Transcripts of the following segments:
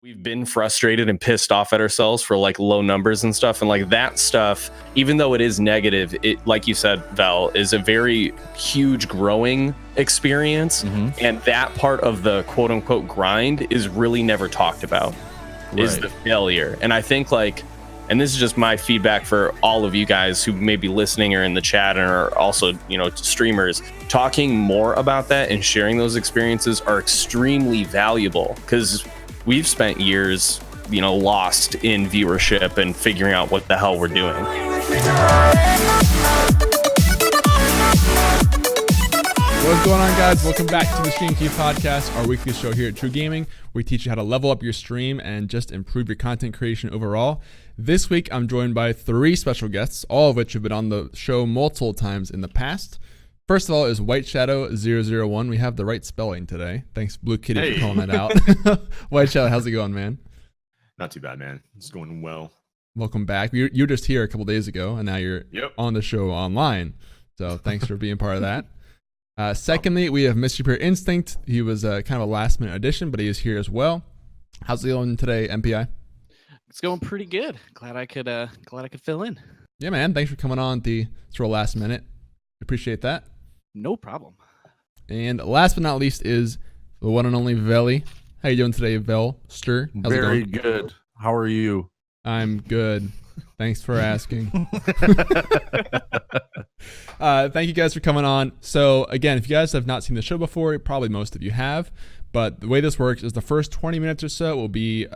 we've been frustrated and pissed off at ourselves for like low numbers and stuff. And like that stuff, even though it is negative, it, like you said, Val, is a very huge growing experience. And that part of the quote unquote grind is really never talked about, is the failure. And I think like, and this is just my feedback for all of you guys who may be listening or in the chat and are also, you know, streamers, talking more about that and sharing those experiences are extremely valuable, because we've spent years, you know, lost in viewership and figuring out what the hell we're doing. What's going on, guys? Welcome back to the Stream Key Podcast, our weekly show here at TRUgaming, where we teach you how to level up your stream and just improve your content creation overall. This week, I'm joined by 3 special guests, all of which have been on the show multiple times in the past. First of all is Whiteshadow 001. We have the right spelling today. Thanks, Blue Kitty, for calling that out. Whiteshadow, how's it going, man? Not too bad, man. It's going well. Welcome back. You were just here a couple days ago, and now you're on the show online. So thanks for being part of that. Secondly, we have Mr. Pure Instinct. He was kind of a last-minute addition, but he is here as well. How's it going today, MPI? It's going pretty good. Glad I could fill in. Yeah, man. Thanks for coming on at the sort of last minute. Appreciate that. No problem. And last but not least is the one and only Veli. How you doing today, Velster? How's Very it going? good. How are you? I'm good. Thanks for asking. Thank you guys for coming on. So again, if you guys have not seen the show before, probably most of you have, but the way this works is the first 20 minutes or so will be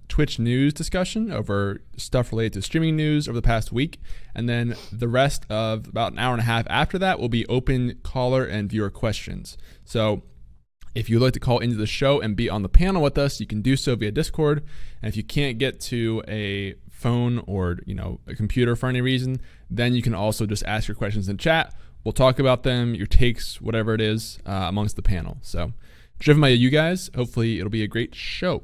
Twitch news discussion over stuff related to streaming news over the past week. And then the rest of about an hour and a half after that will be open caller and viewer questions. So if you'd like to call into the show and be on the panel with us, you can do so via Discord. And if you can't get to a phone or, you know, a computer for any reason, then you can also just ask your questions in chat. We'll talk about them, your takes, whatever it is, amongst the panel. So driven by you guys, hopefully it'll be a great show.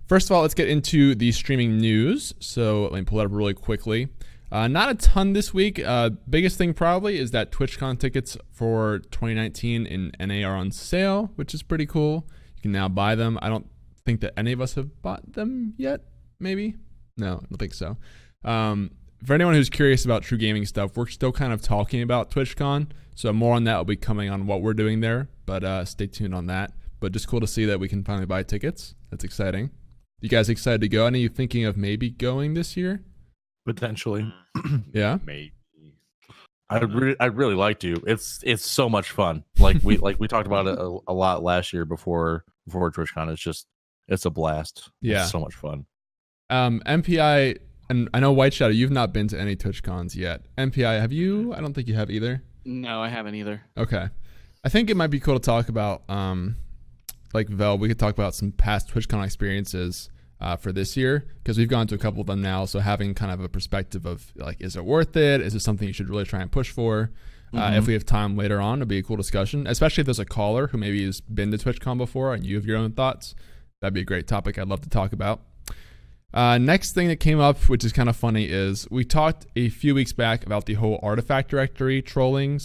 First of all, let's get into the streaming news. So let me pull it up really quickly. Not a ton this week. Biggest thing probably is that TwitchCon tickets for 2019 in NA are on sale, which is pretty cool. You can now buy them. I don't think that any of us have bought them yet, maybe? No, I don't think so. For anyone who's curious about TRUgaming stuff, we're still kind of talking about TwitchCon, so more on that will be coming on what we're doing there, but stay tuned on that. But just cool to see that we can finally buy tickets. That's exciting. You guys excited to go? Any of you thinking of maybe going this year? Potentially. Yeah? Maybe. I'd really like to. It's so much fun. Like we talked about it a lot last year before TwitchCon. It's a blast. Yeah. It's so much fun. MPI, and I know Whiteshadow, you've not been to any TwitchCons yet. MPI, have you? I don't think you have either. No, I haven't either. Okay. I think it might be cool to talk about, like Vel, we could talk about some past TwitchCon experiences for this year, because we've gone to a couple of them now. So having kind of a perspective of like, is it worth it? Is it something you should really try and push for? If we have time later on, it'd be a cool discussion, especially if there's a caller who maybe has been to TwitchCon before and you have your own thoughts. That'd be a great topic I'd love to talk about. Next thing that came up, which is kind of funny, is we talked a few weeks back about the whole artifact directory trolling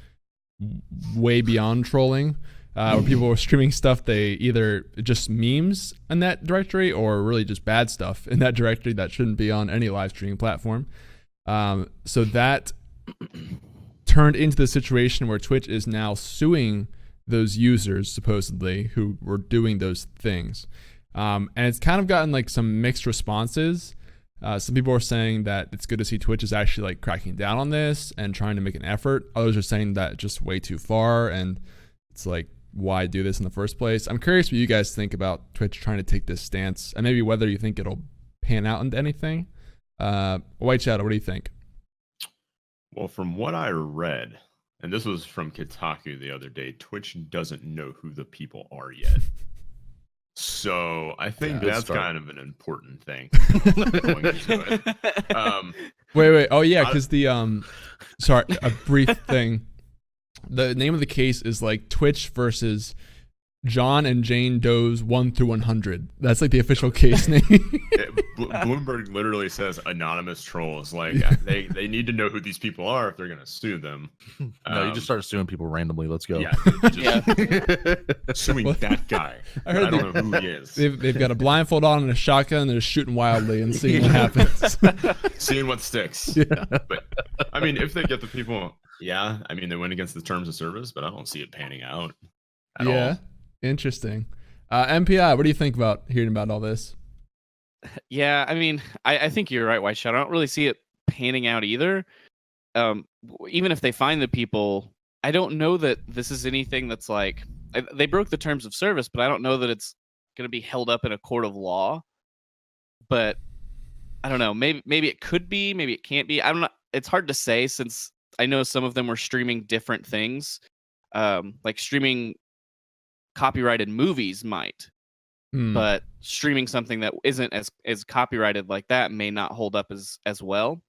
/ way beyond trolling, where people were streaming stuff, they either just memes in that directory or really just bad stuff in that directory that shouldn't be on any live streaming platform. So that turned into the situation where Twitch is now suing those users, supposedly, who were doing those things. And it's kind of gotten like some mixed responses. Some people are saying that it's good to see Twitch is actually like cracking down on this and trying to make an effort. Others are saying that it's just way too far and it's like, why do this in the first place? I'm curious what you guys think about Twitch trying to take this stance and maybe whether you think it'll pan out into anything. Whiteshadow, what do you think? Well, from what I read, and this was from Kotaku the other day, Twitch doesn't know who the people are yet. So I think that's kind of an important thing. Going into it. Wait. Oh yeah, because sorry, a brief thing. The name of the case is like Twitch versus John and Jane Doe's 1 through 100. That's like the official case name. Bloomberg literally says anonymous trolls. Like they need to know who these people are if they're gonna sue them. No, you just start suing people randomly. Let's go. Yeah, suing that guy. I don't know who he is. They've got a blindfold on and a shotgun, and they're shooting wildly and seeing what happens. Seeing what sticks. Yeah. But I mean, if they get the people, I mean, they went against the terms of service, but I don't see it panning out at all. Interesting. MPI, what do you think about hearing about all this? Yeah, I mean, I think you're right, Whiteshadow. I don't really see it panning out either. Even if they find the people, I don't know that this is anything that's like they broke the terms of service, but I don't know that it's going to be held up in a court of law. But I don't know. Maybe it could be. Maybe it can't be. I'm not. It's hard to say since I know some of them were streaming different things, like streaming copyrighted movies might. But streaming something that isn't as copyrighted like that may not hold up as well.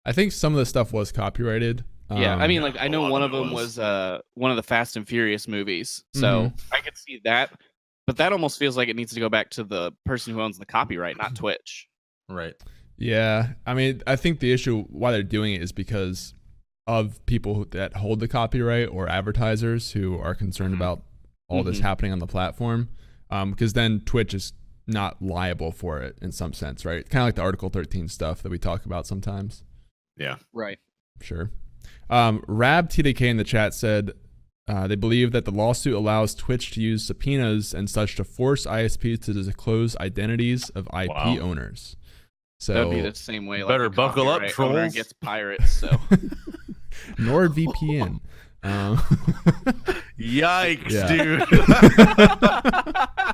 I think some of the stuff was copyrighted. Yeah, I mean, like I know one of them was one of the Fast and Furious movies, so I could see that. But that almost feels like it needs to go back to the person who owns the copyright, not Twitch. Right. Yeah, I mean, I think the issue why they're doing it is because of people that hold the copyright or advertisers who are concerned about all this happening on the platform. Because then Twitch is not liable for it in some sense, right? Kind of like the Article 13 stuff that we talk about sometimes. Yeah. Right. Sure. Rab TDK in the chat said they believe that the lawsuit allows Twitch to use subpoenas and such to force ISPs to disclose identities of IP owners. So that'd be the same way. Like better buckle up, trolls. Gets pirates. So NordVPN. Yikes, dude.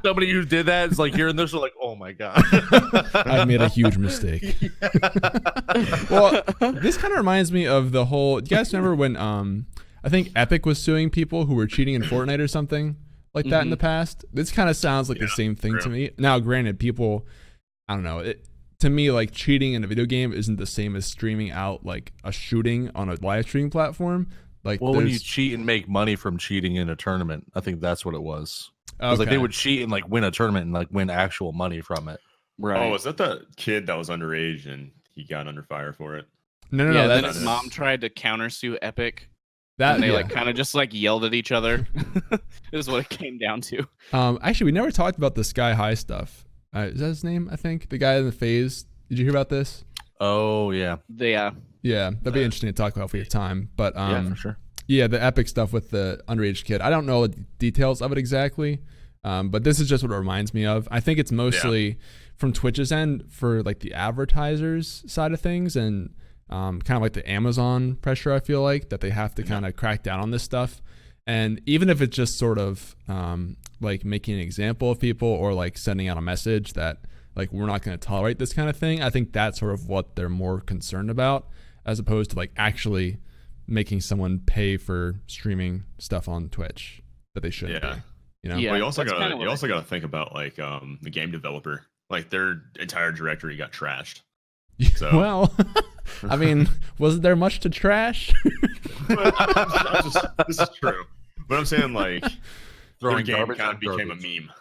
Somebody who did that is like hearing this, they're like, oh my god. I made a huge mistake. Well, this kind of reminds me of the whole, do you guys remember when I think Epic was suing people who were cheating in Fortnite or something like that in the past? This kind of sounds like the same thing to me. Now, granted, people, I don't know, to me, like cheating in a video game isn't the same as streaming out like a shooting on a live streaming platform. Like, well, when you cheat and make money from cheating in a tournament, I think that's what it was. It was like they would cheat and like win a tournament and like win actual money from it. Right. Oh, was that the kid that was underage and he got under fire for it? No. Then his mom tried to countersue Epic. And they like kind of just like yelled at each other. Is what it came down to. Actually, we never talked about the Sky High stuff. Is that his name? I think the guy in the phase. Did you hear about this? Oh yeah. Yeah, that'd be interesting to talk about for your time. But yeah, for sure. Yeah, the Epic stuff with the underage kid. I don't know the details of it exactly, but this is just what it reminds me of. I think it's mostly from Twitch's end for like the advertisers side of things and kind of like the Amazon pressure. I feel like that they have to kind of crack down on this stuff. And even if it's just sort of like making an example of people or like sending out a message that like we're not going to tolerate this kind of thing, I think that's sort of what they're more concerned about, as opposed to like actually making someone pay for streaming stuff on Twitch that they shouldn't be. You know? Yeah, well, you also got to think about like the game developer, like their entire directory got trashed. So. Well, I mean, wasn't there much to trash? This is true, but I'm saying like their game kind of became a meme.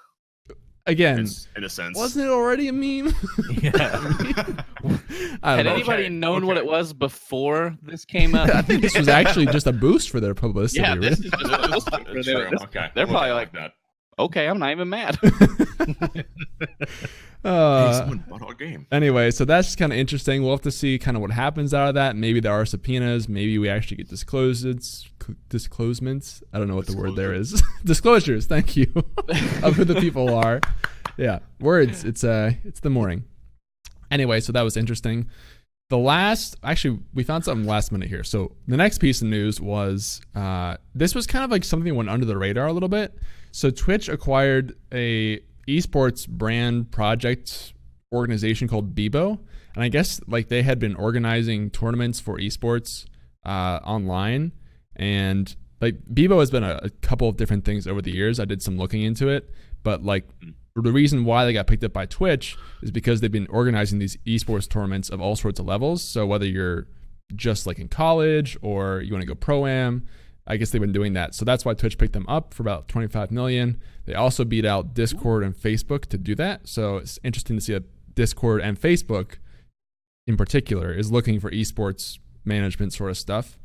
Again, in a sense, wasn't it already a meme? Had anybody known what it was before this came up? I think this was actually just a boost for their publicity. Yeah, this is just a boost for them. Okay, they're probably like that. Okay, I'm not even mad. Someone bought our game. Anyway, so that's just kind of interesting. We'll have to see kind of what happens out of that. Maybe there are subpoenas. Maybe we actually get disclosements. I don't know what the word there is. Disclosures. Thank you. Of who the people are. Yeah, words. It's the morning. Anyway, so that was interesting. We found something last minute here. So the next piece of news was this was kind of like something that went under the radar a little bit. So Twitch acquired a esports brand project organization called Bebo, and I guess like they had been organizing tournaments for esports online, and like Bebo has been a couple of different things over the years. I did some looking into it, but like the reason why they got picked up by Twitch is because they've been organizing these esports tournaments of all sorts of levels. So whether you're just like in college or you want to go pro-am, I guess they've been doing that. So that's why Twitch picked them up for about 25 million. They also beat out Discord and Facebook to do that. So it's interesting to see that Discord and Facebook in particular is looking for esports management sort of stuff.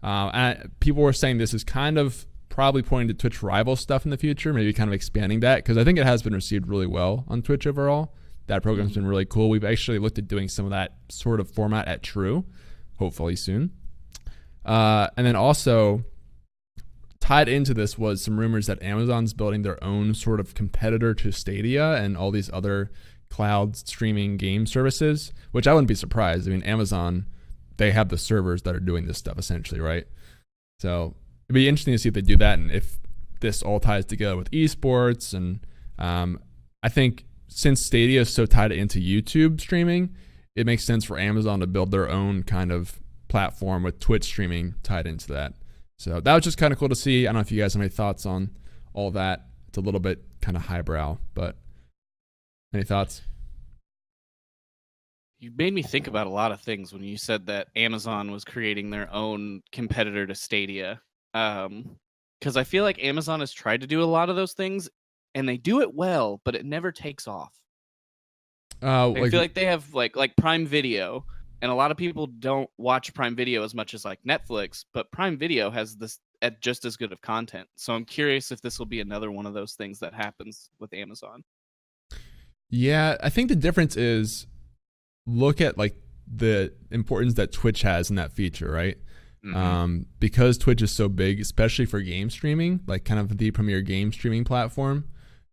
And people were saying this is kind of probably pointing to Twitch rival stuff in the future, maybe kind of expanding that, because I think it has been received really well on Twitch overall. That program's been really cool. We've actually looked at doing some of that sort of format at True, hopefully soon. And then also tied into this was some rumors that Amazon's building their own sort of competitor to Stadia and all these other cloud streaming game services, which I wouldn't be surprised. I mean, Amazon, they have the servers that are doing this stuff essentially, right? So it'd be interesting to see if they do that and if this all ties together with esports. And I think since Stadia is so tied into YouTube streaming, it makes sense for Amazon to build their own kind of platform with Twitch streaming tied into that. So that was just kind of cool to see. I don't know if you guys have any thoughts on all that. It's a little bit kind of highbrow, but any thoughts? You made me think about a lot of things when you said that Amazon was creating their own competitor to Stadia. Because I feel like Amazon has tried to do a lot of those things, and they do it well, but it never takes off. I feel like they have like Prime Video, and a lot of people don't watch Prime Video as much as like Netflix, but Prime Video has this at just as good of content. So I'm curious if this will be another one of those things that happens with Amazon. Yeah, I think the difference is look at like the importance that Twitch has in that feature, right? Mm-hmm. Because Twitch is so big, especially for game streaming, like kind of the premier game streaming platform.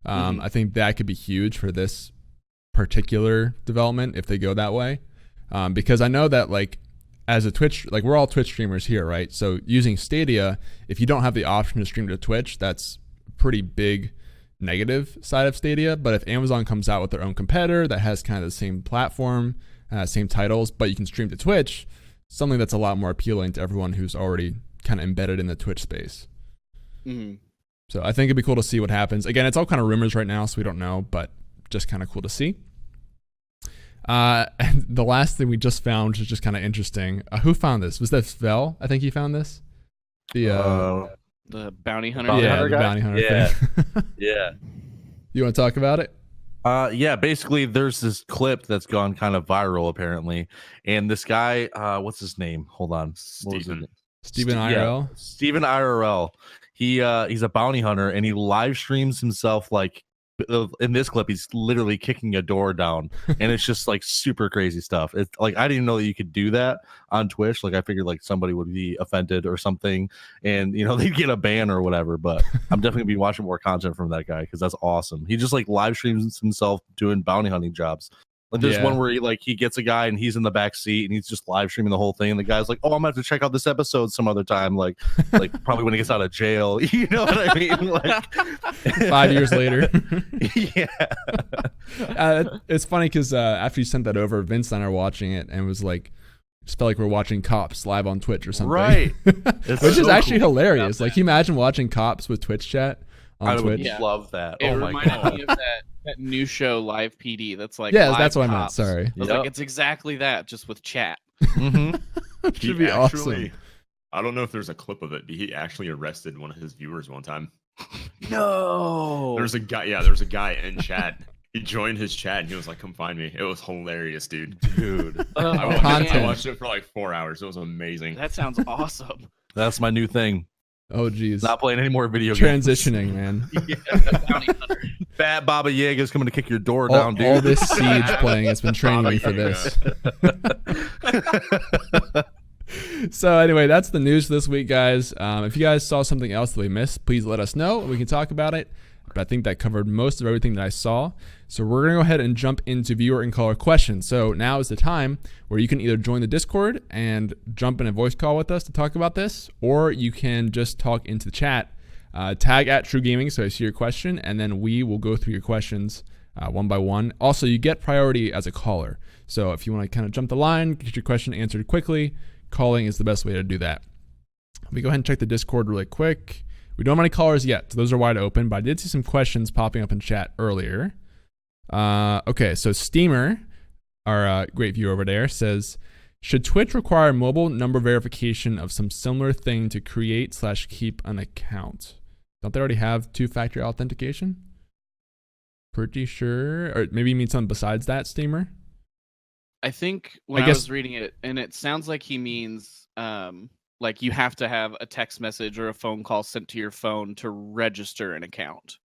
I think that could be huge for this particular development if they go that way. Because I know that like as a Twitch, like we're all Twitch streamers here, right? So using Stadia, if you don't have the option to stream to Twitch, that's a pretty big negative side of Stadia. But if Amazon comes out with their own competitor that has kind of the same platform, same titles, but you can stream to Twitch, something that's a lot more appealing to everyone who's already kind of embedded in the Twitch space. So I think it'd be cool to see what happens. Again, it's all kind of rumors right now, so we don't know, but just kind of cool to see. And the last thing we just found, which is just kind of interesting. Who found this? Was that Vel? I think he found this. The bounty hunter. The bounty hunter thing. Yeah. You want to talk about it? Yeah, basically there's this clip that's gone kind of viral apparently. And this guy, what's his name? Hold on. Steven IRL. Yeah, Steven IRL. He's a bounty hunter and he live streams himself like in this clip he's literally kicking a door down and it's just like super crazy stuff. It's like I didn't know that you could do that on Twitch. Like I figured like somebody would be offended or something and you know they'd get a ban or whatever, but I'm definitely gonna be watching more content from that guy because that's awesome. He just like live streams himself doing bounty hunting jobs. Like there's one where he gets a guy and he's in the back seat and he's just live streaming the whole thing and the guy's like, oh, I'm gonna have to check out this episode some other time, like probably when he gets out of jail. You know what I mean? Like 5 years later. Yeah. It's funny because after you sent that over, Vince and I are watching it and was like, just felt like we're watching Cops live on Twitch or something. Right. Which is actually hilarious. Like, can you imagine watching Cops with Twitch chat on Twitch? I would love that. It reminded me of that new show Live PD that's like that's what Cops. I meant. Sorry. I was like, it's exactly that, just with chat. Should be awesome. I don't know if there's a clip of it, but he actually arrested one of his viewers one time. No. There's a guy in chat. He joined his chat and he was like, come find me. It was hilarious, dude. I watched it for like 4 hours. It was amazing. That sounds awesome. That's my new thing. Oh geez. Not playing any more video games. Transitioning, man. Fat Baba Yaga's coming to kick your door down, dude. All this Siege playing has been training me for this. So anyway, that's the news this week, guys. If you guys saw something else that we missed, please let us know. We can talk about it. But I think that covered most of everything that I saw. So we're going to go ahead and jump into viewer and caller questions. So now is the time where you can either join the Discord and jump in a voice call with us to talk about this, or you can just talk into the chat. Tag at TRUgaming so I see your question, and then we will go through your questions one by one. Also, you get priority as a caller. So if you want to kind of jump the line, get your question answered quickly, calling is the best way to do that. Let me go ahead and check the Discord really quick. We don't have any callers yet, so those are wide open, but I did see some questions popping up in chat earlier. Okay, so Steamer, our great viewer over there, says, Should Twitch require mobile number verification of some similar thing to create/keep an account? Don't they already have two-factor authentication? Pretty sure. Or maybe you mean something besides that, Steamer? I think when I was reading it, and it sounds like he means like you have to have a text message or a phone call sent to your phone to register an account.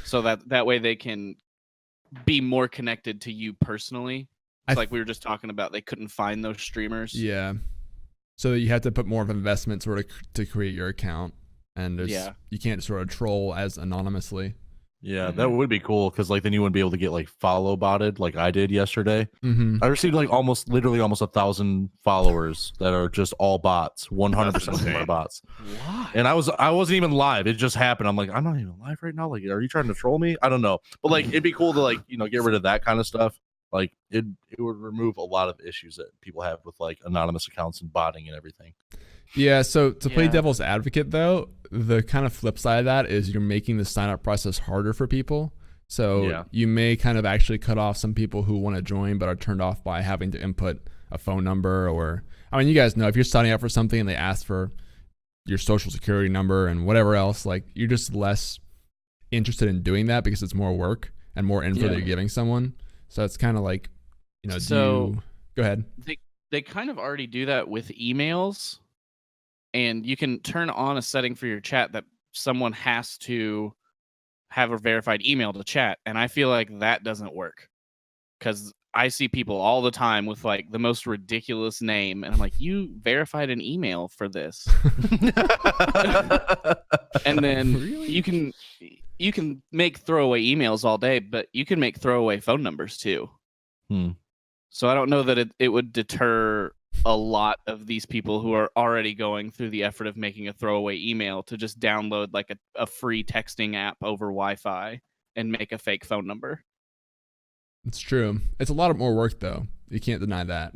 So that way they can be more connected to you personally. It's like we were just talking about, they couldn't find those streamers. Yeah. So you have to put more of an investment sort of to create your account. And you can't sort of troll as anonymously. Yeah, that would be cool because like then you wouldn't be able to get like follow botted like I did yesterday. I received like literally almost 1,000 followers that are just all bots. 100% of them are bots. What? And I wasn't even live. It just happened. I'm like, I'm not even live right now. Like, are you trying to troll me? I don't know. But like, it'd be cool to like get rid of that kind of stuff. Like it would remove a lot of issues that people have with like anonymous accounts and botting and everything. Yeah, so to play devil's advocate, though, the kind of flip side of that is you're making the sign-up process harder for people. So you may kind of actually cut off some people who want to join but are turned off by having to input a phone number or... I mean, you guys know, if you're signing up for something and they ask for your social security number and whatever else, like, you're just less interested in doing that because it's more work and more info that you're giving someone. So it's kind of like, go ahead. They kind of already do that with emails. And you can turn on a setting for your chat that someone has to have a verified email to chat. And I feel like that doesn't work because I see people all the time with like the most ridiculous name. And I'm like, you verified an email for this. And then you can make throwaway emails all day, but you can make throwaway phone numbers too. So I don't know that it would deter a lot of these people who are already going through the effort of making a throwaway email to just download like a free texting app over Wi-Fi and make a fake phone number. It's true. It's a lot of more work though. You can't deny that.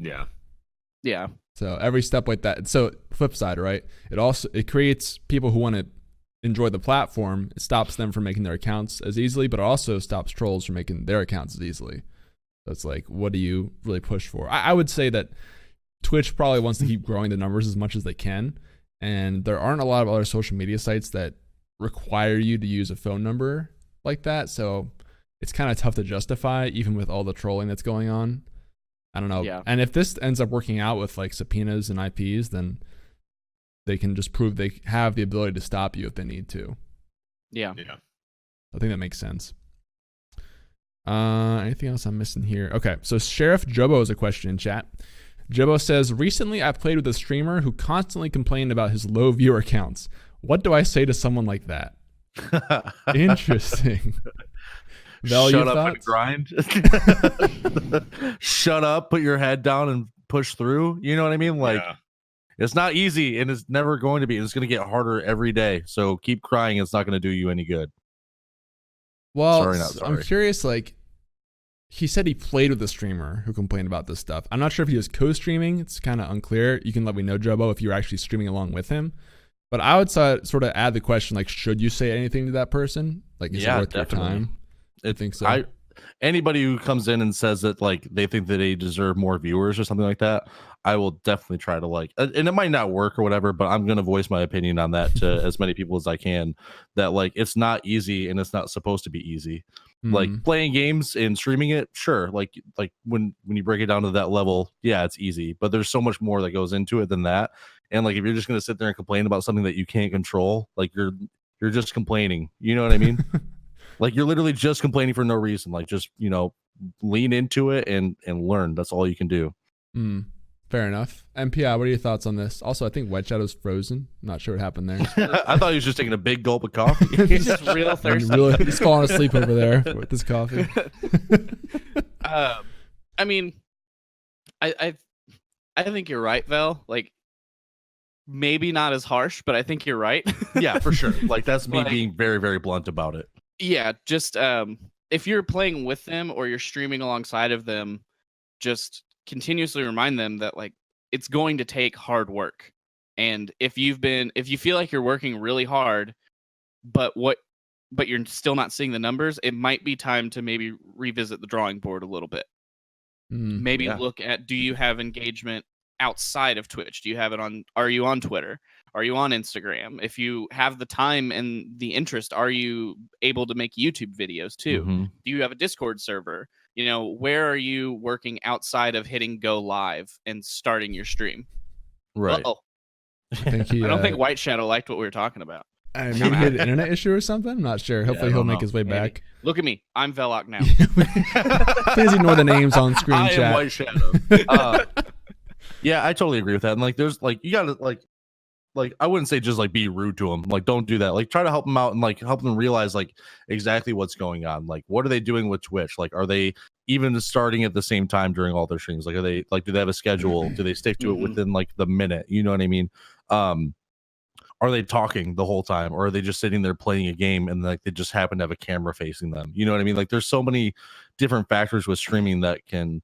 Yeah. So every step like that. So flip side, right? It creates people who want to enjoy the platform. It stops them from making their accounts as easily, but it also stops trolls from making their accounts as easily. So it's like, what do you really push for? I would say that Twitch probably wants to keep growing the numbers as much as they can. And there aren't a lot of other social media sites that require you to use a phone number like that. So it's kind of tough to justify even with all the trolling that's going on. I don't know. Yeah. And if this ends up working out with like subpoenas and IPs, then they can just prove they have the ability to stop you if they need to. Yeah. I think that makes sense. Anything else I'm missing here? Okay. So Sheriff Jobo has a question in chat. Jobo says, recently I played with a streamer who constantly complained about his low viewer counts. What do I say to someone like that? Interesting. Shut up and grind. Shut up, put your head down and push through. You know what I mean? Like, it's not easy and it's never going to be. It's going to get harder every day. So keep crying. It's not going to do you any good. Well, sorry. I'm curious, like, he said he played with a streamer who complained about this stuff. I'm not sure if he was co-streaming. It's kind of unclear. You can let me know, Jobo, if you're actually streaming along with him. But I would sort of add the question, like, should you say anything to that person? Like, is it worth your time? I think so. Anybody who comes in and says that, like, they think that they deserve more viewers or something like that, I will definitely try to, like, and it might not work or whatever, but I'm going to voice my opinion on that to as many people as I can, that, like, it's not easy and it's not supposed to be easy. Like, playing games and streaming it, sure. Like when you break it down to that level, yeah, it's easy. But there's so much more that goes into it than that. And like, if you're just gonna sit there and complain about something that you can't control, like you're just complaining. You know what I mean? Like, you're literally just complaining for no reason. Like, just lean into it and learn. That's all you can do. Fair enough. MPI, what are your thoughts on this? Also, I think Whiteshadow's frozen. Not sure what happened there. I thought he was just taking a big gulp of coffee. He's just real thirsty. He's falling asleep over there with his coffee. I mean, I think you're right, Vel. Like, maybe not as harsh, but I think you're right. Yeah, for sure. Like, that's me being very, very blunt about it. Yeah, just if you're playing with them or you're streaming alongside of them, just continuously remind them that, like, it's going to take hard work. And if you feel like you're working really hard, but you're still not seeing the numbers, it might be time to maybe revisit the drawing board a little bit. Maybe look at, do you have engagement outside of Twitch? Do you have it on, are you on Twitter? Are you on Instagram? If you have the time and the interest, are you able to make YouTube videos too? Do you have a Discord server? You know, where are you working outside of hitting go live and starting your stream? Right. Uh-oh. I think he, I don't think Whiteshadow liked what we were talking about. maybe he had an internet issue or something. I'm not sure. Hopefully he'll make his way back. Look at me. I'm Velok now. Please ignore the names on screen. I chat. am Whiteshadow. Yeah, I totally agree with that. And like, there's like, you gotta like I wouldn't say just like be rude to them. Like, don't do that. Like, try to help them out and like help them realize like exactly what's going on. Like, what are they doing with Twitch? Like, are they even starting at the same time during all their streams? Like, are they like, do they have a schedule? Do they stick to it within like the minute? You know what I mean? Are they talking the whole time, or are they just sitting there playing a game and like they just happen to have a camera facing them? You know what I mean? Like, there's so many different factors with streaming that can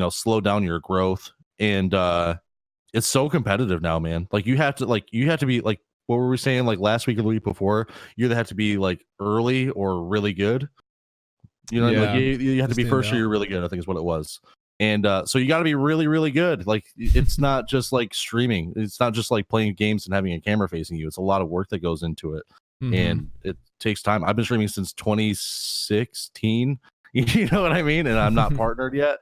slow down your growth. And it's so competitive now, man. Like, you have to be like, what were we saying, like last week or the week before? You either have to be like early or really good. You know, like you have to be first or you're really good, I think is what it was. And so you got to be really, really good. Like, it's not just like streaming. It's not just like playing games and having a camera facing you. It's a lot of work that goes into it. And it takes time. I've been streaming since 2016. You know what I mean? And I'm not partnered yet.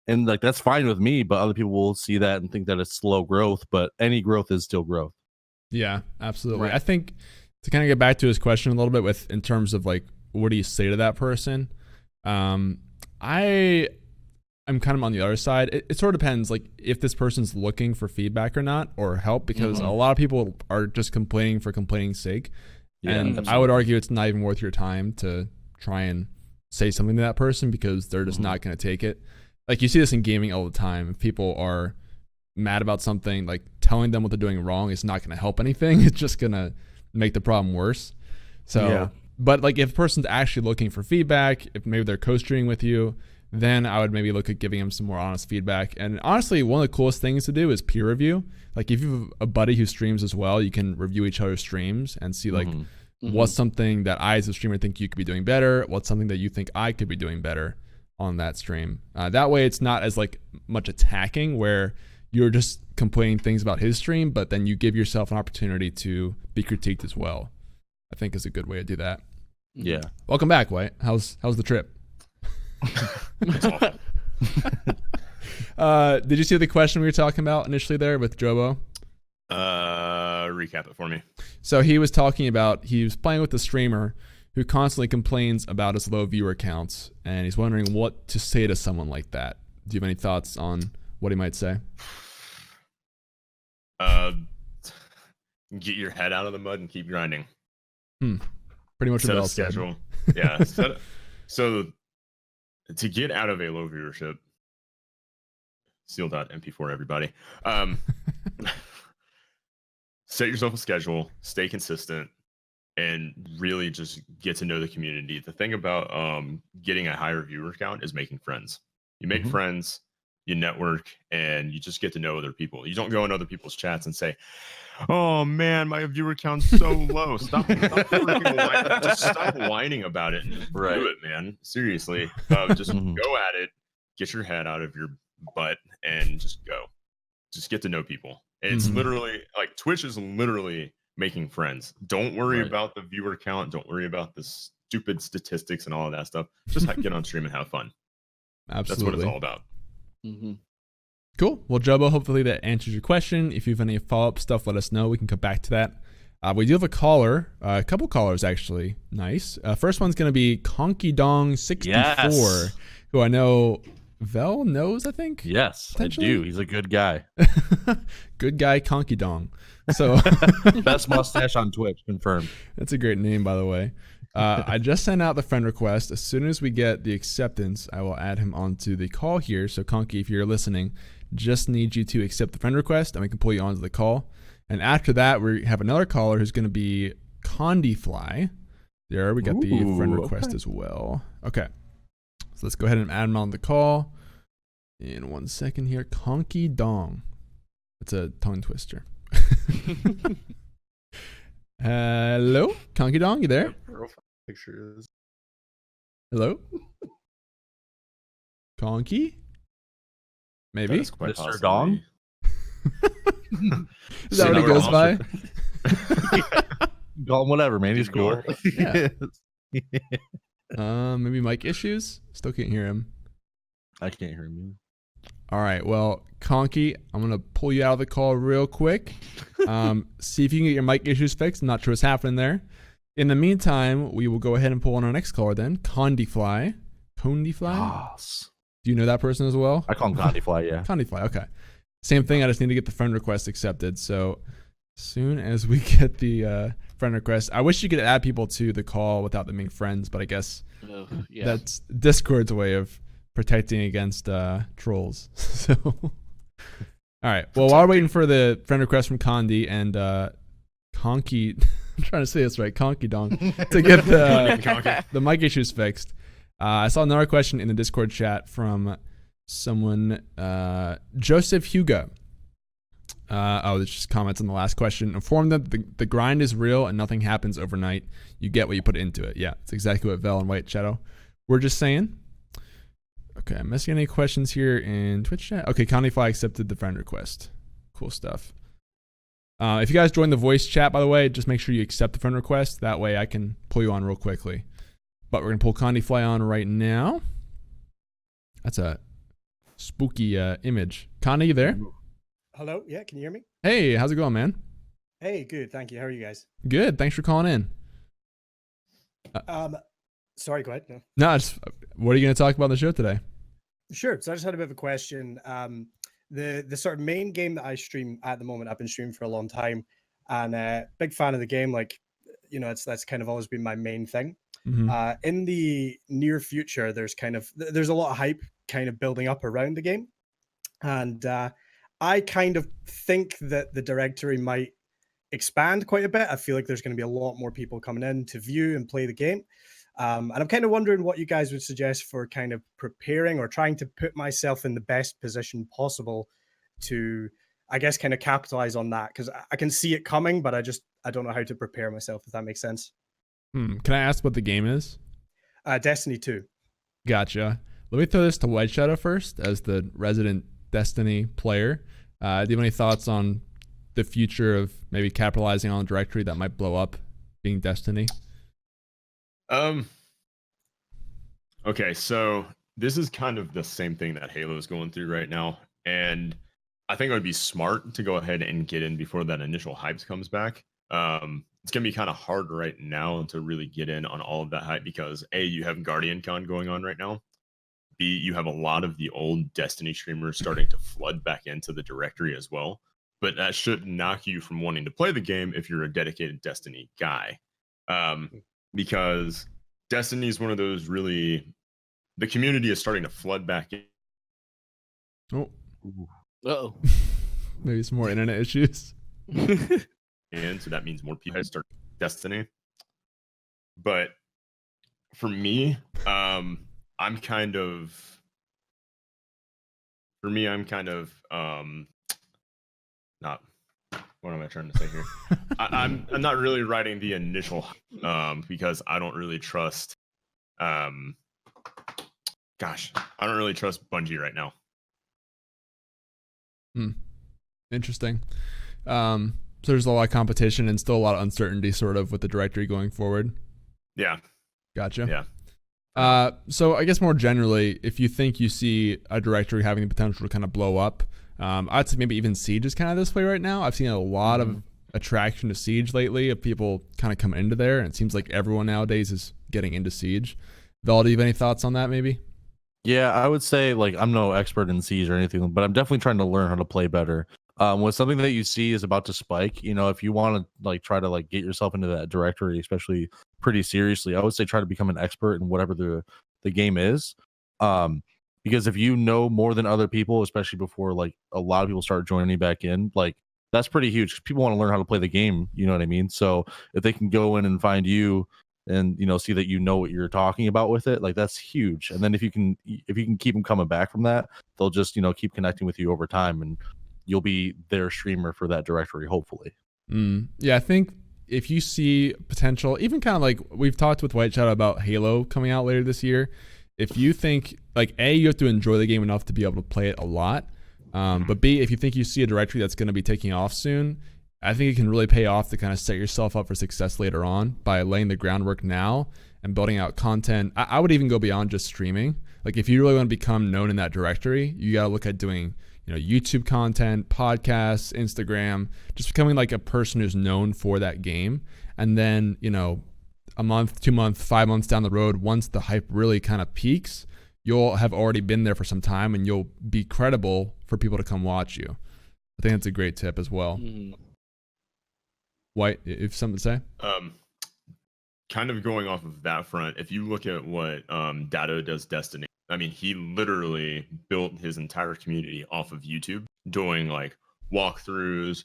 And that's fine with me, but other people will see that and think that it's slow growth, but any growth is still growth. Yeah, absolutely. Right. I think to kind of get back to his question a little bit with in terms of like, what do you say to that person? I'm kind of on the other side. It sort of depends, like if this person's looking for feedback or not, or help, because a lot of people are just complaining for complaining's sake. Yeah, and absolutely. I would argue it's not even worth your time to try and say something to that person because they're just not going to take it. Like, you see this in gaming all the time. If people are mad about something, like telling them what they're doing wrong is not going to help anything. It's just going to make the problem worse. So, but like if a person's actually looking for feedback, if maybe they're co-streaming with you, then I would maybe look at giving them some more honest feedback. And honestly, one of the coolest things to do is peer review. Like, if you have a buddy who streams as well, you can review each other's streams and see like what's something that I as a streamer think you could be doing better, what's something that you think I could be doing better on that stream. That way it's not as like much attacking where you're just complaining things about his stream, but then you give yourself an opportunity to be critiqued as well. I think is a good way to do that. Yeah. Welcome back, White. How's the trip? Did you see the question we were talking about initially there with Jobo? Recap it for me. So he was talking about, he was playing with the streamer who constantly complains about his low viewer counts, and he's wondering what to say to someone like that. Do you have any thoughts on what he might say? Get your head out of the mud and keep grinding. Pretty much set a schedule. Yeah. So to get out of a low viewership, seal.mp4 everybody. Set yourself a schedule, stay consistent, and really just get to know the community. The thing about getting a higher viewer count is making friends. You make friends, you network, and you just get to know other people. You don't go in other people's chats and say, "Oh man, my viewer count's so low." Stop whining about it and just do it, man. Seriously, just go at it. Get your head out of your butt and just go. Just get to know people. It's literally like Twitch is literally making friends. Don't worry about the viewer count. Don't worry about the stupid statistics and all of that stuff. Just get on stream and have fun. Absolutely. That's what it's all about. Cool. Well, Jobo, hopefully that answers your question. If you have any follow-up stuff, let us know. We can come back to that. We do have a caller, a couple callers actually. Nice. First one's going to be Conky Dong 64, who I know Vel knows, I think. Yes, I do. He's a good guy. Good guy, Conky Dong. So best mustache on Twitch, confirmed. That's a great name, by the way. I just sent out the friend request. As soon as we get the acceptance, I will add him onto the call here. So Conky, if you're listening, just need you to accept the friend request and we can pull you onto the call. And after that, we have another caller who's going to be Condyfly. There, we got the friend request as well. Okay. So let's go ahead and add him on the call. In 1 second here. Conky Dong. It's a tongue twister. Hello? Conky Dong, you there? Pictures. Hello? Conky? Maybe. That's quite Mr. possibly. Dong? Is that what he goes by? Call him whatever, man. He's cool. Yeah. Maybe mic issues? Still can't hear him. I can't hear him. All right. Well, Conky, I'm going to pull you out of the call real quick. See if you can get your mic issues fixed. I'm not sure what's happening there. In the meantime, we will go ahead and pull on our next caller then. Condyfly. Condyfly? Yes. Do you know that person as well? I call him Condyfly, yeah. Condyfly, okay. Same thing. I just need to get the friend request accepted. So as soon as we get the friend request, I wish you could add people to the call without them being friends, but I guess that's Discord's way of protecting against trolls. So, all right. Well, while we're waiting for the friend request from Condi and Conky, I'm trying to say this right, Conky Dong, to get the mic issues fixed. I saw another question in the Discord chat from someone, Joseph Hugo. There's just comments on the last question. Inform them the grind is real and nothing happens overnight. You get what you put into it. Yeah, it's exactly what Vel and Whiteshadow were just saying. Okay, I'm missing any questions here in Twitch chat? Okay, Condyfly accepted the friend request. Cool stuff. If you guys join the voice chat, by the way, just make sure you accept the friend request. That way I can pull you on real quickly. But we're going to pull Condyfly on right now. That's a spooky image. Condy, you there? Hello? Yeah, can you hear me? Hey, how's it going, man? Hey, good, thank you. How are you guys? Good. Thanks for calling in. Sorry, go ahead. No. No, what are you going to talk about on the show today? Sure. So I just had a bit of a question. The sort of main game that I stream at the moment, I've been streaming for a long time, and big fan of the game. Like, you know, that's kind of always been my main thing. Mm-hmm. In the near future, there's a lot of hype kind of building up around the game, and I kind of think that the directory might expand quite a bit. I feel like there's going to be a lot more people coming in to view and play the game. And I'm kind of wondering what you guys would suggest for kind of preparing or trying to put myself in the best position possible to, I guess, kind of capitalize on that. Because I can see it coming, but I don't know how to prepare myself, if that makes sense. Can I ask what the game is? Destiny 2. Gotcha. Let me throw this to Whiteshadow first as the resident Destiny player. Do you have any thoughts on the future of maybe capitalizing on a directory that might blow up being Destiny? Okay, so this is kind of the same thing that Halo is going through right now, and I think it would be smart to go ahead and get in before that initial hype comes back. It's gonna be kind of hard right now to really get in on all of that hype because A, you have Guardian Con going on right now. B, you have a lot of the old Destiny streamers starting to flood back into the directory as well. But that shouldn't knock you from wanting to play the game if you're a dedicated Destiny guy. Because Destiny is one of those really, the community is starting to flood back in. Oh. Uh-oh. Maybe some more internet issues. And so that means more people start Destiny. But for me, I'm kind of not, what am I trying to say here? I'm not really writing the initial because I don't really trust I don't really trust Bungie right now. Interesting. So there's a lot of competition and still a lot of uncertainty sort of with the directory going forward. Yeah. Gotcha. Yeah. So I guess more generally, if you think you see a directory having the potential to kind of blow up, I'd say maybe even Siege is kind of this way right now. I've seen a lot of attraction to Siege lately of people kind of coming into there, and it seems like everyone nowadays is getting into Siege. Val, do you have any thoughts on that maybe? Yeah, I would say, like, I'm no expert in Siege or anything, but I'm definitely trying to learn how to play better. When something that you see is about to spike, you know, if you want to like try to like get yourself into that directory, especially pretty seriously, I would say try to become an expert in whatever the game is. Because if you know more than other people, especially before like a lot of people start joining back in, like that's pretty huge. People want to learn how to play the game, you know what I mean? So if they can go in and find you and, you know, see that you know what you're talking about with it, like that's huge. And then if you can keep them coming back from that, they'll just, you know, keep connecting with you over time, and you'll be their streamer for that directory, hopefully. Yeah, I think if you see potential, even kind of like we've talked with Whiteshadow about Halo coming out later this year, if you think like A, you have to enjoy the game enough to be able to play it a lot. But B, if you think you see a directory that's going to be taking off soon, I think it can really pay off to kind of set yourself up for success later on by laying the groundwork now and building out content. I would even go beyond just streaming. Like if you really want to become known in that directory, you got to look at doing, YouTube content, podcasts, Instagram, just becoming like a person who's known for that game. And then, a month, 2 months, 5 months down the road, once the hype really kind of peaks, you'll have already been there for some time and you'll be credible for people to come watch you. I think that's a great tip as well. White, if something to say? Kind of going off of that front, if you look at what Dado does Destiny, I mean, he literally built his entire community off of YouTube, doing like walkthroughs,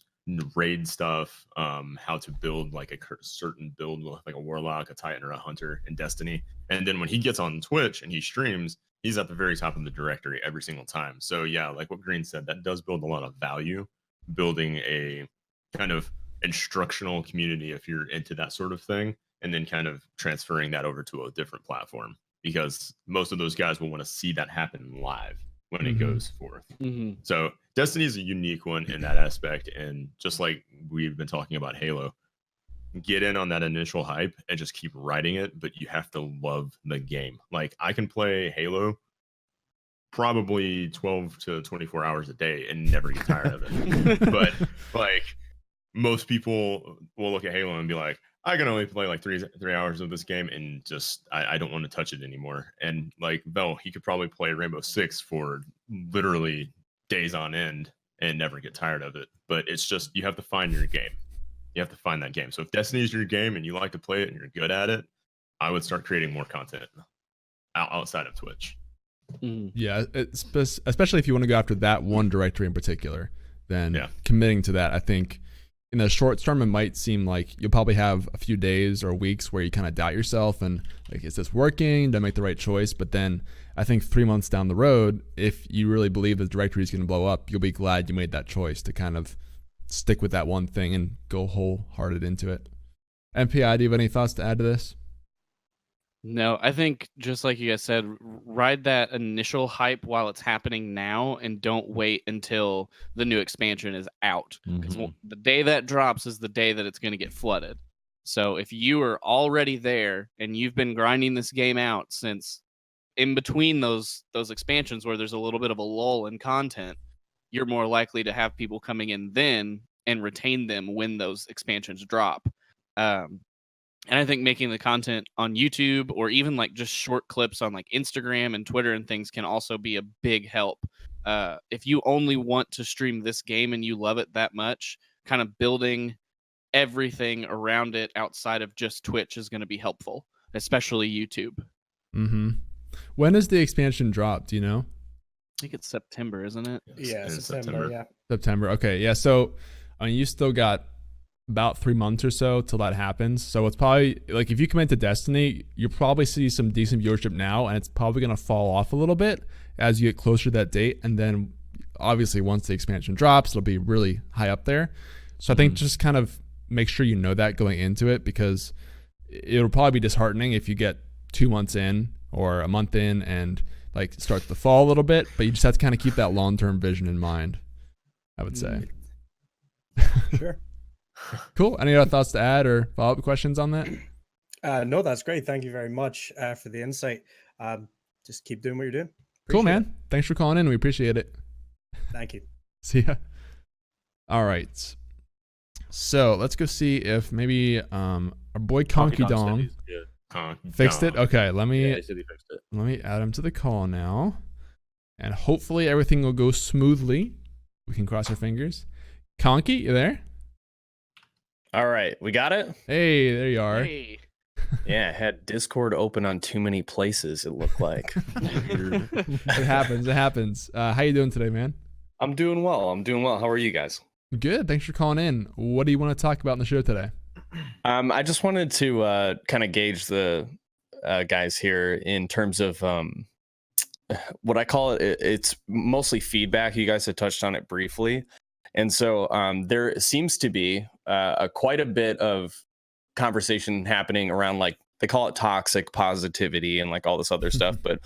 raid stuff, how to build like a certain build with like a warlock, a titan, or a hunter in Destiny. And then when he gets on Twitch and he streams, he's at the very top of the directory every single time. So yeah, like what Green said, that does build a lot of value, building a kind of instructional community if you're into that sort of thing, and then kind of transferring that over to a different platform, because most of those guys will want to see that happen live when it goes forth. So Destiny is a unique one in that aspect. And just like we've been talking about Halo, get in on that initial hype and just keep riding it, but you have to love the game. Like I can play Halo probably 12 to 24 hours a day and never get tired of it. But like most people will look at Halo and be like, I can only play like three hours of this game and just I don't want to touch it anymore. And like Vel, he could probably play Rainbow Six for literally days on end and never get tired of it. But it's just, you have to find your game. You have to find that game. So if Destiny is your game and you like to play it and you're good at it, I would start creating more content outside of Twitch. Yeah, especially if you want to go after that one directory in particular, then committing to that, I think in the short term, it might seem like you'll probably have a few days or weeks where you kind of doubt yourself and like, is this working? Did I make the right choice? But then I think 3 months down the road, if you really believe the directory is going to blow up, you'll be glad you made that choice to kind of stick with that one thing and go wholehearted into it. MPI, do you have any thoughts to add to this? No, I think just like you guys said, ride that initial hype while it's happening now and don't wait until the new expansion is out. Because the day that drops is the day that it's going to get flooded. So if you are already there and you've been grinding this game out since in between those expansions where there's a little bit of a lull in content, you're more likely to have people coming in then and retain them when those expansions drop. And I think making the content on YouTube or even like just short clips on like Instagram and Twitter and things can also be a big help. If you only want to stream this game and you love it that much, kind of building everything around it outside of just Twitch is going to be helpful, especially YouTube. When does the expansion drop? Do you know? I think it's September, isn't it? Yeah, September. Yeah. September. Okay. Yeah. So, I mean, you still got about 3 months or so till that happens. So it's probably like if you come into Destiny, you'll probably see some decent viewership now, and it's probably going to fall off a little bit as you get closer to that date. And then obviously once the expansion drops, it'll be really high up there. So I think just kind of make sure you know that going into it, because it'll probably be disheartening if you get 2 months in or a month in and like start to fall a little bit, but you just have to kind of keep that long-term vision in mind, I would say. Sure. Cool. Any other thoughts to add or follow-up questions on that? No, that's great. Thank you very much for the insight. Just keep doing what you're doing. Cool, man. Thanks for calling in. We appreciate it. Thank you. See ya. All right. So let's go see if maybe our boy Conky Dong fixed it. Okay, let me add him to the call now, and hopefully everything will go smoothly. We can cross our fingers. Conky, you there? All right, we got it. Hey, there you are. Hey. Yeah, I had Discord open on too many places, it looked like. It happens. It happens. How you doing today, man? I'm doing well. How are you guys? Good. Thanks for calling in. What do you want to talk about in the show today? I just wanted to kind of gauge the guys here in terms of what I call it. It's mostly feedback. You guys had touched on it briefly. And so there seems to be quite a bit of conversation happening around, like, they call it toxic positivity and like all this other stuff. But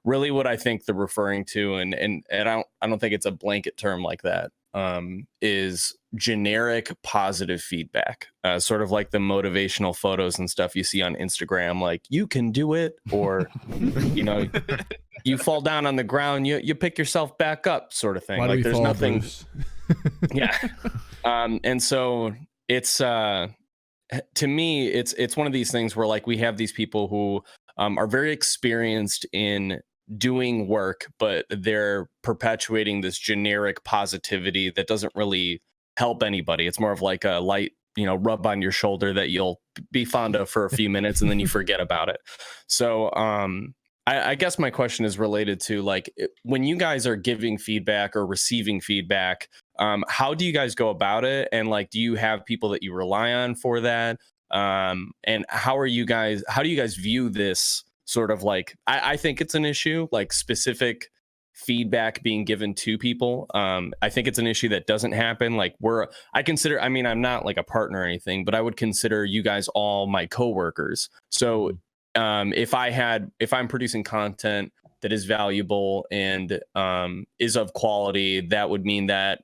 really what I think they're referring to, and I don't think it's a blanket term like that, is generic positive feedback, sort of like the motivational photos and stuff you see on Instagram, like you can do it, or you know, you fall down on the ground, you pick yourself back up, sort of thing. Why do like we there's fall, nothing. Bruce? Yeah. And so it's to me, it's one of these things where like we have these people who are very experienced in doing work, but they're perpetuating this generic positivity that doesn't really help anybody. It's more of like a light, rub on your shoulder that you'll be fond of for a few minutes and then you forget about it. So I guess my question is related to like when you guys are giving feedback or receiving feedback, how do you guys go about it? And like, do you have people that you rely on for that? And how do you guys view this sort of like, I think it's an issue, like specific feedback being given to people. I think it's an issue that doesn't happen. Like I'm not like a partner or anything, but I would consider you guys all my coworkers. So if I'm producing content that is valuable and is of quality, that would mean that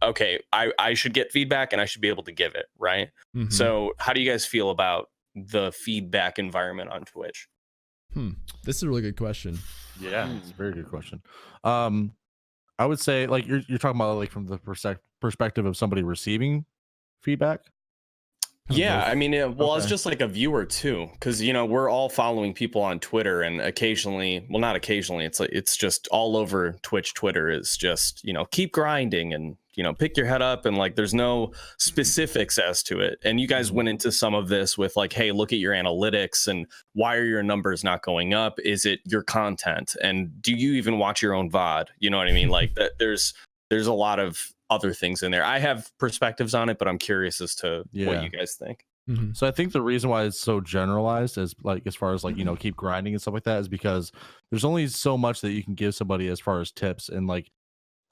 okay, I should get feedback and I should be able to give it, right? Mm-hmm. So how do you guys feel about the feedback environment on Twitch? This is a really good question. Yeah, it's a very good question. I would say like you're talking about like from the perspective of somebody receiving feedback. Yeah, I mean, Okay. it's just like a viewer too, because we're all following people on Twitter, and occasionally, well, not occasionally, it's just all over Twitch. Twitter is just keep grinding and pick your head up, and like there's no specifics as to it. And you guys went into some of this with like, hey, look at your analytics and why are your numbers not going up? Is it your content? And do you even watch your own VOD? You know what I mean? Like that. There's a lot of other things in there. I have perspectives on it, but I'm curious as to what you guys think. Mm-hmm. So I think the reason why it's so generalized as far as like keep grinding and stuff like that is because there's only so much that you can give somebody as far as tips. And like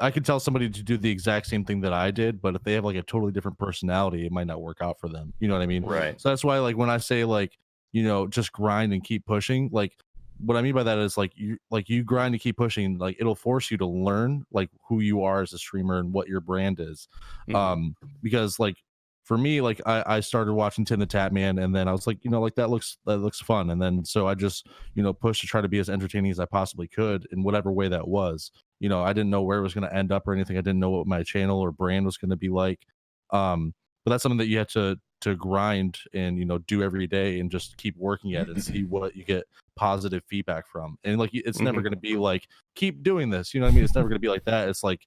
I could tell somebody to do the exact same thing that I did, but if they have like a totally different personality, it might not work out for them. You know what I mean? Right. So that's why like when I say like just grind and keep pushing, like what I mean by that is like you grind and keep pushing, like it'll force you to learn like who you are as a streamer and what your brand is. Because like for me, like I started watching Tin the Tap Man, and then I was like, like that looks fun, and then so I just pushed to try to be as entertaining as I possibly could in whatever way that was. I didn't know where it was going to end up or anything. I didn't know what my channel or brand was going to be like. But that's something that you have to grind and do every day and just keep working at it and see what you get positive feedback from. And like it's never going to be like keep doing this, it's never going to be like that. It's like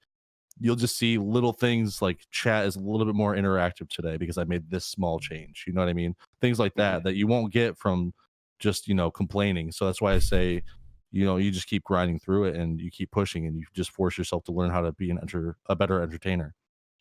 you'll just see little things like chat is a little bit more interactive today because I made this small change, you know what I mean? Things like that you won't get from just complaining. So that's why I say you just keep grinding through it and you keep pushing and you just force yourself to learn how to be a better entertainer.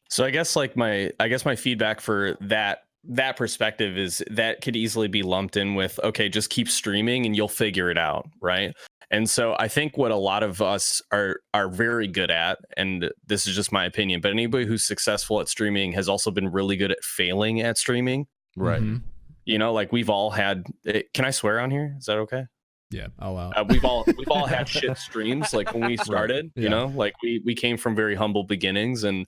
So I guess like my feedback for that perspective is that could easily be lumped in with, okay, just keep streaming and you'll figure it out, right? And so I think what a lot of us are very good at, and this is just my opinion, but anybody who's successful at streaming has also been really good at failing at streaming. Right. Like we've all had, can I swear on here? Is that okay? Yeah, all out. We've all had shit streams like when we started, like we came from very humble beginnings, and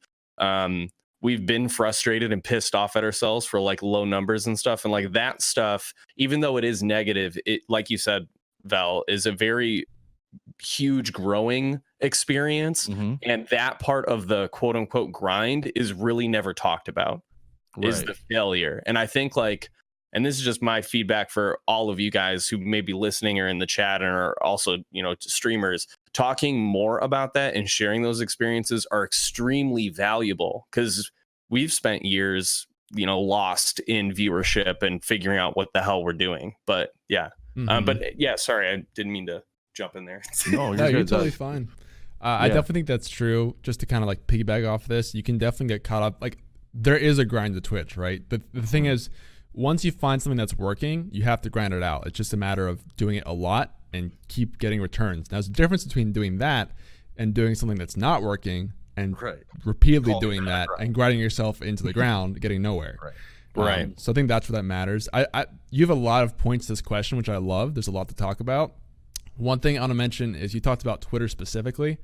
we've been frustrated and pissed off at ourselves for like low numbers and stuff. And like that stuff, even though it is negative, it, like you said, Val, is a very huge growing experience. And that part of the quote unquote grind is really never talked about, is the failure. And I think like, and this is just my feedback for all of you guys who may be listening or in the chat and are also, streamers, talking more about that and sharing those experiences are extremely valuable, because we've spent years, lost in viewership and figuring out what the hell we're doing. But yeah. Sorry, I didn't mean to jump in there. No, you're totally fine. I definitely think that's true. Just to kind of like piggyback off this, you can definitely get caught up. Like there is a grind to Twitch, right? But the thing is, once you find something that's working, you have to grind it out. It's just a matter of doing it a lot and keep getting returns. Now, there's a difference between doing that and doing something that's not working and repeatedly doing that and grinding yourself into the ground, getting nowhere. Right. So I think that's what that matters. You have a lot of points to this question, which I love. There's a lot to talk about. One thing I want to mention is you talked about Twitter specifically.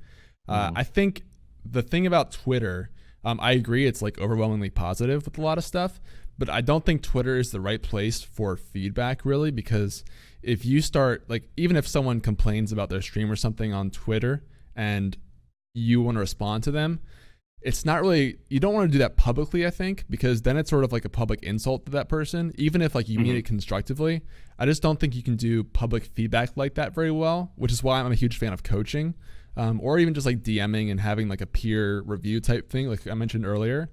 I think the thing about Twitter, I agree, it's like overwhelmingly positive with a lot of stuff, but I don't think Twitter is the right place for feedback really, because if you start, like, even if someone complains about their stream or something on Twitter and you want to respond to them, it's not really, you don't want to do that publicly, I think, because then it's sort of like a public insult to that person, even if like you mean it constructively. I just don't think you can do public feedback like that very well, which is why I'm a huge fan of coaching, or even just like DMing and having like a peer review type thing, like I mentioned earlier.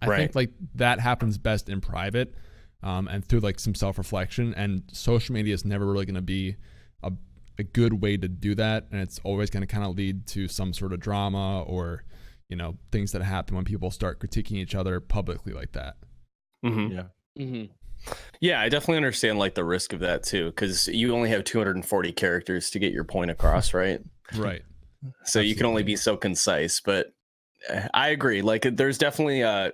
I think like that happens best in private, and through like some self-reflection, and social media is never really going to be a good way to do that. And it's always going to kind of lead to some sort of drama or, you know, things that happen when people start critiquing each other publicly like that. Yeah, I definitely understand like the risk of that too, because you only have 240 characters to get your point across, right? Right. So Absolutely. you can only be so concise, but I agree. Like there's definitely I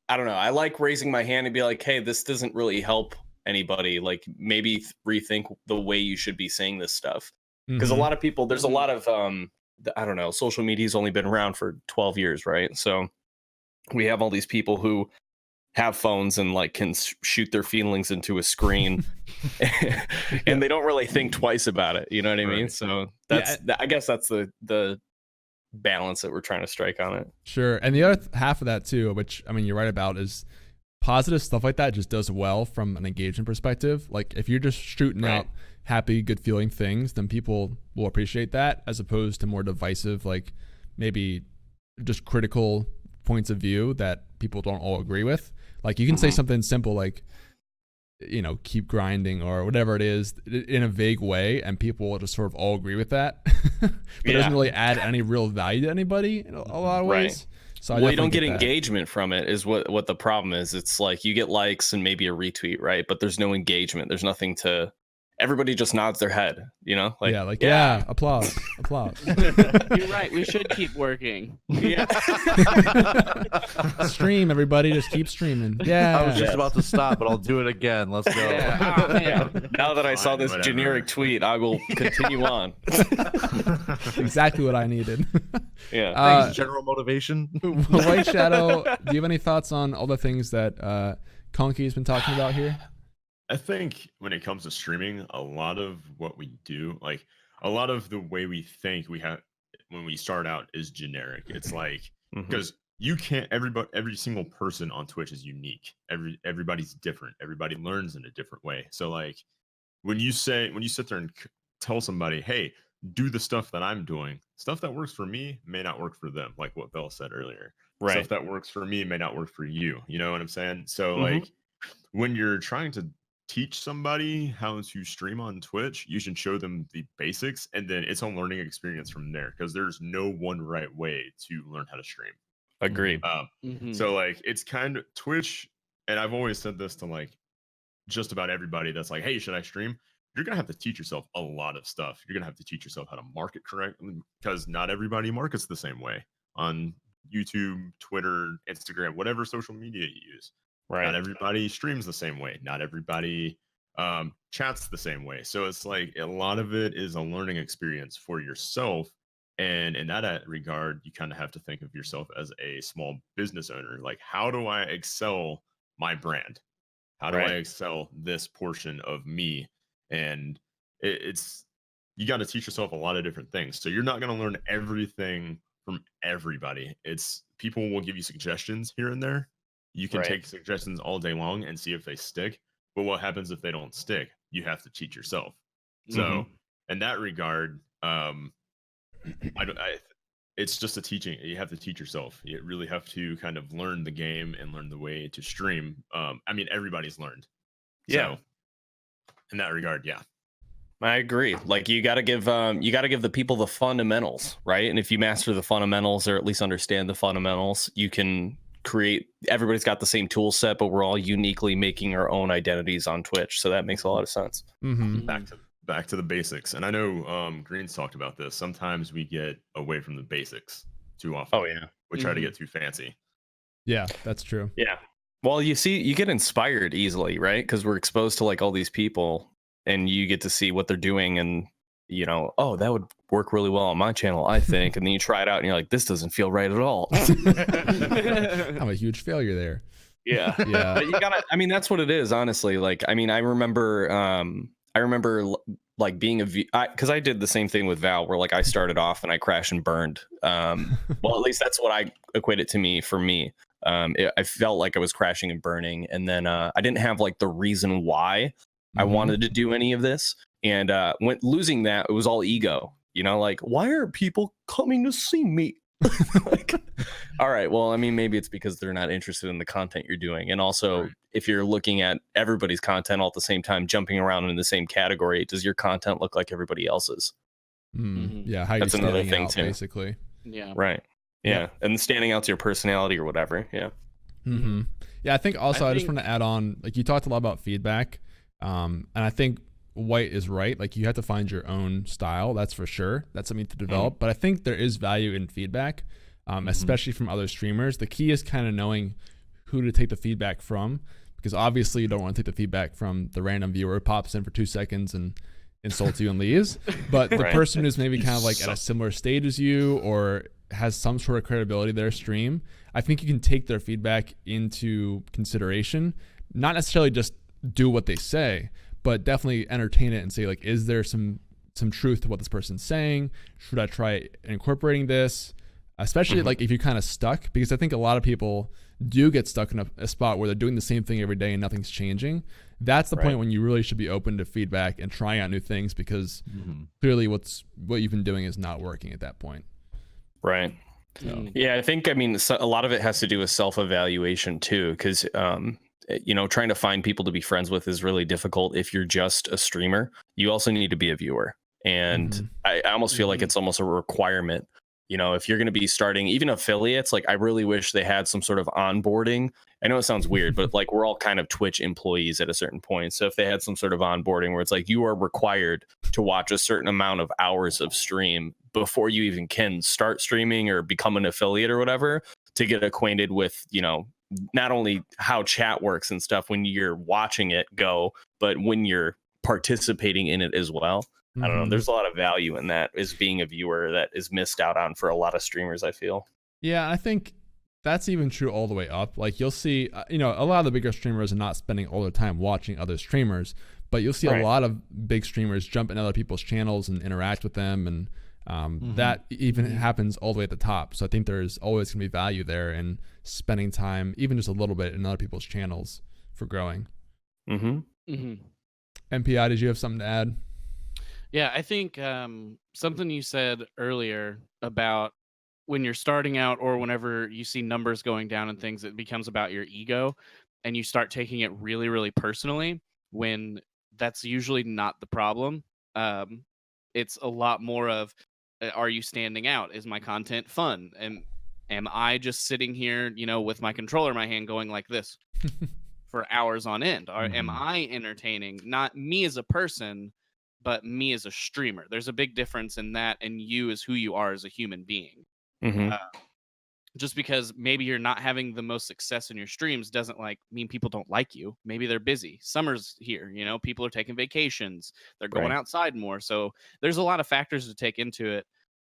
don't know. I like raising my hand and be like, hey, this doesn't really help anybody. Like maybe rethink the way you should be saying this stuff. Because a lot of people, there's a lot of I don't know, social media's only been around for 12 years, right? So we have all these people who have phones and like can shoot their feelings into a screen and they don't really think twice about it. You know what I mean? So that's, I guess that's the balance that we're trying to strike on it. Sure. And the other half of that too, which I mean, you're right about, is positive stuff like that just does well from an engagement perspective. Like if you're just shooting out happy, good feeling things, then people will appreciate that, as opposed to more divisive, like maybe just critical points of view that people don't all agree with. Like you can say something simple like, you know, keep grinding or whatever it is in a vague way, and people will just sort of all agree with that. But it doesn't really add any real value to anybody in a lot of ways. So you don't get engagement from it is what the problem is. It's like you get likes and maybe a retweet, right? But there's no engagement. There's nothing to, everybody just nods their head, you know? Like, yeah, applause. You're right. We should keep working. Stream, everybody. Just keep streaming. Yeah. I was just about to stop, but I'll do it again. Let's go. Now that I saw this generic tweet, I will continue on. Exactly what I needed. Thanks, general motivation. Whiteshadow, do you have any thoughts on all the things that Conky's been talking about here? I think when it comes to streaming, a lot of what we do, like a lot of the way we think we have when we start out is generic. It's like, because you can't, every single person on Twitch is unique. Everybody's different. Everybody learns in a different way. So like when you sit there and tell somebody, hey, do the stuff that I'm doing, stuff that works for me may not work for them. Like what Bell said earlier, stuff that works for me may not work for you. You know what I'm saying? So like when you're trying to teach somebody how to stream on Twitch, you should show them the basics, and then it's a learning experience from there, because there's no one right way to learn how to stream. Agreed. So like it's kind of Twitch, and I've always said this to like just about everybody that's like, hey, should I stream? You're gonna have to teach yourself a lot of stuff. You're gonna have to teach yourself how to market correctly, because not everybody markets the same way on YouTube, Twitter, Instagram, whatever social media you use. Not everybody streams the same way. Not everybody chats the same way. So it's like a lot of it is a learning experience for yourself. And in that regard, you kind of have to think of yourself as a small business owner. Like, how do I excel my brand? How do I excel this portion of me? And it's you got to teach yourself a lot of different things. So you're not going to learn everything from everybody. It's people will give you suggestions here and there. You can take suggestions all day long and see if they stick. But what happens if they don't stick? You have to teach yourself. So in that regard, it's just a teaching. You have to teach yourself. You really have to kind of learn the game and learn the way to stream. I mean, everybody's learned. So in that regard, I agree. Like you got to give the people the fundamentals, right? And if you master the fundamentals, or at least understand the fundamentals, you can create. Everybody's got the same tool set, but we're all uniquely making our own identities on Twitch. So that makes a lot of sense. Back to the basics. And I know Green's talked about this. Sometimes we get away from the basics too often. We try to get too fancy. Yeah, that's true. Well, you get inspired easily, right? Because we're exposed to like all these people, and you get to see what they're doing, and you know, oh, that would work really well on my channel, I think. And then you try it out and you're like, this doesn't feel right at all. I'm a huge failure there. Yeah. Yeah. But you gotta, I mean, that's what it is, honestly. Like, I mean, I remember like being because I did the same thing with Val, where like I started off and I crashed and burned. Well, at least that's what I equate it to me for me. I felt like I was crashing and burning, and then I didn't have like the reason why I wanted to do any of this. And when losing that, it was all ego, you know, like, why are people coming to see me? Like, all right, well, I mean, maybe it's because they're not interested in the content you're doing. And also, if you're looking at everybody's content all at the same time, jumping around in the same category, does your content look like everybody else's? Yeah, how that's another thing out, too. Basically. Yeah. Right. Yeah. And standing out to your personality or whatever. Yeah. Yeah, I think also I just want to add on, like, you talked a lot about feedback, and I think White is right. Like, you have to find your own style. That's for sure. That's something to develop. But I think there is value in feedback, especially from other streamers. The key is kind of knowing who to take the feedback from, because obviously you don't want to take the feedback from the random viewer who pops in for 2 seconds and insults you and leaves. But the person who's maybe kind of like at a similar stage as you, or has some sort of credibility to their stream, I think you can take their feedback into consideration. Not necessarily just do what they say, but definitely entertain it and say, like, is there some truth to what this person's saying? Should I try incorporating this? Especially like if you're kind of stuck, because I think a lot of people do get stuck in a spot where they're doing the same thing every day and nothing's changing. That's the point when you really should be open to feedback and trying out new things, because clearly what you've been doing is not working at that point. Right. So. Yeah, I think, I mean, a lot of it has to do with self-evaluation too, because you know, trying to find people to be friends with is really difficult if you're just a streamer. You also need to be a viewer. And I almost feel like it's almost a requirement. You know, if you're going to be starting even affiliates, like, I really wish they had some sort of onboarding. I know it sounds weird, but like, we're all kind of Twitch employees at a certain point. So if they had some sort of onboarding where it's like, you are required to watch a certain amount of hours of stream before you even can start streaming or become an affiliate or whatever, to get acquainted with, you know, not only how chat works and stuff when you're watching it go, but when you're participating in it as well. I don't know. There's a lot of value in that, as being a viewer, that is missed out on for a lot of streamers, I feel. Yeah, I think that's even true all the way up. Like, you'll see, you know, a lot of the bigger streamers are not spending all their time watching other streamers, but you'll see a lot of big streamers jump in other people's channels and interact with them. And that even happens all the way at the top. So I think there's always going to be value there in spending time, even just a little bit, in other people's channels for growing. MPI, did you have something to add? Yeah, I think something you said earlier about when you're starting out, or whenever you see numbers going down and things, it becomes about your ego, and you start taking it really, really personally, when that's usually not the problem. It's a lot more of, are you standing out? Is my content fun? And am I just sitting here, you know, with my controller in my hand going like this for hours on end? Or am I entertaining? Not me as a person, but me as a streamer. There's a big difference in that, and you as who you are as a human being. Just because maybe you're not having the most success in your streams doesn't like mean people don't like you. Maybe they're busy. Summer's here, you know, people are taking vacations. They're going outside more. So there's a lot of factors to take into it.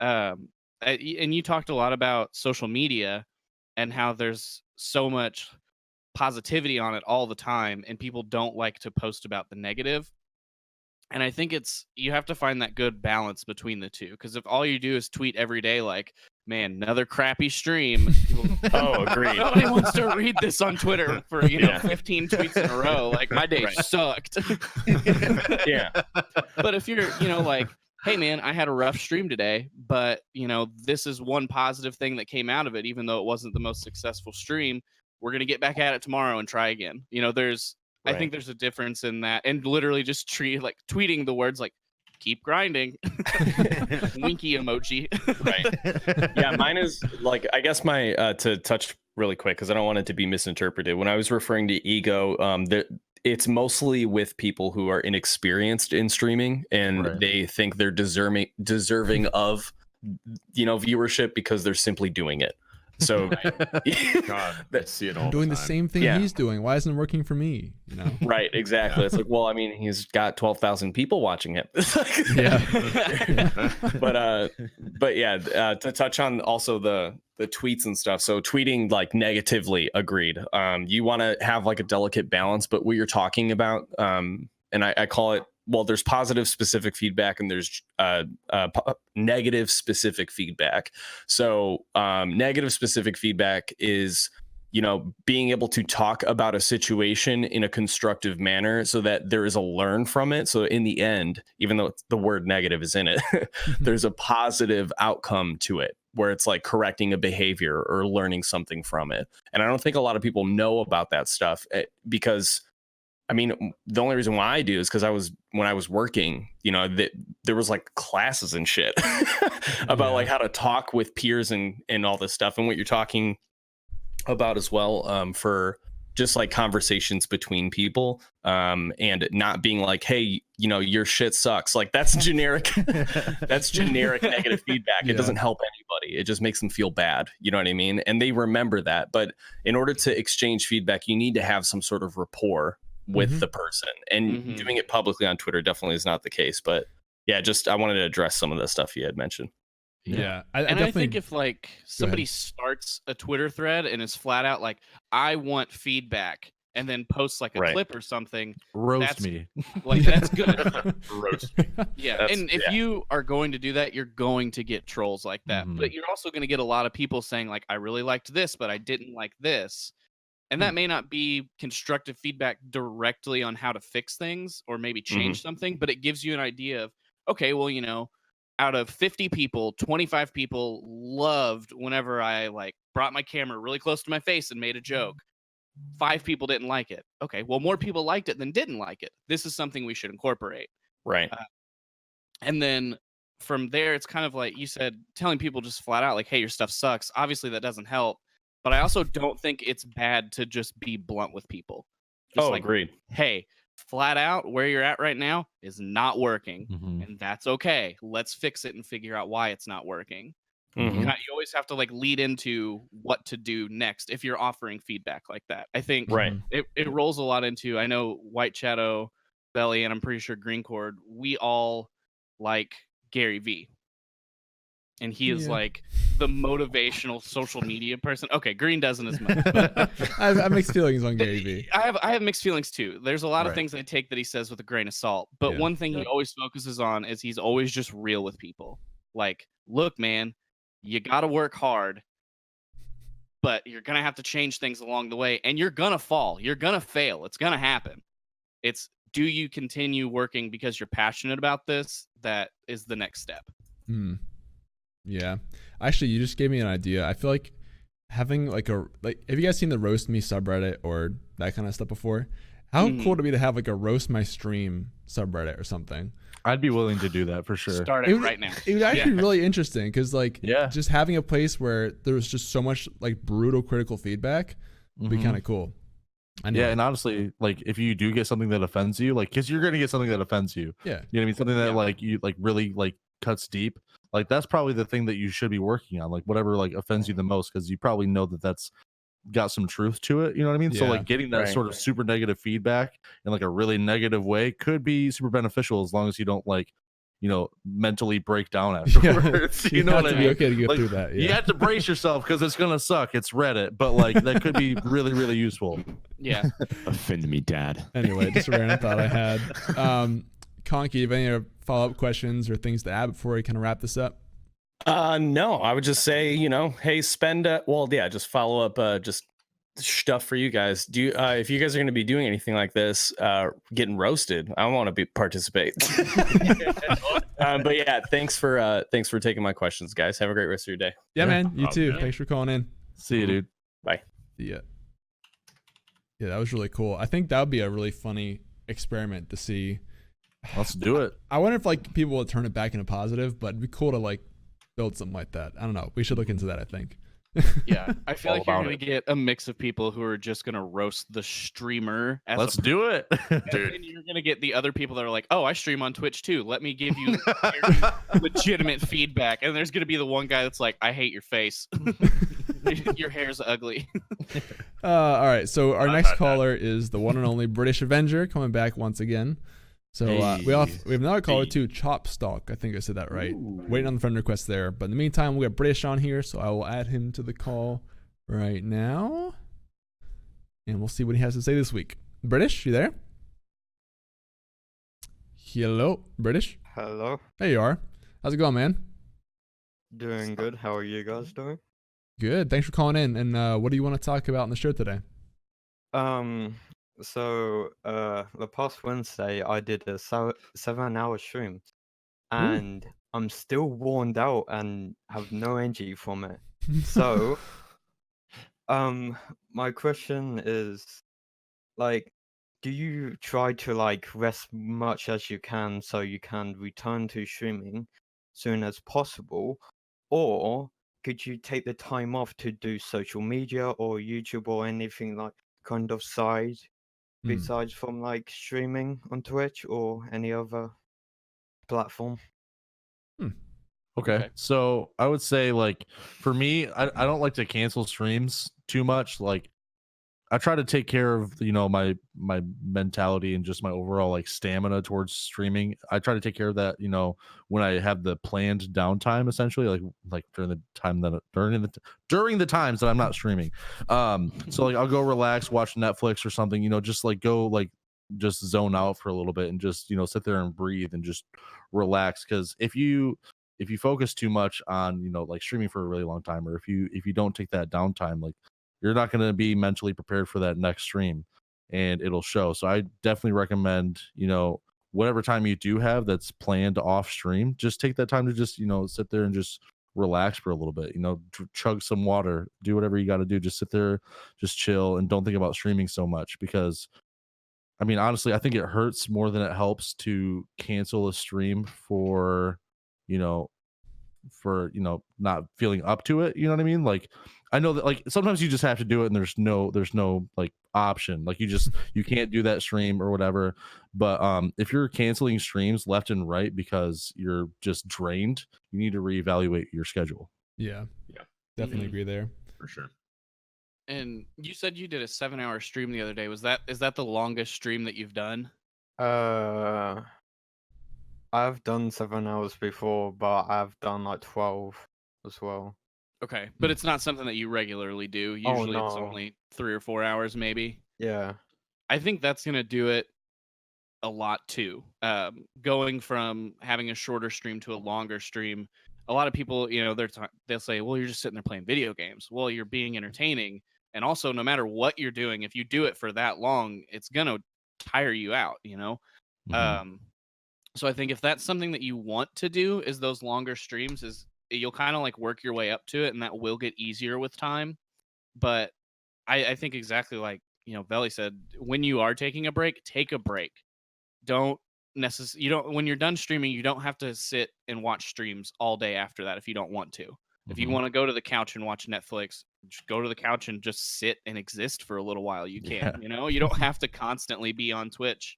And you talked a lot about social media and how there's so much positivity on it all the time, and people don't like to post about the negative. And I think you have to find that good balance between the two. Because if all you do is tweet every day, like, man, another crappy stream. People, agreed. Nobody wants to read this on Twitter for, 15 tweets in a row. Like, my day sucked. But if you're, like, hey, man, I had a rough stream today, but, this is one positive thing that came out of it, even though it wasn't the most successful stream. We're going to get back at it tomorrow and try again. I think there's a difference in that, and literally just tweeting the words like "keep grinding," winky emoji. Yeah, mine is like, I guess my to touch really quick, because I don't want it to be misinterpreted. When I was referring to ego, it's mostly with people who are inexperienced in streaming, and they think they're deserving of viewership because they're simply doing it. So God, I see it all. I'm doing the time. same thing Yeah. he's doing. Why isn't it working for me? You know? right, exactly. It's like, well, I mean, he's got 12,000 people watching it. But yeah, to touch on also the tweets and stuff. So tweeting like negatively, agreed. You want to have like a delicate balance, but what you're talking about, and I call it, well, there's positive specific feedback and there's negative specific feedback. So negative specific feedback is, you know, being able to talk about a situation in a constructive manner so that there is a learn from it. So in the end, even though the word negative is in it, there's a positive outcome to it where it's like correcting a behavior or learning something from it. And I don't think a lot of people know about that stuff because, I mean, the only reason why I do is because when I was working, you know, there was like classes and shit about like how to talk with peers and all this stuff, and what you're talking about as well, for just like conversations between people, and not being like, hey, you know, your shit sucks. Like that's generic. That's generic negative feedback. It doesn't help anybody. It just makes them feel bad. You know what I mean? And they remember that. But in order to exchange feedback, you need to have some sort of rapport with the person, and doing it publicly on Twitter definitely is not the case. But yeah, just I wanted to address some of the stuff you had mentioned. I think if like somebody starts a Twitter thread and is flat out like, I want feedback, and then posts like a clip or something, roast me, like that's good. Roast me. Yeah, and if you are going to do that, you're going to get trolls like that, but you're also going to get a lot of people saying like, I really liked this, but I didn't like this. And that may not be constructive feedback directly on how to fix things or maybe change something, but it gives you an idea of, okay, well, you know, out of 50 people, 25 people loved whenever I like brought my camera really close to my face and made a joke. 5 people didn't like it. Okay, well, more people liked it than didn't like it. This is something we should incorporate. Right. And then from there, it's kind of like you said, telling people just flat out like, hey, your stuff sucks. Obviously, that doesn't help. But I also don't think it's bad to just be blunt with people. Just agreed. Hey, flat out, where you're at right now is not working. And that's okay. Let's fix it and figure out why it's not working. You always have to like lead into what to do next if you're offering feedback like that. I think it rolls a lot into, I know Whiteshadow, Belly, and I'm pretty sure Green Cord, we all like Gary V. And he is like the motivational social media person. Okay, Green doesn't as much. But I have mixed feelings on Gary V. I have mixed feelings too. There's a lot of things I take that he says with a grain of salt. But one thing he always focuses on is he's always just real with people. Like, look, man, you got to work hard, but you're going to have to change things along the way. And you're going to fall. You're going to fail. It's going to happen. It's, do you continue working because you're passionate about this? That is the next step. Yeah, actually, you just gave me an idea. I feel like having like have you guys seen the Roast Me subreddit or that kind of stuff before? How cool would it be to have like a Roast My Stream subreddit or something? I'd be willing to do that for sure. Start it right now. It would actually be really interesting because like just having a place where there was just so much like brutal critical feedback would be kind of cool. I know. Yeah, and honestly, like if you do get something that offends you, like because you're gonna get something that offends you. Yeah, you know what I mean, something that like you like really like cuts deep. Like that's probably the thing that you should be working on, like whatever like offends you the most, because you probably know that that's got some truth to it. You know what I mean? So like getting that sort of super negative feedback in like a really negative way could be super beneficial as long as you don't like, you know, mentally break down afterwards. You know what I mean? Okay to get like, through that. You have to brace yourself because it's gonna suck. It's Reddit, but like that could be really, really useful. Yeah. Offend me, Dad. Anyway, just a random thought I had. Conky, do you have any other follow-up questions or things to add before we kind of wrap this up? No, I would just say, you know, hey, spend just follow up just stuff for you guys. Do if you guys are going to be doing anything like this, getting roasted, I want to participate. But yeah, thanks for taking my questions, guys. Have a great rest of your day. Yeah, man. You too. Thanks for calling in. See you, dude. Bye. Yeah, that was really cool. I think that would be a really funny experiment to see. Let's do it. I wonder if like people will turn it back into positive, but it'd be cool to like build something like that. I don't know. We should look into that, I think. Yeah, I feel like you're going to get a mix of people who are just going to roast the streamer. Let's do it. Dude. And you're going to get the other people that are like, oh, I stream on Twitch too. Let me give you legitimate feedback. And there's going to be the one guy that's like, I hate your face. Your hair's ugly. All right, so our next caller is the one and only British Avenger coming back once again. So we have another caller too, Chopstock. I think I said that right. Waiting on the friend request there. But in the meantime, we got British on here, so I will add him to the call right now, and we'll see what he has to say this week. British, you there? Hello, British. Hello. There you are. How's it going, man? Doing good. How are you guys doing? Good. Thanks for calling in. And what do you want to talk about in the show today? So the past Wednesday I did a 7-hour stream, and I'm still worn out and have no energy from it. So, my question is, like, do you try to like rest much as you can so you can return to streaming soon as possible, or could you take the time off to do social media or YouTube or anything like kind of side besides from like streaming on Twitch or any other platform? Okay. So I would say, like, for me, I don't like to cancel streams too much. Like, I try to take care of, you know, my mentality and just my overall like stamina towards streaming. I try to take care of that, you know, when I have the planned downtime, essentially, like during the times that I'm not streaming. So like I'll go relax, watch Netflix or something, you know, just like go like just zone out for a little bit and just, you know, sit there and breathe and just relax. Because if you focus too much on, you know, like streaming for a really long time, or if you don't take that downtime, like, you're not going to be mentally prepared for that next stream, and it'll show. So I definitely recommend, you know, whatever time you do have that's planned off stream, just take that time to just, you know, sit there and just relax for a little bit, you know, chug some water, do whatever you got to do. Just sit there, just chill, and don't think about streaming so much, because I mean, honestly, I think it hurts more than it helps to cancel a stream for not feeling up to it. You know what I mean? Like, I know that like sometimes you just have to do it and there's no like option. Like you can't do that stream or whatever. But if you're canceling streams left and right because you're just drained, you need to reevaluate your schedule. Yeah. Definitely agree there. For sure. And you said you did a 7-hour stream the other day. Is that the longest stream that you've done? I've done 7 hours before, but I've done like 12 as well. Okay, but it's not something that you regularly do. Usually it's only 3 or 4 hours, maybe. Yeah. I think that's going to do it a lot too. Going from having a shorter stream to a longer stream, a lot of people, you know, they'll say, well, you're just sitting there playing video games. Well, you're being entertaining. And also, no matter what you're doing, if you do it for that long, it's going to tire you out, you know? So I think if that's something that you want to do, is those longer streams, is you'll kind of like work your way up to it, and that will get easier with time. But I think exactly like, you know, Veli said, when you are taking a break, take a break. When you're done streaming, you don't have to sit and watch streams all day after that if you don't want to. If you want to go to the couch and watch Netflix, just go to the couch and just sit and exist for a little while. You can, you know, you don't have to constantly be on Twitch.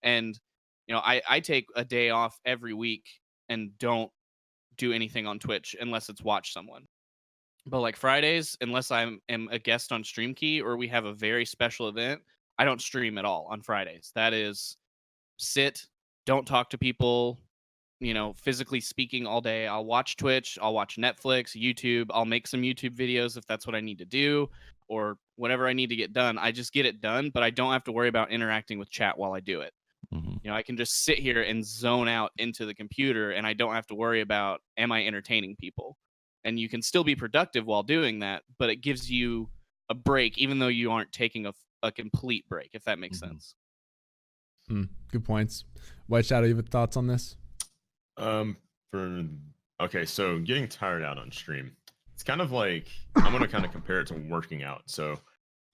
And you know, I take a day off every week and don't do anything on Twitch unless it's watch someone. But like Fridays, unless I am a guest on Stream Key or we have a very special event, I don't stream at all on Fridays. That is sit, don't talk to people, you know, physically speaking all day. I'll watch Twitch, I'll watch Netflix, YouTube, I'll make some YouTube videos if that's what I need to do, or whatever I need to get done. I just get it done, but I don't have to worry about interacting with chat while I do it. You know, I can just sit here and zone out into the computer, and I don't have to worry about, am I entertaining people? And you can still be productive while doing that, but it gives you a break, even though you aren't taking a complete break, if that makes sense. Good points. Whiteshadow, you have thoughts on this? Okay, so getting tired out on stream, it's kind of like, I'm going to kind of compare it to working out. So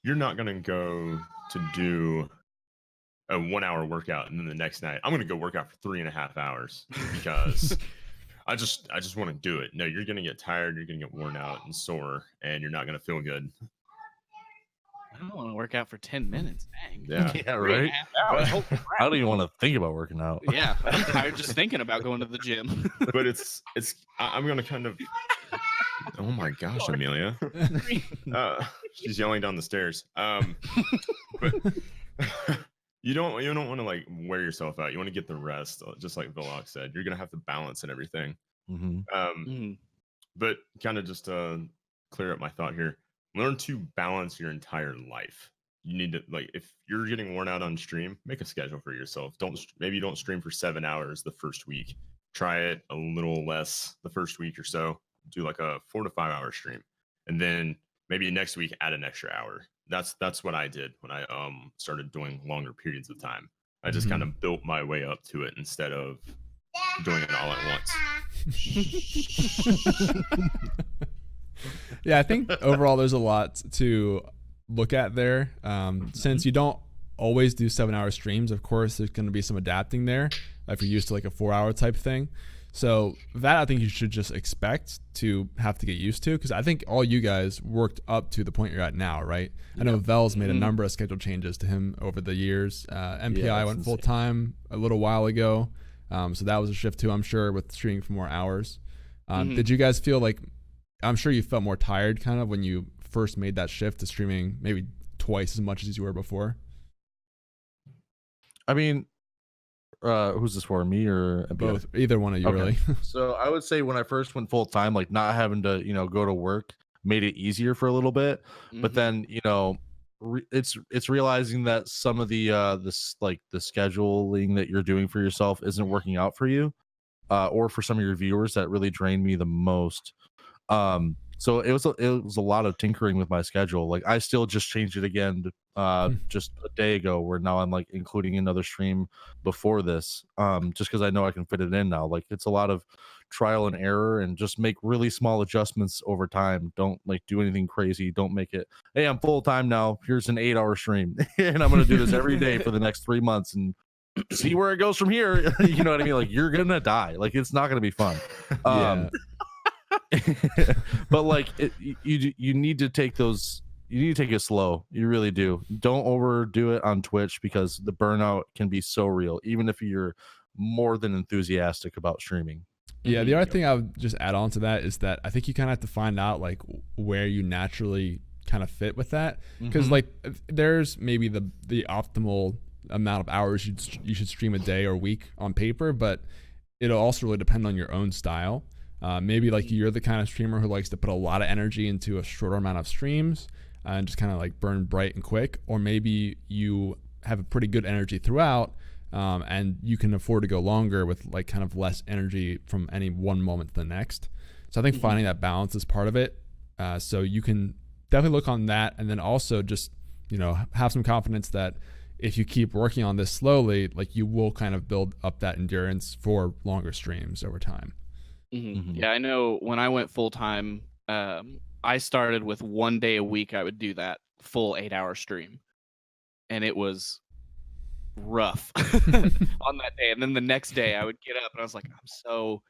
you're not going to go to do a 1 hour workout and then the next night I'm going to go work out for 3.5 hours because I just want to do it. No, you're going to get tired, you're going to get worn out and sore, and you're not going to feel good. I don't want to work out for 10 minutes. Dang. Yeah, right. I don't even want to think about working out. Yeah, I'm tired just thinking about going to the gym. But I'm going to kind of Oh my gosh, Amelia. She's yelling down the stairs. But you don't want to like wear yourself out. You want to get the rest, just like Villox said. You're gonna have to balance and everything. But kind of just to clear up my thought here, learn to balance your entire life. You need to, like, if you're getting worn out on stream, make a schedule for yourself. Maybe you don't stream for 7 hours the first week. Try it a little less the first week or so. Do like a 4 to 5 hour stream, and then maybe next week add an extra hour. That's what I did when I started doing longer periods of time. I just kind of built my way up to it instead of doing it all at once. Yeah, I think overall there's a lot to look at there. Since you don't always do 7-hour streams, of course there's going to be some adapting there if you're used to like a 4-hour type thing. So that I think you should just expect to have to get used to, because I think all you guys worked up to the point you're at now, right? I know Vel's made a number of schedule changes to him over the years. MPI went full time a little while ago, so that was a shift too, I'm sure, with streaming for more hours. Did you guys feel like, I'm sure you felt more tired kind of when you first made that shift to streaming maybe twice as much as you were before? I mean, who's this for, me or both? Either one of you, really. So I would say when I first went full time, like not having to, go to work made it easier for a little bit. But then, it's realizing that some of the the scheduling that you're doing for yourself isn't working out for you, or for some of your viewers. That really drained me the most. So it was a lot of tinkering with my schedule. Like I still just changed it again just a day ago, where now I'm like including another stream before this, just because I know I can fit it in now. Like it's a lot of trial and error, and just make really small adjustments over time. Don't like do anything crazy. Don't make it, hey, I'm full time now, here's an 8-hour stream and I'm gonna do this every day for the next 3 months and see where it goes from here. You know what I mean? Like you're gonna die. Like it's not gonna be fun. But like you need to take it slow. You really do. Don't overdo it on Twitch, because the burnout can be so real, even if you're more than enthusiastic about streaming. Yeah, the other thing I would just add on to that is that I think you kind of have to find out like where you naturally kind of fit with that, because like there's maybe the optimal amount of hours you should stream a day or week on paper, but it'll also really depend on your own style. Maybe like you're the kind of streamer who likes to put a lot of energy into a shorter amount of streams and just kind of like burn bright and quick, or maybe you have a pretty good energy throughout, and you can afford to go longer with like kind of less energy from any one moment to the next. So I think finding that balance is part of it. So you can definitely look on that, and then also just, have some confidence that if you keep working on this slowly, like you will kind of build up that endurance for longer streams over time. Yeah, I know when I went full time, I started with 1 day a week. I would do that full 8-hour stream, and it was rough on that day. And then the next day, I would get up and I was like, I'm so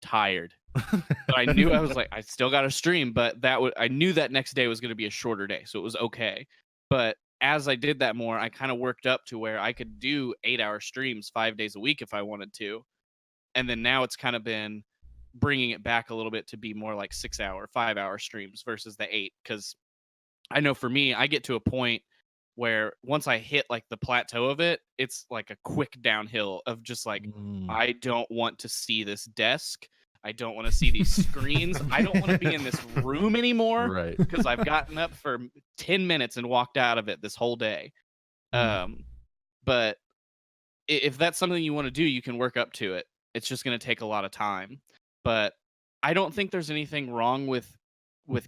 tired. But I knew I still got to stream, but I knew that next day was going to be a shorter day, so it was okay. But as I did that more, I kind of worked up to where I could do 8-hour streams 5 days a week if I wanted to. And then now it's kind of been bringing it back a little bit to be more like 6-hour, 5-hour streams versus the 8. Because I know for me, I get to a point where once I hit like the plateau of it, it's like a quick downhill of just like, I don't want to see this desk. I don't want to see these screens. I don't want to be in this room anymore. Right. Because I've gotten up for 10 minutes and walked out of it this whole day. But if that's something you want to do, you can work up to it. It's just going to take a lot of time. But I don't think there's anything wrong with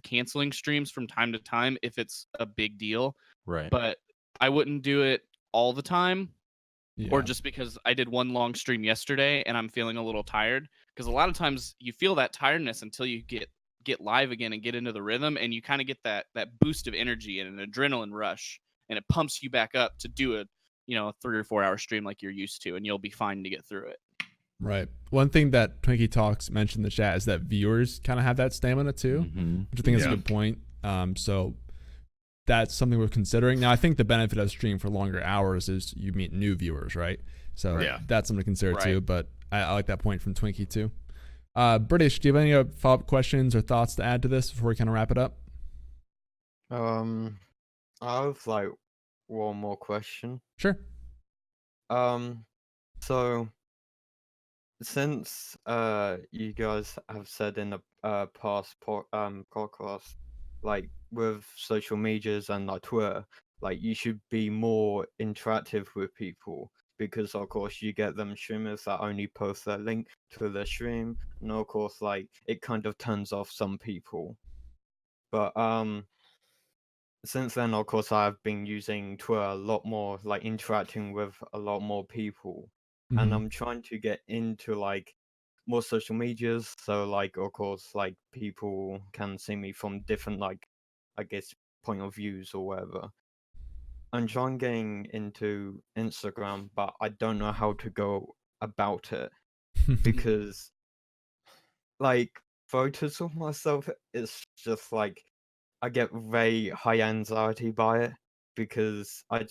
canceling streams from time to time if it's a big deal. Right. But I wouldn't do it all the time, or just because I did one long stream yesterday and I'm feeling a little tired. Because a lot of times you feel that tiredness until you get live again and get into the rhythm, and you kind of get that boost of energy and an adrenaline rush, and it pumps you back up to do a 3 or 4 hour stream like you're used to, and you'll be fine to get through it. Right. One thing that Twinkie Talks mentioned in the chat is that viewers kind of have that stamina too, which I think is a good point. So that's something we're considering. Now, I think the benefit of streaming for longer hours is you meet new viewers, right? So that's something to consider too. But I like that point from Twinkie too. British, do you have any follow-up questions or thoughts to add to this before we kind of wrap it up? I have like one more question. Sure. So since you guys have said in the past podcast, like with social medias and like Twitter, like you should be more interactive with people because of course you get them streamers that only post their link to their stream, and of course like it kind of turns off some people. But since then, of course, I've been using Twitter a lot more, like interacting with a lot more people, and Mhm. I'm trying to get into like more social medias. So, like, of course, like people can see me from different, like, I guess, point of views or whatever. I'm trying getting into Instagram, but I don't know how to go about it because, like, photos of myself is just like I get very high anxiety by it because I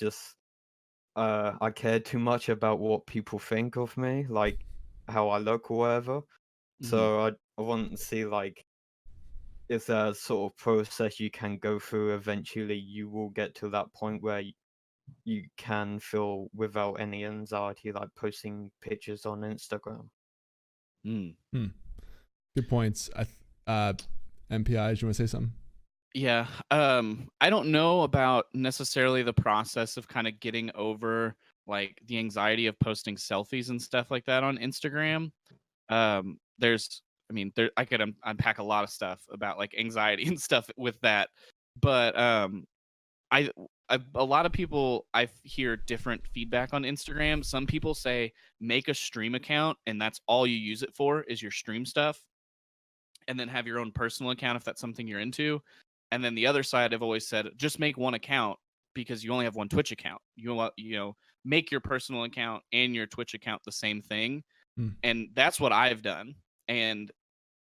care too much about what people think of me, like how I look or whatever. So I want to see like if there's a sort of process you can go through. Eventually, you will get to that point where you can feel without any anxiety, like posting pictures on Instagram. Good points. MPI, do you want to say something? Yeah. I don't know about necessarily the process of kind of getting over like the anxiety of posting selfies and stuff like that on Instagram. I could unpack a lot of stuff about like anxiety and stuff with that, but I, a lot of people I hear different feedback on Instagram. Some people say make a stream account and that's all you use it for is your stream stuff, and then have your own personal account if that's something you're into. And then the other side, I've always said, just make one account because you only have one Twitch account. Make your personal account and your Twitch account the same thing. And that's what I've done. And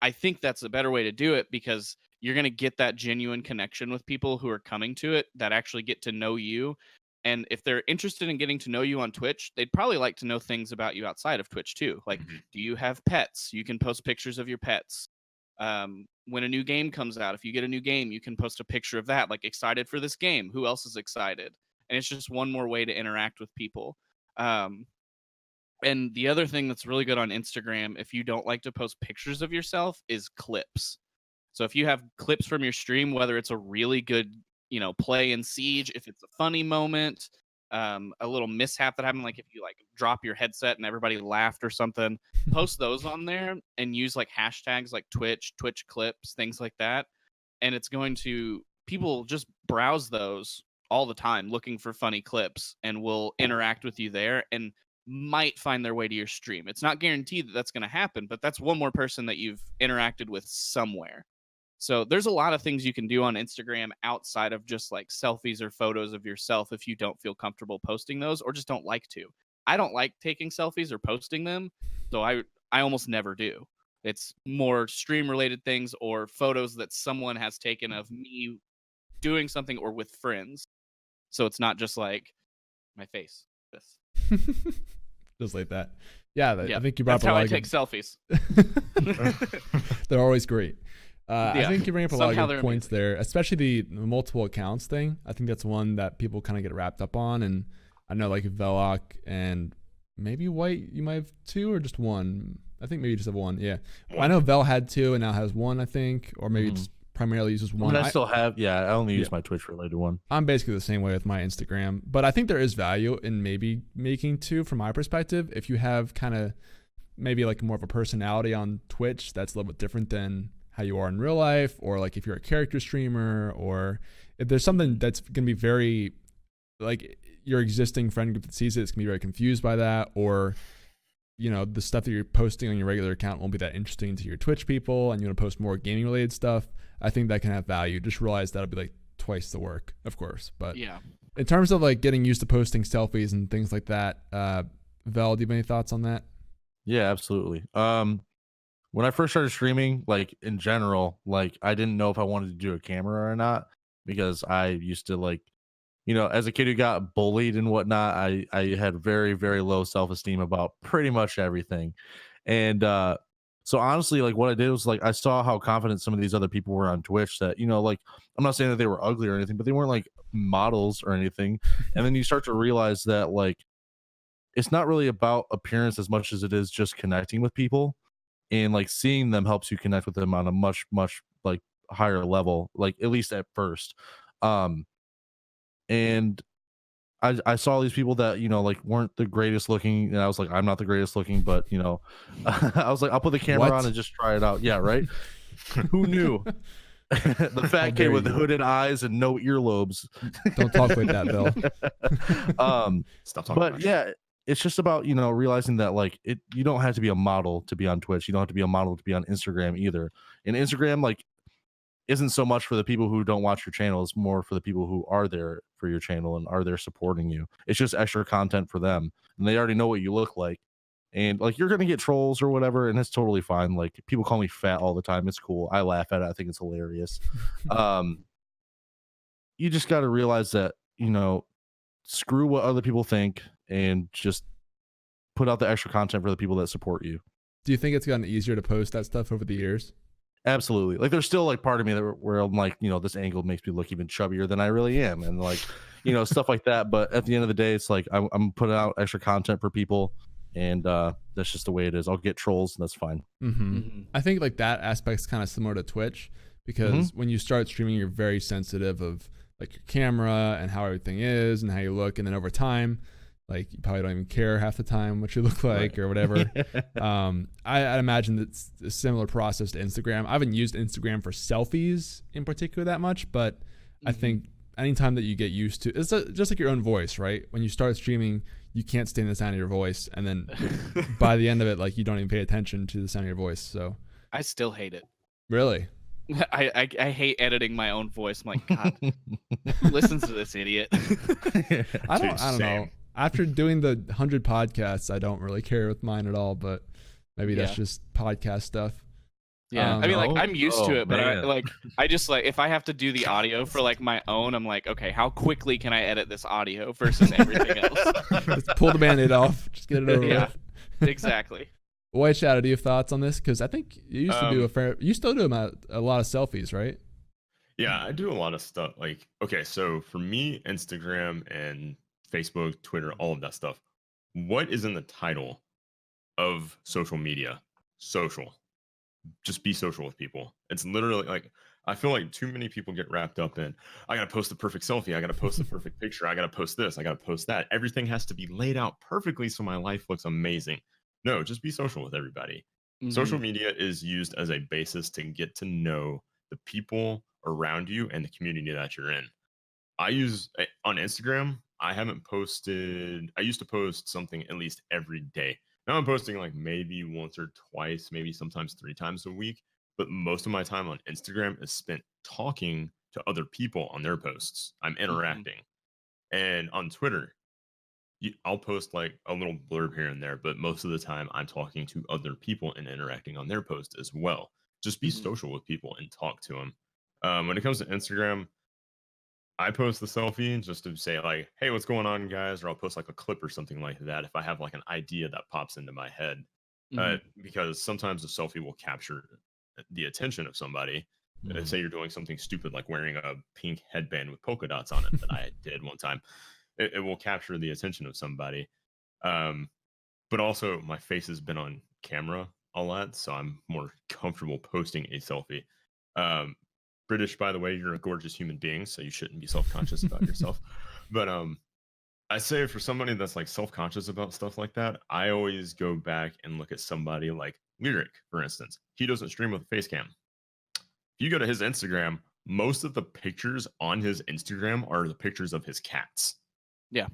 I think that's a better way to do it because you're going to get that genuine connection with people who are coming to it that actually get to know you. And if they're interested in getting to know you on Twitch, they'd probably like to know things about you outside of Twitch too. Like, do you have pets? You can post pictures of your pets. When a new game comes out, if you get a new game, you can post a picture of that, like excited for this game. Who else is excited? And it's just one more way to interact with people. And the other thing that's really good on Instagram, if you don't like to post pictures of yourself, is clips. So if you have clips from your stream, whether it's a really good, play in Siege, if it's a funny moment, a little mishap that happened, like if you like drop your headset and everybody laughed or something, post those on there and use like hashtags like Twitch clips, things like that. And it's going to, people just browse those all the time looking for funny clips and will interact with you there and might find their way to your stream. It's not guaranteed that that's going to happen, but that's one more person that you've interacted with somewhere. So there's a lot of things you can do on Instagram outside of just like selfies or photos of yourself if you don't feel comfortable posting those or just don't like to. I don't like taking selfies or posting them, so I almost never do. It's more stream related things or photos that someone has taken of me doing something or with friends. So it's not just like my face. This. Just like that. Yeah, I think you brought that's up a how lot I of take selfies. They're always great. I think you bring up a lot of good points amazing. there, especially the multiple accounts thing. I think that's one that people kind of get wrapped up on. And I know like Velok and maybe White, you might have two or just one. I think maybe you just have one. Yeah. I know Vel had two and now has one, I think, or maybe just primarily uses one. I still have, I only use my Twitch related one. I'm basically the same way with my Instagram, but I think there is value in maybe making two from my perspective. If you have kind of maybe like more of a personality on Twitch, that's a little bit different than how you are in real life, or like if you're a character streamer, or if there's something that's going to be very like your existing friend group that sees it's going to be very confused by that, or the stuff that you're posting on your regular account won't be that interesting to your Twitch people and you want to post more gaming related stuff. I think that can have value. Just realize that'll be like twice the work, of course. But yeah, in terms of like getting used to posting selfies and things like that, Vel, do you have any thoughts on that? Yeah, absolutely. When I first started streaming, like in general, like I didn't know if I wanted to do a camera or not because I used to like, as a kid who got bullied and whatnot, I had very, very low self-esteem about pretty much everything. And So honestly, like what I did was like I saw how confident some of these other people were on Twitch that, you know, like I'm not saying that they were ugly or anything, but they weren't like models or anything. And then you start to realize that like it's not really about appearance as much as it is just connecting with people, and like seeing them helps you connect with them on a much like higher level, like at least at first. Um and I saw these people that, you know, like weren't the greatest looking, and I was like, I'm not the greatest looking, but you know, I was like, I'll put the camera What? on and just try it out. Yeah, right. Who knew? The fat kid dare with you. hooded eyes and no earlobes. Don't talk like that, Bill. Stop talking But about yeah, it's just about, you know, realizing that like you don't have to be a model to be on Twitch. You don't have to be a model to be on Instagram either. And Instagram like isn't so much for the people who don't watch your channel. It's more for the people who are there for your channel and are there supporting you. It's just extra content for them, and they already know what you look like. And like you're gonna get trolls or whatever, and it's totally fine. Like people call me fat all the time. It's cool. I laugh at it. I think it's hilarious. You just got to realize that, you know, screw what other people think and just put out the extra content for the people that support you. Do you think it's gotten easier to post that stuff over the years? Absolutely. Like there's still like part of me that where I'm like, you know, this angle makes me look even chubbier than I really am, and like, you know, stuff like that. But at the end of the day, it's like I'm putting out extra content for people, and that's just the way it is. I'll get trolls, and that's fine. I think like that aspect's kind of similar to Twitch, because when you start streaming, you're very sensitive of like your camera and how everything is and how you look, and then over time, like you probably don't even care half the time what you look like or whatever. I'd imagine that's a similar process to Instagram. I haven't used Instagram for selfies in particular that much, but I think anytime that you get used to, it's just like your own voice, right? When you start streaming, you can't stand the sound of your voice, and then by the end of it, like you don't even pay attention to the sound of your voice. So I still hate it. really, I hate editing my own voice. I'm like, God, who listens to this idiot? I don't know. After doing the 100 podcasts, I don't really care with mine at all, but maybe that's just podcast stuff. Yeah, I mean, like I'm used to it, but I just like if I have to do the audio for like my own, I'm like, okay, how quickly can I edit this audio versus everything else? Just pull the Band-Aid off, just get it over with. Exactly. Whiteshadow, do you have thoughts on this? Because I think you used to do you still do a lot of selfies, right? Yeah, I do a lot of stuff. Like, okay, so for me, Instagram and Facebook, Twitter, all of that stuff. What is in the title of social media? Social. Just be social with people. It's literally like, I feel like too many people get wrapped up in, I gotta post the perfect selfie, I gotta post the perfect picture, I gotta post this, I gotta post that. Everything has to be laid out perfectly so my life looks amazing. No, just be social with everybody. Social media is used as a basis to get to know the people around you and the community that you're in. I use on Instagram, I haven't posted, I used to post something at least every day. Now I'm posting like maybe once or twice, maybe sometimes 3 times a week. But most of my time on Instagram is spent talking to other people on their posts. I'm interacting. And on Twitter, I'll post like a little blurb here and there, but most of the time I'm talking to other people and interacting on their post as well. Just be social with people and talk to them. When it comes to Instagram, I post the selfie just to say like, hey, what's going on, guys? Or I'll post like a clip or something like that if I have like an idea that pops into my head. Because sometimes a selfie will capture the attention of somebody. Say you're doing something stupid like wearing a pink headband with polka dots on it that I did one time. It will capture the attention of somebody. But also my face has been on camera a lot, so I'm more comfortable posting a selfie. British, by the way, you're a gorgeous human being, so you shouldn't be self-conscious about yourself. But I say for somebody that's like self-conscious about stuff like that, I always go back and look at somebody like Lyric, for instance. He doesn't stream with a face cam. If you go to his Instagram, most of the pictures on his Instagram are the pictures of his cats. Yeah.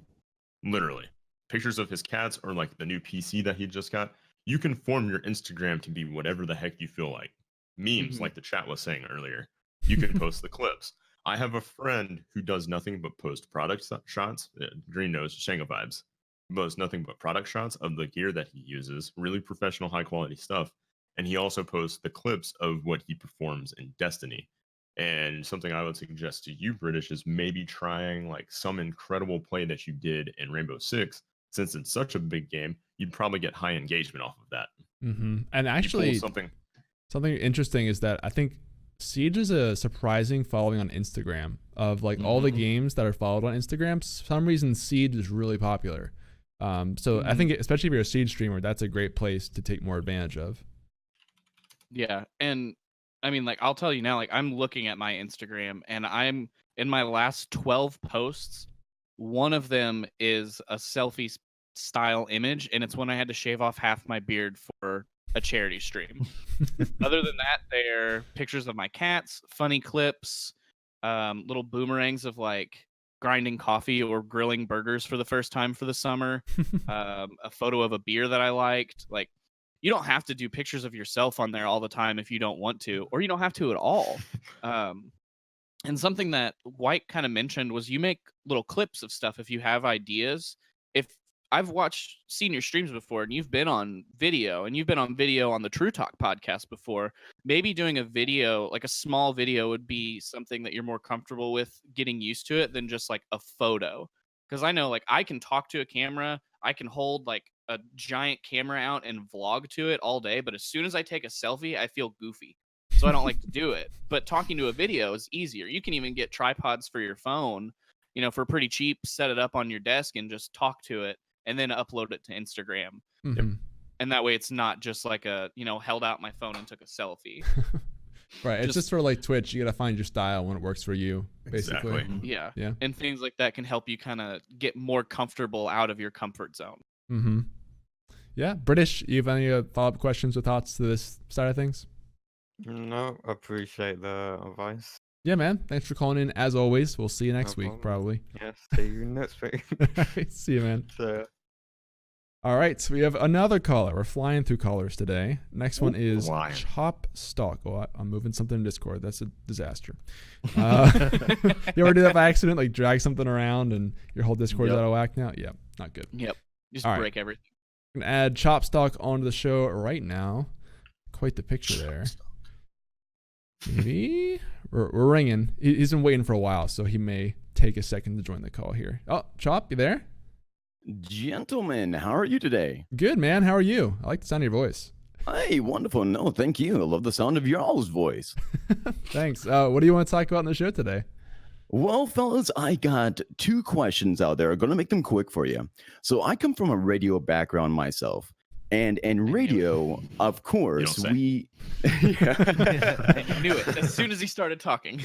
Literally. Pictures of his cats or like the new PC that he just got. You can form your Instagram to be whatever the heck you feel like. Memes, like the chat was saying earlier. You can post the clips. I have a friend who does nothing but post product shots. Green nose, Shango vibes. Posts nothing but product shots of the gear that he uses. Really professional, high quality stuff. And he also posts the clips of what he performs in Destiny. And something I would suggest to you, British, is maybe trying like some incredible play that you did in Rainbow Six. Since it's such a big game, you'd probably get high engagement off of that. And actually, something interesting is that I think Siege is a surprising following on Instagram of like all the games that are followed on Instagram. For some reason, Siege is really popular. So I think, especially if you're a Siege streamer, that's a great place to take more advantage of. Yeah, and I mean, like, I'll tell you now, like, I'm looking at my Instagram, and I'm in my last 12 posts. One of them is a selfie style image, and it's when I had to shave off half my beard for a charity stream. Other than that, they're pictures of my cats, funny clips, little boomerangs of like grinding coffee or grilling burgers for the first time for the summer, a photo of a beer that I liked. Like, you don't have to do pictures of yourself on there all the time if you don't want to, or you don't have to at all. And something that White kind of mentioned was you make little clips of stuff if you have ideas. If I've seen your streams before, and you've been on video, and you've been on video on the True Talk podcast before, maybe doing a video, like a small video, would be something that you're more comfortable with getting used to it than just like a photo. Because I know, like, I can talk to a camera, I can hold like a giant camera out and vlog to it all day, but as soon as I take a selfie, I feel goofy. So I don't like to do it. But talking to a video is easier. You can even get tripods for your phone, for pretty cheap, set it up on your desk and just talk to it and then upload it to Instagram. And that way it's not just like held out my phone and took a selfie. Right. It's just sort of like Twitch. You got to find your style when it works for you, basically. Exactly. Yeah. And things like that can help you kind of get more comfortable out of your comfort zone. Yeah. British, you have any follow-up questions or thoughts to this side of things? No, appreciate the advice. Yeah, man. Thanks for calling in. As always, we'll see you next week, probably. Yes, see you next week. See you, man. So, all right, so we have another caller. We're flying through callers today. Next one is Chop Stock. Oh, I'm moving something in Discord. That's a disaster. You ever do that by accident, like drag something around and your whole Discord's out of whack now? Yeah, not good. Yep. Just all break everything. I'm going to add Chop Stock onto the show right now. Quite the picture there. Maybe we're ringing. He's been waiting for a while, so he may take a second to join the call here. Oh, Chop, you there? Gentlemen, how are you today? Good, man. How are you? I like the sound of your voice. Hey, wonderful. No, thank you. I love the sound of y'all's voice. Thanks. What do you want to talk about in the show today? Well, fellas, I got 2 questions out there. I'm going to make them quick for you. So I come from a radio background myself. And in radio, of course, we... I knew it as soon as he started talking.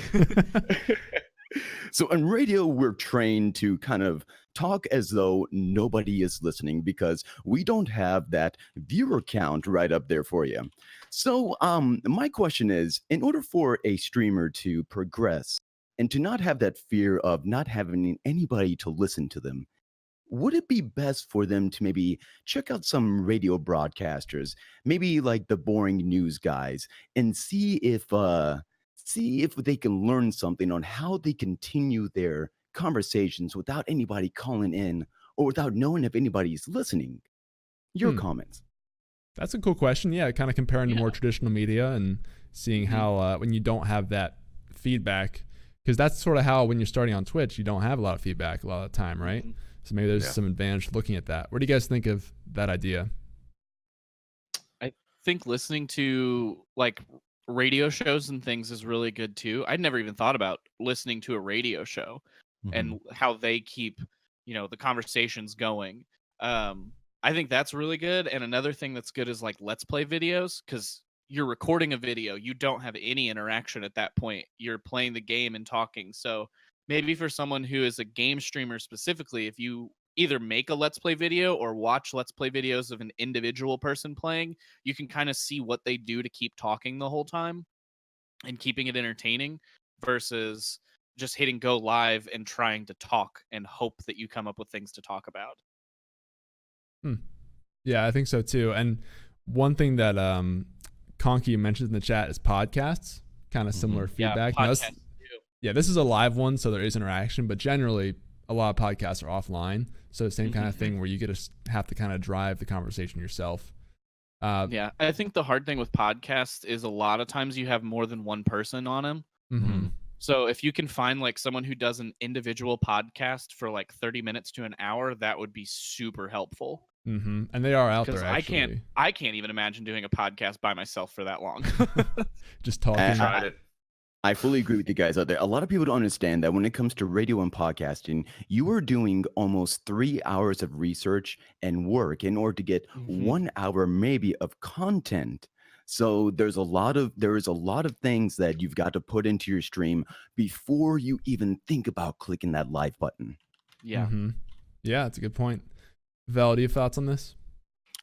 So in radio, we're trained to kind of talk as though nobody is listening because we don't have that viewer count right up there for you. So my question is, in order for a streamer to progress and to not have that fear of not having anybody to listen to them, would it be best for them to maybe check out some radio broadcasters, maybe like the boring news guys, and see if they can learn something on how they continue their conversations without anybody calling in or without knowing if anybody's listening? Your comments. That's a cool question. Yeah, kind of comparing to more traditional media and seeing how when you don't have that feedback, because that's sort of how when you're starting on Twitch, you don't have a lot of feedback a lot of the time, right? So maybe there's some advantage looking at that. What do you guys think of that idea? I think listening to like radio shows and things is really good too. I'd never even thought about listening to a radio show and how they keep, the conversations going. I think that's really good. And another thing that's good is like let's play videos, because you're recording a video. You don't have any interaction at that point. You're playing the game and talking. So maybe for someone who is a game streamer specifically, if you either make a let's play video or watch let's play videos of an individual person playing, you can kind of see what they do to keep talking the whole time and keeping it entertaining versus just hitting go live and trying to talk and hope that you come up with things to talk about. Yeah, I think so too. And one thing that Conky mentioned in the chat is podcasts, kind of similar feedback. Yeah, this is a live one, so there is interaction, but generally a lot of podcasts are offline. So the same kind of thing where you have to kind of drive the conversation yourself. Yeah, I think the hard thing with podcasts is a lot of times you have more than one person on them. So if you can find like someone who does an individual podcast for like 30 minutes to an hour, that would be super helpful. And they are out there. Because Actually, I can't even imagine doing a podcast by myself for that long. just talking. Tried it. I fully agree with you guys out there. A lot of people don't understand that when it comes to radio and podcasting, you are doing almost 3 hours of research and work in order to get 1 hour maybe of content. So there is a lot of things that you've got to put into your stream before you even think about clicking that live button. Yeah. Yeah, that's a good point. Val, do you have thoughts on this?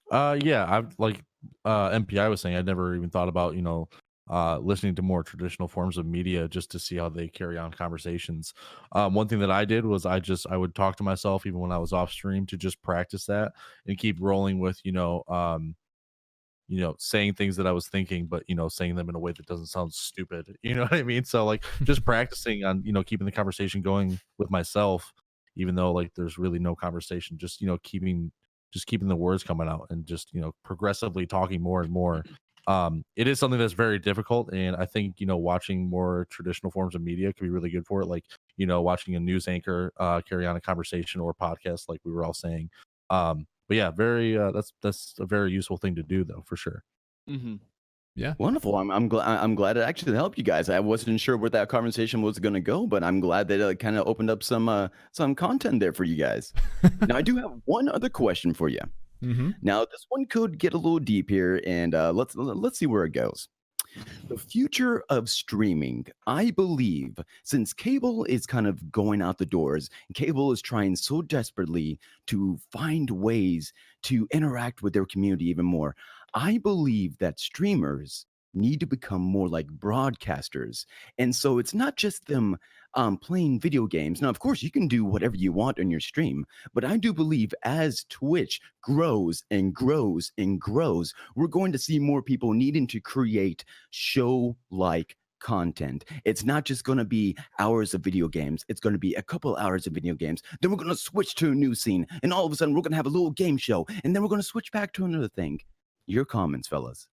Yeah, I've like MPI was saying, I'd never even thought about, listening to more traditional forms of media just to see how they carry on conversations. One thing that I did was I would talk to myself even when I was off stream to just practice that and keep rolling with, saying things that I was thinking, but saying them in a way that doesn't sound stupid. You know what I mean? So like just practicing on, keeping the conversation going with myself, even though like there's really no conversation, just keeping the words coming out and just progressively talking more and more. It is something that's very difficult, and I think watching more traditional forms of media can be really good for it, like watching a news anchor carry on a conversation or a podcast like we were all saying. But yeah, very that's a very useful thing to do though, for sure. Yeah, wonderful. I'm glad it actually helped you guys. I wasn't sure where that conversation was going to go, but I'm glad that it kind of opened up some content there for you guys. Now I do have one other question for you. Now this one could get a little deep here, and let's see where it goes. The future of streaming, I believe, since cable is kind of going out the doors, cable is trying so desperately to find ways to interact with their community even more. I believe that streamers need to become more like broadcasters. And so it's not just them playing video games. Now, of course, you can do whatever you want on your stream, but I do believe as Twitch grows and grows and grows, we're going to see more people needing to create show-like content. It's not just going to be hours of video games. It's going to be a couple hours of video games. Then we're going to switch to a new scene. And all of a sudden, we're going to have a little game show. And then we're going to switch back to another thing. Your comments, fellas.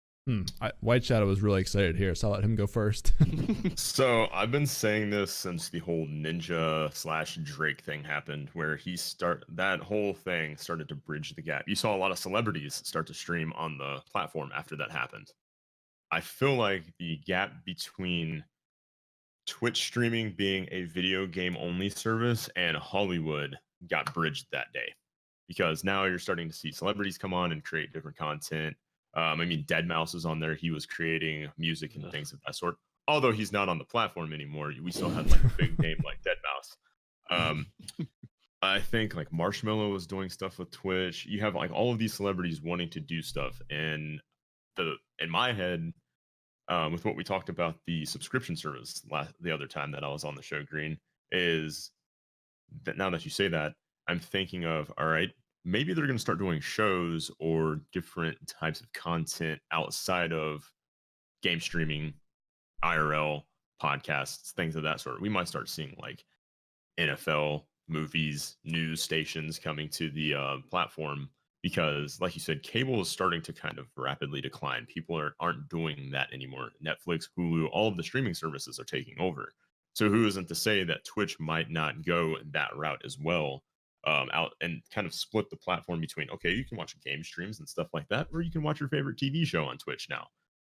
Whiteshadow was really excited here, so I'll let him go first. So I've been saying this since the whole Ninja / Drake thing happened, where that whole thing started to bridge the gap. You saw a lot of celebrities start to stream on the platform after that happened. I feel like the gap between Twitch streaming being a video game only service and Hollywood got bridged that day, because now you're starting to see celebrities come on and create different content. I mean, Deadmau5 is on there. He was creating music and things of that sort. Although he's not on the platform anymore, we still had like a big name like Deadmau5. I think like Marshmello was doing stuff with Twitch. You have like all of these celebrities wanting to do stuff, and in my head, with what we talked about the subscription service the other time that I was on the show, Green, is that now that you say that, I'm thinking of, all right, maybe they're going to start doing shows or different types of content outside of game streaming, IRL, podcasts, things of that sort. We might start seeing like NFL, movies, news stations coming to the platform, because like you said, cable is starting to kind of rapidly decline. People aren't doing that anymore. Netflix, Hulu, all of the streaming services are taking over. So who isn't to say that Twitch might not go that route as well? Out and kind of split the platform between, okay, you can watch game streams and stuff like that, or you can watch your favorite TV show on Twitch now.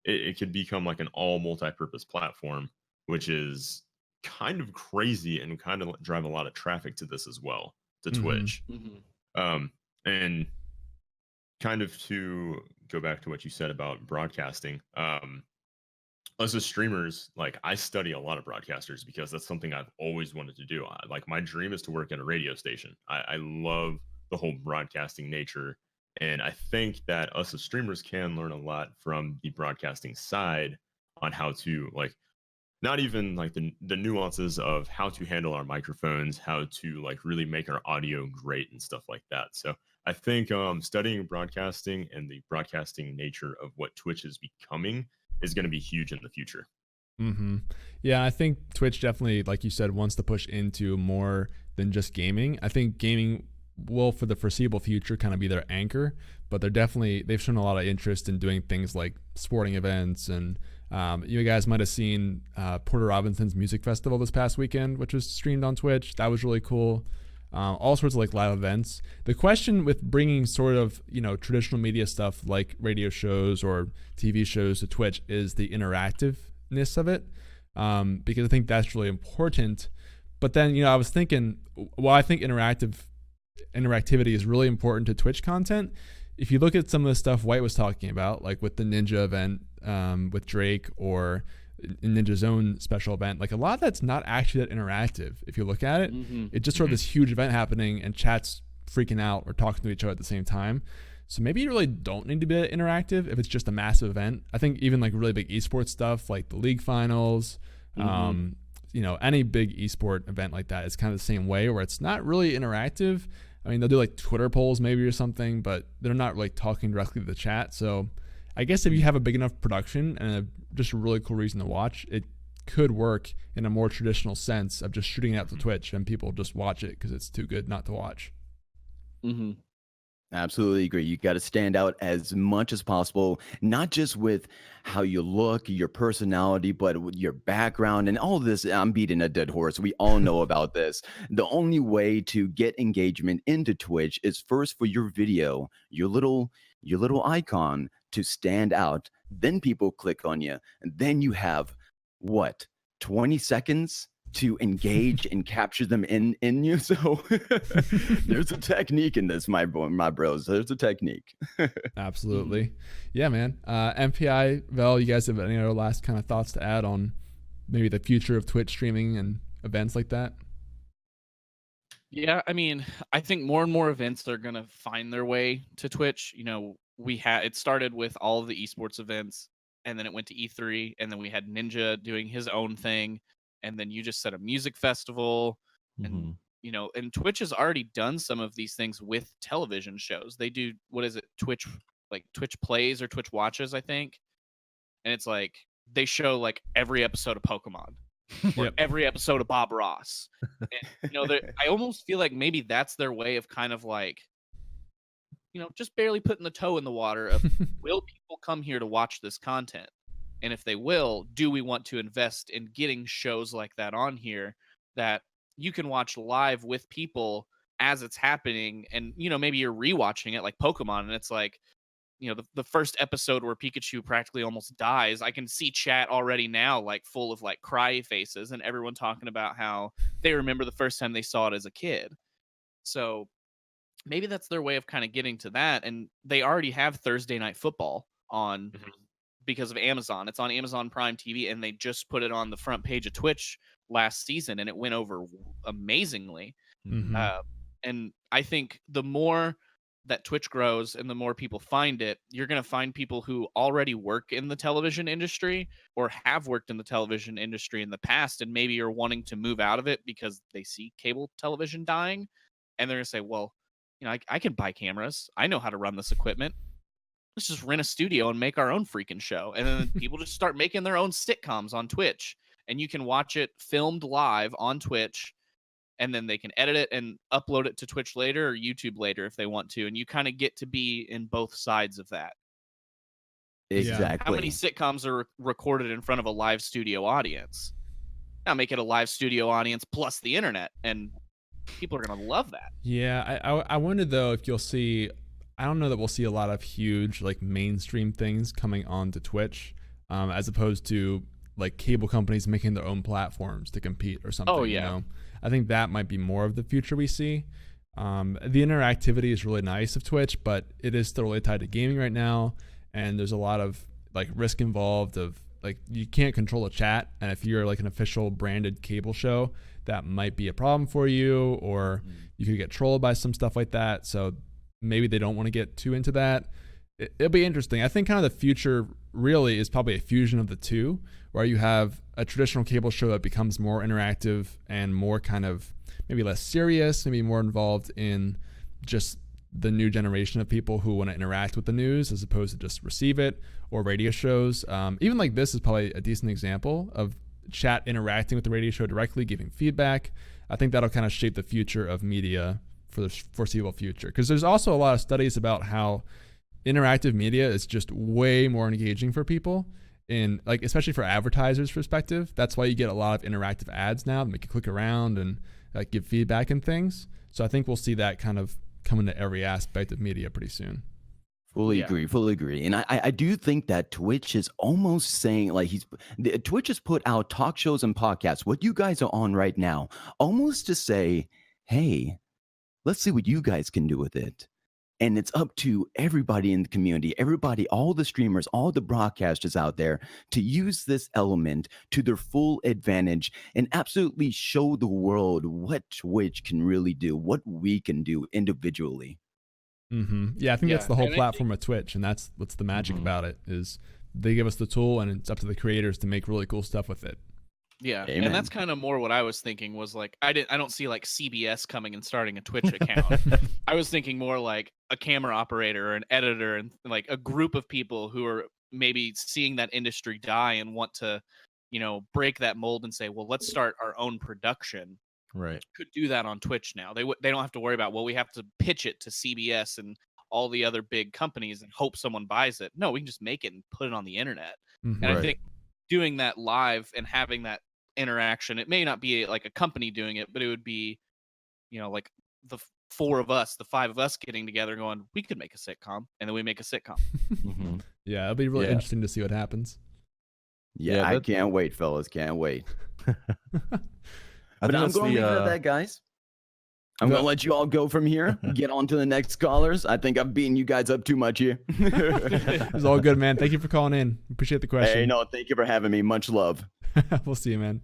It could become like an all multi-purpose platform, which is kind of crazy and kind of drive a lot of traffic to this as well, to Twitch. And kind of to go back to what you said about broadcasting, us as streamers, like I study a lot of broadcasters because that's something I've always wanted to do. Like my dream is to work at a radio station. I love the whole broadcasting nature, and I think that us as streamers can learn a lot from the broadcasting side on how to like, not even like the nuances of how to handle our microphones, how to like really make our audio great and stuff like that. So I think studying broadcasting and the broadcasting nature of what Twitch is becoming is going to be huge in the future. Yeah, I think Twitch definitely, like you said, wants to push into more than just gaming. I think gaming will, for the foreseeable future, kind of be their anchor, but they've shown a lot of interest in doing things like sporting events. And you guys might have seen Porter Robinson's music festival this past weekend, which was streamed on Twitch. That was really cool. all sorts of like live events. The question with bringing sort of, you know, traditional media stuff like radio shows or TV shows to Twitch is the interactiveness of it, because I think that's really important. But then, you know, I was thinking, well, I think interactivity is really important to Twitch content. If you look at some of the stuff White was talking about, like with the Ninja event with Drake, or Ninja's own special event, like a lot of that's not actually that interactive. If you look at it, it's just sort of this huge event happening and chat's freaking out or talking to each other at the same time. So maybe you really don't need to be interactive if it's just a massive event. I think even like really big esports stuff like the league finals, you know, any big esport event like that is kind of the same way, where it's not really interactive. I mean, they'll do like Twitter polls maybe or something, but they're not like talking directly to the chat. So I guess if you have a big enough production and just a really cool reason to watch, it could work in a more traditional sense of just shooting it out to Twitch and people just watch it because it's too good not to watch. Absolutely agree. You got to stand out as much as possible, not just with how you look, your personality, but with your background and all this. I'm beating a dead horse. We all know about this. The only way to get engagement into Twitch is first for your video, your little icon to stand out. Then people click on you, and then you have what, 20 seconds to engage and capture them in you. So there's a technique in this, my bros. There's a technique. Absolutely. Yeah, man. MPI, Vel, you guys have any other last kind of thoughts to add on maybe the future of Twitch streaming and events like that? Yeah, I mean, I think more and more events are going to find their way to Twitch. You know, it started with all of the esports events, and then it went to E3, and then we had Ninja doing his own thing. And then you just said a music festival, and you know, and Twitch has already done some of these things with television shows. They do, what is it, Twitch plays or Twitch watches, I think. And it's like they show like every episode of Pokemon or every episode of Bob Ross. And, you know, I almost feel like maybe that's their way of kind of like, you know, just barely putting the toe in the water of will people come here to watch this content? And if they will, do we want to invest in getting shows like that on here that you can watch live with people as it's happening? And, you know, maybe you're rewatching it like Pokemon, and it's like, you know, the first episode where Pikachu practically almost dies. I can see chat already now, like full of like cry faces and everyone talking about how they remember the first time they saw it as a kid. So maybe that's their way of kind of getting to that. And they already have Thursday Night Football on because of Amazon. It's on Amazon Prime TV, and they just put it on the front page of Twitch last season, and it went over amazingly. And I think the more that Twitch grows and the more people find it, you're going to find people who already work in the television industry or have worked in the television industry in the past, and maybe are wanting to move out of it because they see cable television dying, and they're going to say, well, you know, I can buy cameras. I know how to run this equipment. Let's just rent a studio and make our own freaking show. And then people just start making their own sitcoms on Twitch, and you can watch it filmed live on Twitch, and then they can edit it and upload it to Twitch later or YouTube later if they want to. And you kind of get to be in both sides of that. Exactly. How many sitcoms are recorded in front of a live studio audience? Now make it a live studio audience plus the internet, and people are going to love that. Yeah, I wonder though if you'll see, I don't know that we'll see a lot of huge like mainstream things coming onto Twitch, as opposed to like cable companies making their own platforms to compete or something. Oh yeah. You know? I think that might be more of the future we see. The interactivity is really nice of Twitch, but it is still really tied to gaming right now, and there's a lot of like risk involved of like you can't control a chat, and if you're like an official branded cable show, that might be a problem for you, or you could get trolled by some stuff like that. So maybe they don't want to get too into that. It'll be interesting. I think kind of the future really is probably a fusion of the two, where you have a traditional cable show that becomes more interactive and more kind of maybe less serious, maybe more involved in just the new generation of people who want to interact with the news as opposed to just receive it, or radio shows. Even like this is probably a decent example of chat interacting with the radio show directly, giving feedback. I think that'll kind of shape the future of media for the foreseeable future, because there's also a lot of studies about how interactive media is just way more engaging for people, in like especially for advertisers' perspective. That's why you get a lot of interactive ads now that make you click around and like give feedback and things. So I think we'll see that kind of come into every aspect of media pretty soon. Fully agree. And I do think that Twitch is almost saying, like, Twitch has put out talk shows and podcasts, what you guys are on right now, almost to say, hey, let's see what you guys can do with it. And it's up to everybody in the community, everybody, all the streamers, all the broadcasters out there to use this element to their full advantage and absolutely show the world what Twitch can really do, what we can do individually. Yeah, I think that's the whole platform of Twitch, and that's what's the magic about it, is they give us the tool and it's up to the creators to make really cool stuff with it. Yeah, Amen. and that's kind of more what I was thinking was like I don't see like CBS coming and starting a Twitch account. I was thinking more like a camera operator or an editor and like a group of people who are maybe seeing that industry die and want to, break that mold and say, well, let's start our own production. Right. Could do that on Twitch now. They don't have to worry about, well, we have to pitch it to CBS and all the other big companies and hope someone buys it. No, we can just make it and put it on the internet. And I think doing that live and having that interaction, it may not be like a company doing it, but it would be, like the five of us getting together going, we could make a sitcom, and then we make a sitcom. Yeah, it'll be really interesting to see what happens. Yeah, I can't wait, fellas. Can't wait. But I'm going to leave it at that, guys. I'm going to let you all go from here. Get on to the next callers. I think I've beaten you guys up too much here. It's all good, man. Thank you for calling in. Appreciate the question. Hey, no, thank you for having me. Much love. We'll see you, man.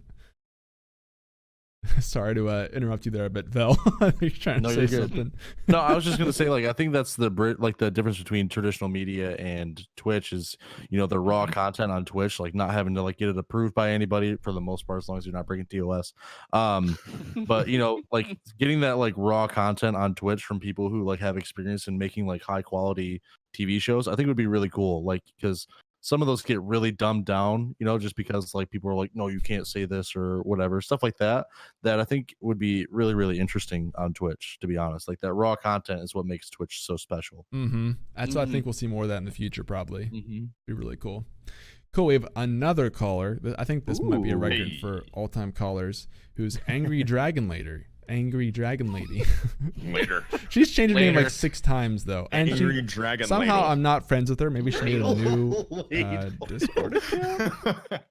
Sorry to interrupt you there a bit, Vel. You're trying to say something. No, I was just gonna say, like, I think that's the difference between traditional media and Twitch is, the raw content on Twitch, like not having to like get it approved by anybody for the most part, as long as you're not breaking TOS. But like getting that like raw content on Twitch from people who like have experience in making like high quality TV shows, I think would be really cool. Like, because some of those get really dumbed down, just because like people are like, no, you can't say this or whatever, stuff like that I think would be really, really interesting on Twitch, to be honest. Like that raw content is what makes Twitch so special. That's why I think we'll see more of that in the future, probably. Be really cool. Cool. We have another caller. I think this might be a record for all-time callers, who's Angry Dragon Lady. Later. She's changed her name like 6 times though, and Angry Dragon somehow Lady. I'm not friends with her. Maybe she made a new Discord account.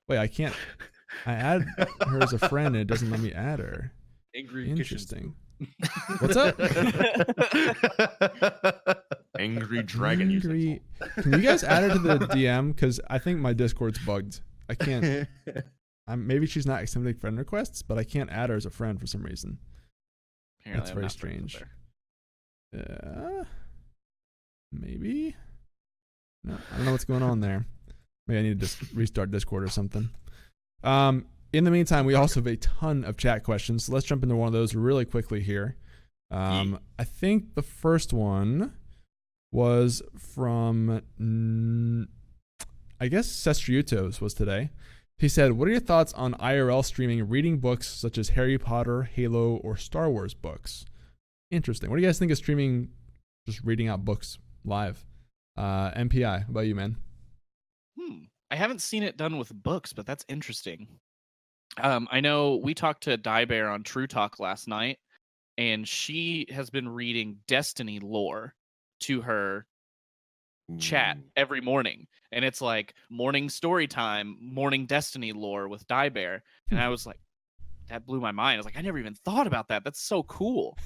Wait, I can't. I add her as a friend and it doesn't let me add her. Interesting. What's up? Angry Dragon. Can you guys add her to the DM? Because I think my Discord's bugged. I can't. Maybe she's not accepting friend requests, but I can't add her as a friend for some reason. Apparently That's very strange. Maybe. No, I don't know what's going on there. Maybe I need to restart Discord or something. In the meantime, we also have a ton of chat questions. So let's jump into one of those really quickly here. I think the first one was from, I guess, Sestriutos was today. He said, what are your thoughts on IRL streaming reading books such as Harry Potter, Halo, or Star Wars books? Interesting. What do you guys think of streaming, just reading out books live? MPI, how about you, man? I haven't seen it done with books, but that's interesting. I know we talked to Die Bear on True Talk last night, and she has been reading Destiny lore to her chat every morning, and it's like morning story time, morning Destiny lore with Die Bear, and I was like, that blew my mind. I was like, I never even thought about that. That's so cool.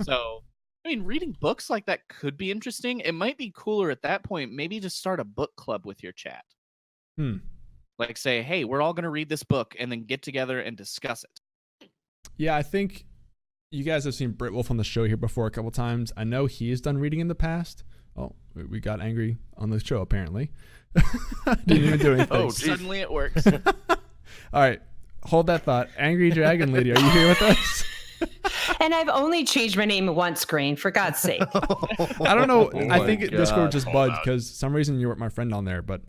So I mean, reading books like that could be interesting. It might be cooler at that point, maybe just start a book club with your chat. Like say, hey, we're all going to read this book and then get together and discuss it. Yeah, I think you guys have seen Britt Wolf on the show here before a couple times. I know he has done reading in the past. Oh, we got angry on the show, apparently. Didn't even do anything. Suddenly it works. All right, hold that thought. Angry Dragon Lady, are you here with us? And I've only changed my name once, Green, for God's sake. I don't know. I think Discord just bugged because some reason you weren't my friend on there. But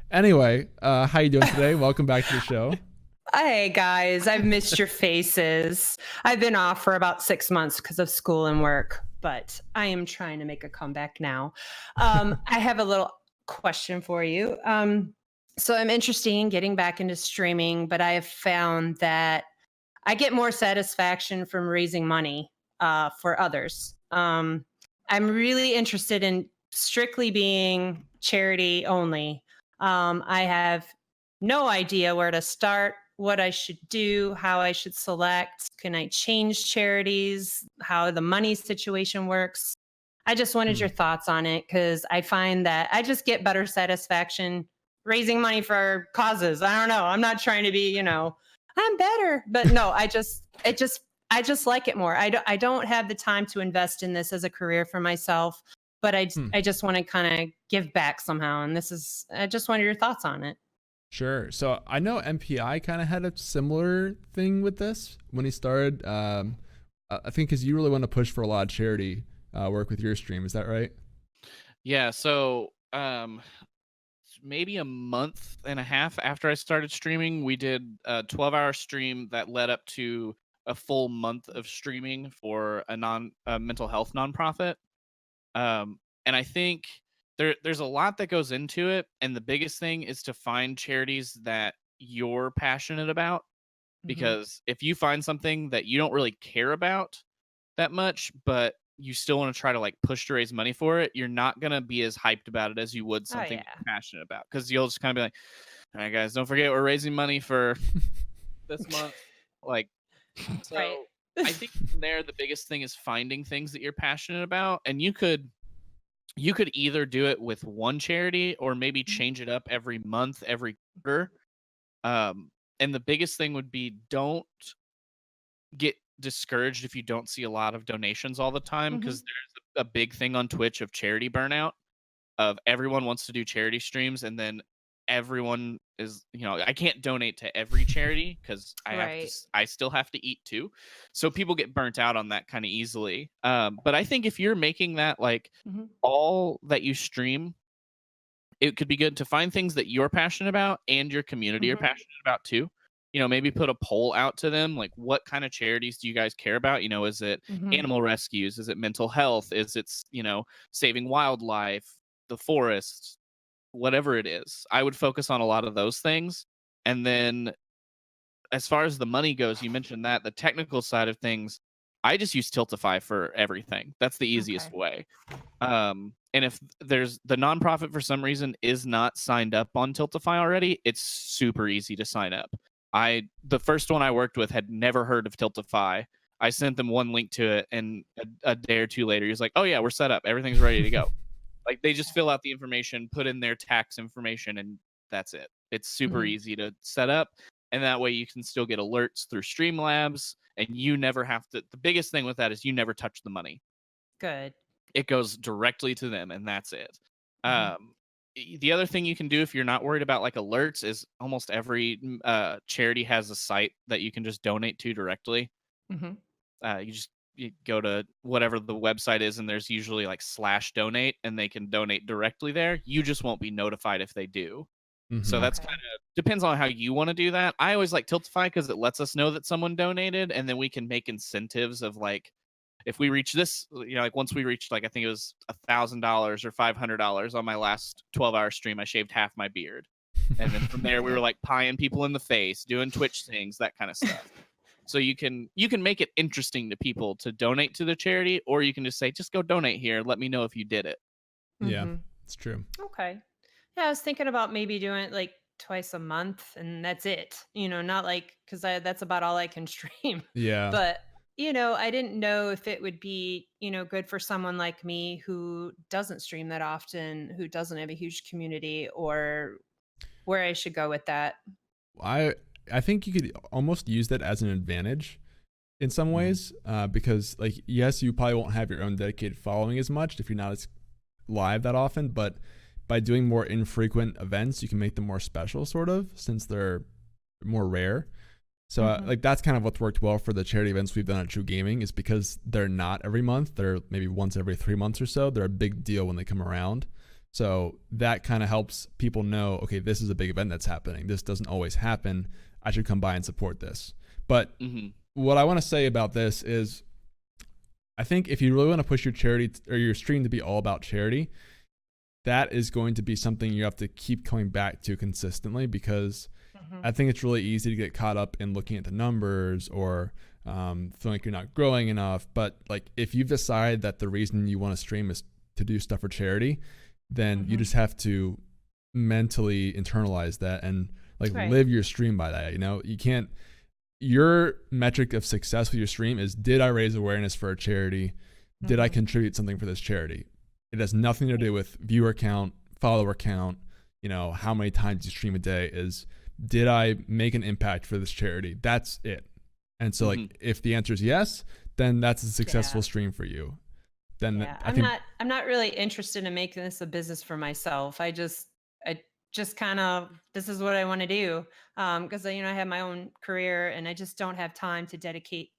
anyway, how you doing today? Welcome back to the show. Hey, guys. I've missed your faces. I've been off for about 6 months because of school and work, but I am trying to make a comeback now. I have a little question for you. So I'm interested in getting back into streaming, but I have found that I get more satisfaction from raising money for others. I'm really interested in strictly being charity only. I have no idea where to start, what I should do, how I should select. Can I change charities? How the money situation works? I just wanted your thoughts on it, because I find that I just get better satisfaction raising money for causes. I don't know. I'm not trying to be, I'm better, but no, I just like it more. I don't have the time to invest in this as a career for myself, but I just want to kind of give back somehow. And I just wanted your thoughts on it. Sure. So I know MPI kind of had a similar thing with this when he started. I think because you really want to push for a lot of charity work with your stream. Is that right? Yeah. So maybe a month and a half after I started streaming, we did a 12-hour stream that led up to a full month of streaming for a mental health nonprofit. And I think there's a lot that goes into it, and the biggest thing is to find charities that you're passionate about, because if you find something that you don't really care about that much, but you still want to try to like push to raise money for it, you're not going to be as hyped about it as you would something you're passionate about, because you'll just kind of be like, all right guys, don't forget we're raising money for this month. Like, so Right. I think from there the biggest thing is finding things that you're passionate about, and you could either do it with one charity or maybe change it up every month, every quarter. And the biggest thing would be, don't get discouraged if you don't see a lot of donations all the time, because there's a big thing on Twitch of charity burnout, of everyone wants to do charity streams, and then everyone is, I can't donate to every charity because I still have to eat too. So people get burnt out on that kind of easily. But I think if you're making that like all that you stream, it could be good to find things that you're passionate about and your community are passionate about too. Maybe put a poll out to them, like, what kind of charities do you guys care about? Is it animal rescues? Is it mental health? Is it, saving wildlife, the forest, whatever it is? I would focus on a lot of those things. And then as far as the money goes, you mentioned that the technical side of things, I just use Tiltify for everything. That's the easiest way. And if there's the nonprofit for some reason is not signed up on Tiltify already, it's super easy to sign up. The first one I worked with had never heard of Tiltify. I sent them one link to it, and a day or two later, he's like, "Oh yeah, we're set up. Everything's ready to go." Like, they just fill out the information, put in their tax information, and that's it. It's super easy to set up, and that way you can still get alerts through Streamlabs, and you never have to. The biggest thing with that is you never touch the money. Good. It goes directly to them, and that's it. The other thing you can do if you're not worried about like alerts is almost every charity has a site that you can just donate to directly. You go to whatever the website is, and there's usually like /donate, and they can donate directly there. You just won't be notified if they do. So that's kind of depends on how you want to do that. I always like Tiltify because it lets us know that someone donated, and then we can make incentives of like, if we reach this, like once we reached like, I think it was $1,000 or $500 on my last 12-hour stream, I shaved half my beard. And then from there, we were like pieing people in the face, doing Twitch things, that kind of stuff. So you can make it interesting to people to donate to the charity, or you can just say, just go donate here. Let me know if you did it. Yeah, it's true. Okay. Yeah, I was thinking about maybe doing it like twice a month, and that's it. Not like, because that's about all I can stream. Yeah. But I didn't know if it would be, good for someone like me who doesn't stream that often, who doesn't have a huge community, or where I should go with that. I think you could almost use that as an advantage in some ways, because like, yes, you probably won't have your own dedicated following as much if you're not as live that often, but by doing more infrequent events, you can make them more special, sort of, since they're more rare. So like, that's kind of what's worked well for the charity events we've done at TRUgaming, is because they're not every month. They're maybe once every 3 months or so. They're a big deal when they come around. So that kind of helps people know, okay, this is a big event that's happening. This doesn't always happen. I should come by and support this. But what I want to say about this is, I think if you really want to push your charity or your stream to be all about charity, that is going to be something you have to keep coming back to consistently, because I think it's really easy to get caught up in looking at the numbers or feeling like you're not growing enough. But like if you've decided that the reason you want to stream is to do stuff for charity, then you just have to mentally internalize that and like live your stream by that. You know, you can't. Your metric of success with your stream is, did I raise awareness for a charity? Did I contribute something for this charity? It has nothing to do with viewer count, follower count, you know, how many times you stream a day. Is, did I make an impact for this charity? That's it. And so like if the answer is yes, then that's a successful stream for you. Then I'm not really interested in making this a business for myself. I just kind of, this is what I want to do. Because you know, I have my own career and I just don't have time to dedicate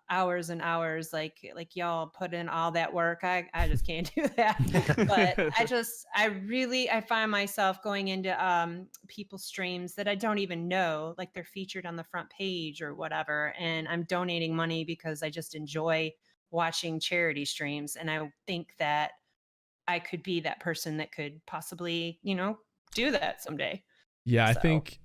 hours and hours like y'all put in all that work. I just can't do that. But I find myself going into people's streams that I don't even know, like they're featured on the front page or whatever, and I'm donating money because I just enjoy watching charity streams, and I think that I could be that person that could possibly, you know, do that someday. Yeah, so. I think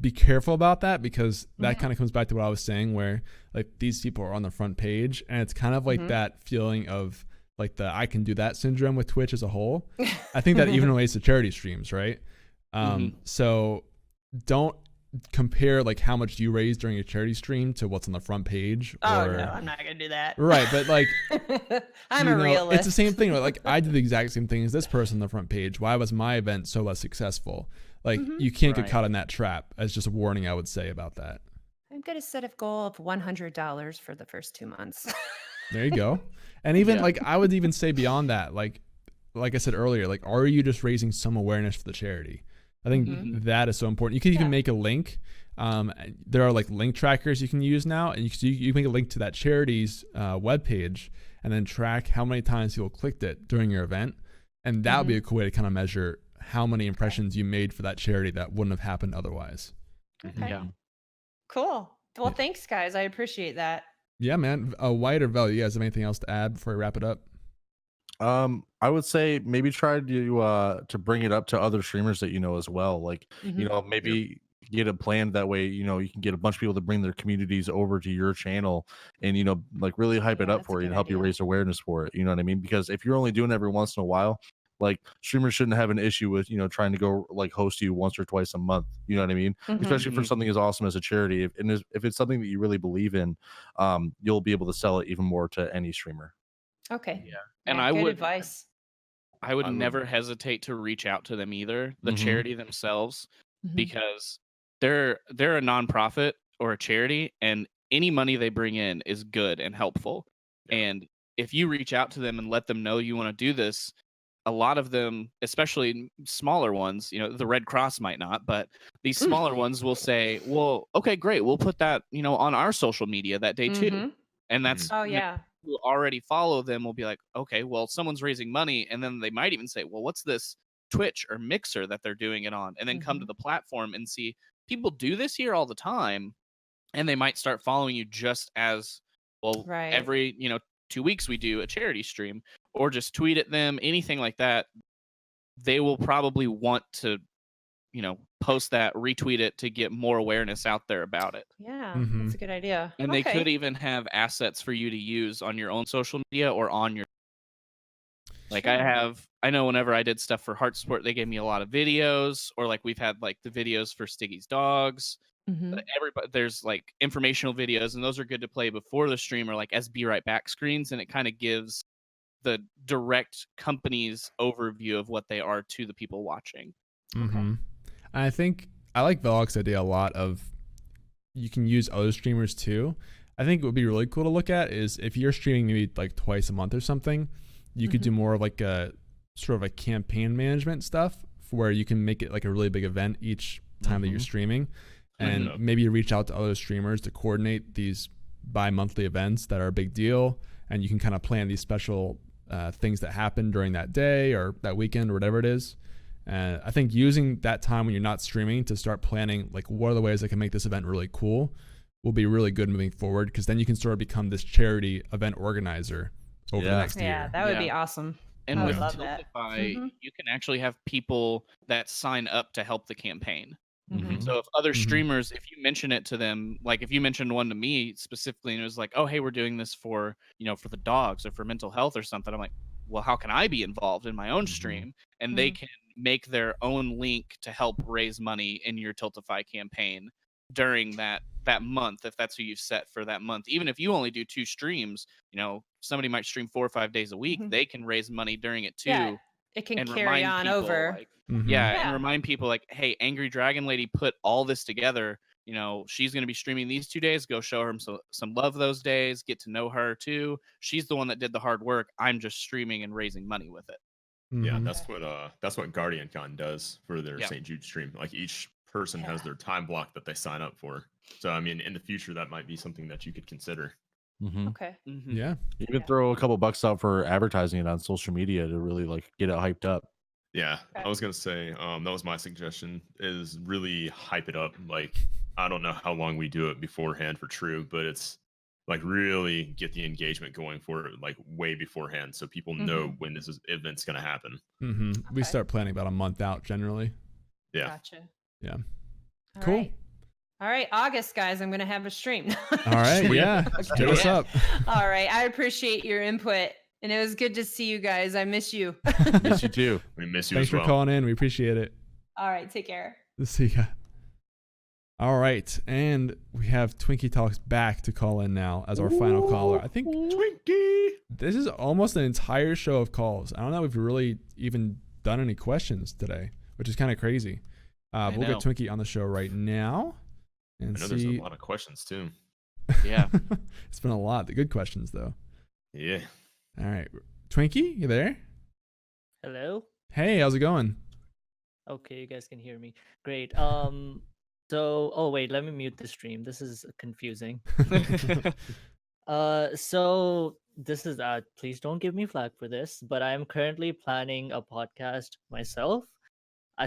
be careful about that, because that kind of comes back to what I was saying, where like these people are on the front page, and it's kind of like that feeling of like the I can do that syndrome with Twitch as a whole. I think that even relates to charity streams, right? So don't compare like how much you raise during a charity stream to what's on the front page. Oh no, I'm not gonna do that. Right, but like I'm a realist. It's the same thing. Like I did the exact same thing as this person on the front page. Why was my event so less successful? Like you can't get caught in that trap. As just a warning, I would say about that. I'm gonna set a goal of $100 for the first 2 months. There you go. And even like I would even say beyond that, like I said earlier, like are you just raising some awareness for the charity? I think that is so important. You can even make a link. There are like link trackers you can use now, and you make a link to that charity's webpage and then track how many times people clicked it during your event. And that would be a cool way to kind of measure how many impressions you made for that charity that wouldn't have happened otherwise. Okay. Yeah. Cool. Well, thanks guys. I appreciate that. Yeah, man. White or Vel, you guys have anything else to add before we wrap it up? I would say maybe try to bring it up to other streamers that you know as well. Like, you know, maybe get it planned that way, you know, you can get a bunch of people to bring their communities over to your channel and, you know, like really hype it up for you and help you raise awareness for it. You know what I mean? Because if you're only doing it every once in a while, like streamers shouldn't have an issue with, you know, trying to go like host you once or twice a month. You know what I mean? Especially for something as awesome as a charity. If it's something that you really believe in, you'll be able to sell it even more to any streamer. Okay. Yeah. And good advice. I would never hesitate to reach out to them either, the charity themselves, because they're a nonprofit or a charity, and any money they bring in is good and helpful. And if you reach out to them and let them know you want to do this, a lot of them, especially smaller ones, you know, the Red Cross might not, but these smaller ones will say, well, okay, great, we'll put that, you know, on our social media that day too. And that's who already follow them will be like, okay, well, someone's raising money, and then they might even say, well, what's this Twitch or Mixer that they're doing it on, and then come to the platform and see people do this here all the time, and they might start following you just as well. Every 2 weeks we do a charity stream, or just tweet at them, anything like that. They will probably want to, you know, post that, retweet it to get more awareness out there about it. Yeah, that's a good idea. And they could even have assets for you to use on your own social media or on your. Like I know whenever I did stuff for Heart Sport, they gave me a lot of videos, or like we've had like the videos for Stiggy's dogs. Everybody, there's like informational videos, and those are good to play before the stream, or like as be right back screens, and it kind of gives the direct company's overview of what they are to the people watching. I think I like Velok's idea a lot of you can use other streamers too. I think it would be really cool to look at is if you're streaming maybe like twice a month or something, you could do more of like a sort of like campaign management stuff where you can make it like a really big event each time that you're streaming. And maybe you reach out to other streamers to coordinate these bi-monthly events that are a big deal. And you can kind of plan these special things that happen during that day or that weekend or whatever it is. And I think using that time when you're not streaming to start planning, like what are the ways I can make this event really cool, will be really good moving forward, because then you can sort of become this charity event organizer over the next year. Yeah, that would be awesome. And I with would love that. Tiltify, you can actually have people that sign up to help the campaign. Mhm. So if other Mhm. streamers, if you mention it to them, like if you mentioned one to me specifically, and it was like, oh, hey, we're doing this for, for the dogs or for mental health or something, I'm like, well, how can I be involved in my own stream? And they can make their own link to help raise money in your Tiltify campaign during that month, if that's who you've set for that month. Even if you only do 2 streams, somebody might stream 4 or 5 days a week, they can raise money during it too. Yeah, it can and carry remind on people over. like Mhm. yeah, Yeah. and remind people like, hey, Angry Dragon Lady put all this together. She's going to be streaming these 2 days. Go show her some love those days. Get to know her too. She's the one that did the hard work. I'm just streaming and raising money with it. Yeah, Mhm. that's what Guardian Con does for their Yeah. St. Jude stream. Like each person has their time block that they sign up for. So I mean, in the future, that might be something that you could consider. Okay. Yeah. You could throw a couple bucks out for advertising it on social media to really like get it hyped up. Yeah, Okay. I was gonna say that was my suggestion, is really hype it up. Like, I don't know how long we do it beforehand for True, but it's like really get the engagement going for it like way beforehand, so people know when this event's gonna happen. We Okay. start planning about a month out generally. Yeah. Gotcha. Yeah. All Cool. right. All right, August, guys, I'm gonna have a stream. All right. Yeah. Hit us up. All right. I appreciate your input, and it was good to see you guys. I miss you. Miss you too. We miss you Thanks as for well. calling in. We appreciate it. All right. Take care. See ya. All right. And we have Twinkie Talks back to call in now as our final caller. I think Twinkie. this is almost an entire show of calls. I don't know if we've really even done any questions today, which is kind of crazy. We'll get know. Twinkie on the show right now and I know there's a see. lot of questions too. Yeah. It's been a lot. The good questions, though. Yeah. All right. Twinkie, you there? Hello. Hey, how's it going? Okay, you guys can hear me. Great. Oh wait, let me mute the stream. This is confusing. So this is please don't give me flack for this, but I'm currently planning a podcast myself.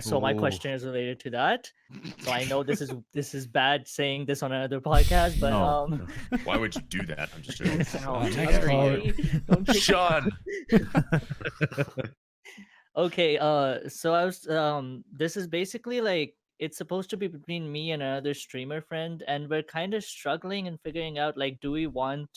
So my Ooh. question is related to that. So I know this is bad saying this on another podcast, but No. Why would you do that? I'm just joking. Next caller. Don't take Sean. Okay, so I was this is basically like it's supposed to be between me and another streamer friend, and we're kind of struggling and figuring out like, do we want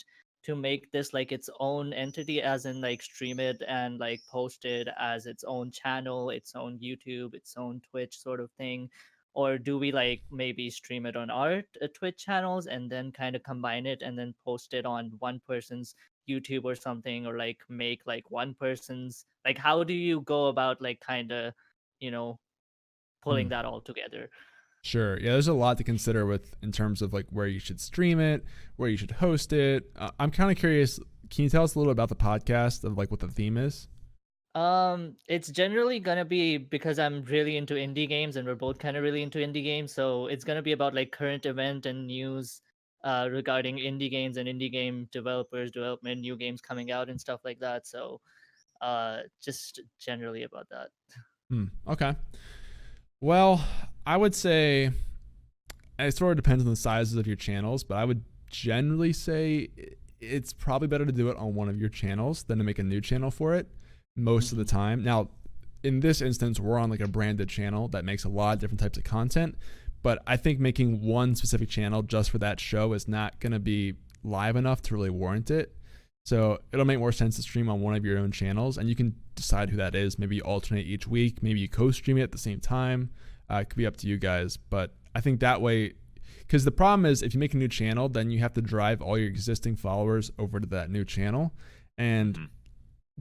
to make this like its own entity, as in like stream it and like post it as its own channel, its own YouTube, its own Twitch sort of thing, or do we like maybe stream it on our Twitch channels and then kind of combine it and then post it on one person's YouTube or something, or like make like one person's, like how do you go about like kind of pulling that all together? Sure. Yeah, there's a lot to consider with in terms of like where you should stream it, where you should host it. I'm kind of curious. Can you tell us a little about the podcast of like what the theme is? It's generally gonna be, because I'm really into indie games and we're both kind of really into indie games, so it's gonna be about like current event and news regarding indie games and indie game developers, development, new games coming out and stuff like that. So just generally about that. Okay. Well, I would say it sort of depends on the sizes of your channels, but I would generally say it's probably better to do it on one of your channels than to make a new channel for it most of the time. Now, in this instance, we're on like a branded channel that makes a lot of different types of content, but I think making one specific channel just for that show is not going to be live enough to really warrant it. So it'll make more sense to stream on one of your own channels, and you can decide who that is. Maybe you alternate each week. Maybe you co-stream it at the same time. It could be up to you guys. But I think that way, because the problem is if you make a new channel, then you have to drive all your existing followers over to that new channel. And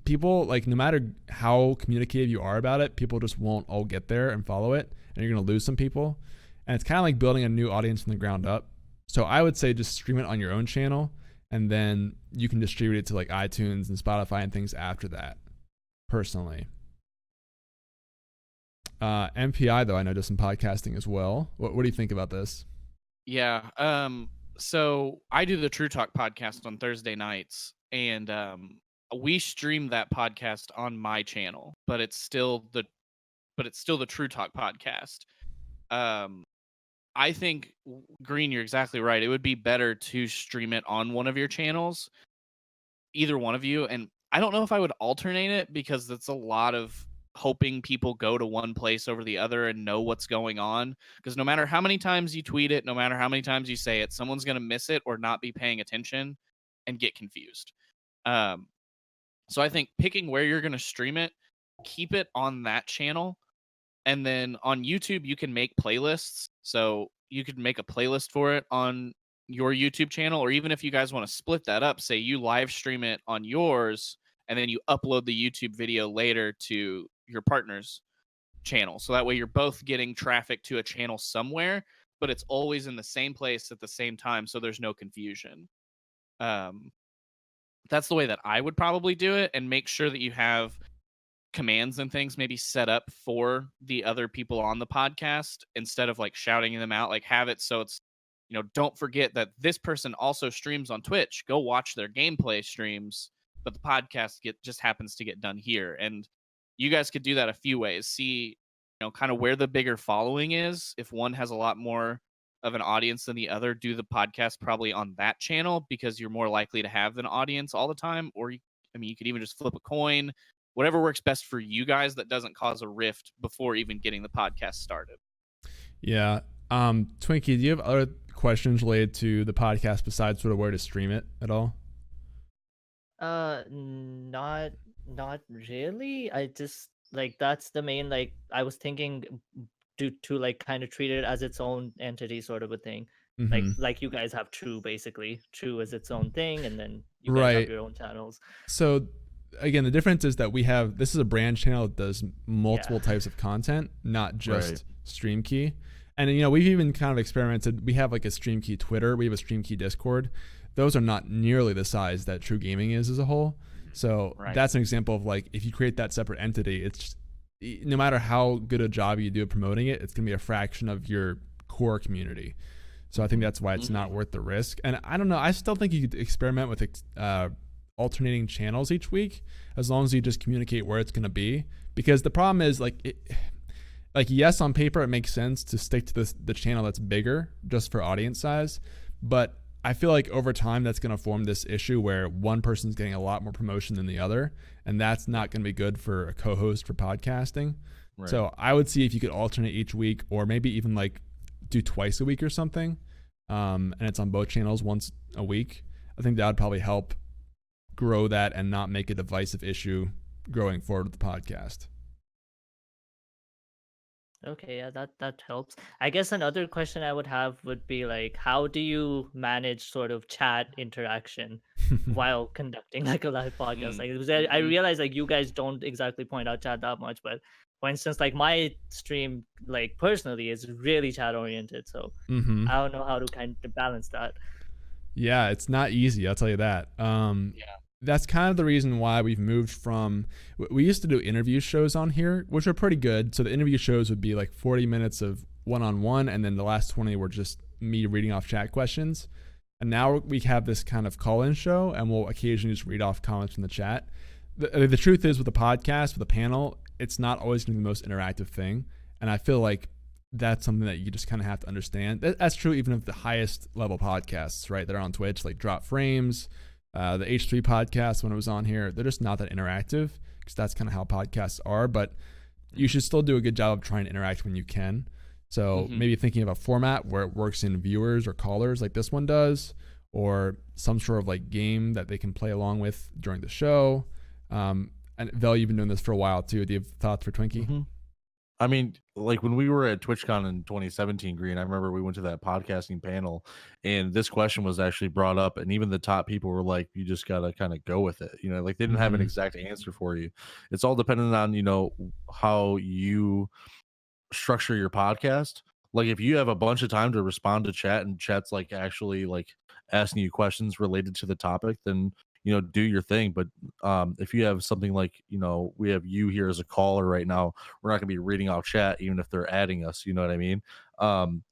people, like, no matter how communicative you are about it, people just won't all get there and follow it. And you're going to lose some people. And it's kind of like building a new audience from the ground up. So I would say just stream it on your own channel, and then you can distribute it to like iTunes and Spotify and things after that, personally. MPI, though, I know does some podcasting as well. What do you think about this? Yeah. So I do the True Talk podcast on Thursday nights, and we stream that podcast on my channel, but it's still the True Talk podcast. I think, Green, you're exactly right. It would be better to stream it on one of your channels, either one of you. And I don't know if I would alternate it, because that's a lot of hoping people go to one place over the other and know what's going on, because no matter how many times you tweet it, no matter how many times you say it, someone's going to miss it or not be paying attention and get confused. So I think picking where you're going to stream it, keep it on that channel. And then on YouTube, you can make playlists. So you could make a playlist for it on your YouTube channel, or even if you guys want to split that up, say you live stream it on yours and then you upload the YouTube video later to your partner's channel. So that way you're both getting traffic to a channel somewhere, but it's always in the same place at the same time, so there's no confusion. That's the way that I would probably do it, and make sure that you have commands and things maybe set up for the other people on the podcast instead of like shouting them out. Like, have it so it's, don't forget that this person also streams on Twitch. Go watch their gameplay streams, but the podcast just happens to get done here. And you guys could do that a few ways. See, kind of where the bigger following is. If one has a lot more of an audience than the other, do the podcast probably on that channel, because you're more likely to have an audience all the time. Or you could even just flip a coin, whatever works best for you guys that doesn't cause a rift before even getting the podcast started. Yeah. Twinkie, do you have other questions related to the podcast besides sort of where to stream it at all? Not really. I just that's the main, I was thinking to like kind of treat it as its own entity, sort of a thing. Mm-hmm. Like you guys have True, basically. True is its own thing, and then you guys have your own channels. So again, the difference is that this is a brand channel that does multiple types of content, not just Stream Key. And we've even kind of experimented. We have like a Stream Key Twitter, we have a Stream Key Discord. Those are not nearly the size that TRUgaming is as a whole. So that's an example of like, if you create that separate entity, it's no matter how good a job you do at promoting it, it's gonna be a fraction of your core community. So I think that's why it's not worth the risk. And I don't know, I still think you could experiment with alternating channels each week, as long as you just communicate where it's gonna be. Because the problem is yes, on paper it makes sense to stick to the channel that's bigger just for audience size, but I feel like over time that's going to form this issue where one person's getting a lot more promotion than the other, and that's not going to be good for a co-host for podcasting. Right. So I would see if you could alternate each week, or maybe even like do twice a week or something, and it's on both channels once a week. I think that would probably help grow that and not make a divisive issue growing forward with the podcast. Okay, yeah, that helps. I guess another question I would have would be like, how do you manage sort of chat interaction while conducting like a live podcast? Like, I realize like you guys don't exactly point out chat that much, but for instance, like my stream, like personally, is really chat oriented, so I don't know how to kind of balance that. Yeah, it's not easy, I'll tell you that. That's kind of the reason why we've moved from, we used to do interview shows on here, which are pretty good. So the interview shows would be like 40 minutes of one-on-one, and then the last 20 were just me reading off chat questions. And now we have this kind of call-in show, and we'll occasionally just read off comments from the chat. The truth is, with the podcast, with the panel, it's not always going to be the most interactive thing. And I feel like that's something that you just kind of have to understand. That's true even of the highest level podcasts, right? That are on Twitch, like Drop Frames, the H3 podcast, when it was on here, they're just not that interactive, because that's kind of how podcasts are. But you should still do a good job of trying to interact when you can. So maybe thinking of a format where it works in viewers or callers like this one does, or some sort of like game that they can play along with during the show. And Vel, you've been doing this for a while too. Do you have thoughts for Twinkie? I mean, like when we were at TwitchCon in 2017, Green, I remember we went to that podcasting panel, and this question was actually brought up, and even the top people were like, you just got to kind of go with it. Like they didn't have an exact answer for you. It's all dependent on, how you structure your podcast. Like if you have a bunch of time to respond to chat, and chat's like actually like asking you questions related to the topic, then do your thing. But if you have something like, we have you here as a caller right now, we're not going to be reading out chat, even if they're adding us. You know what I mean?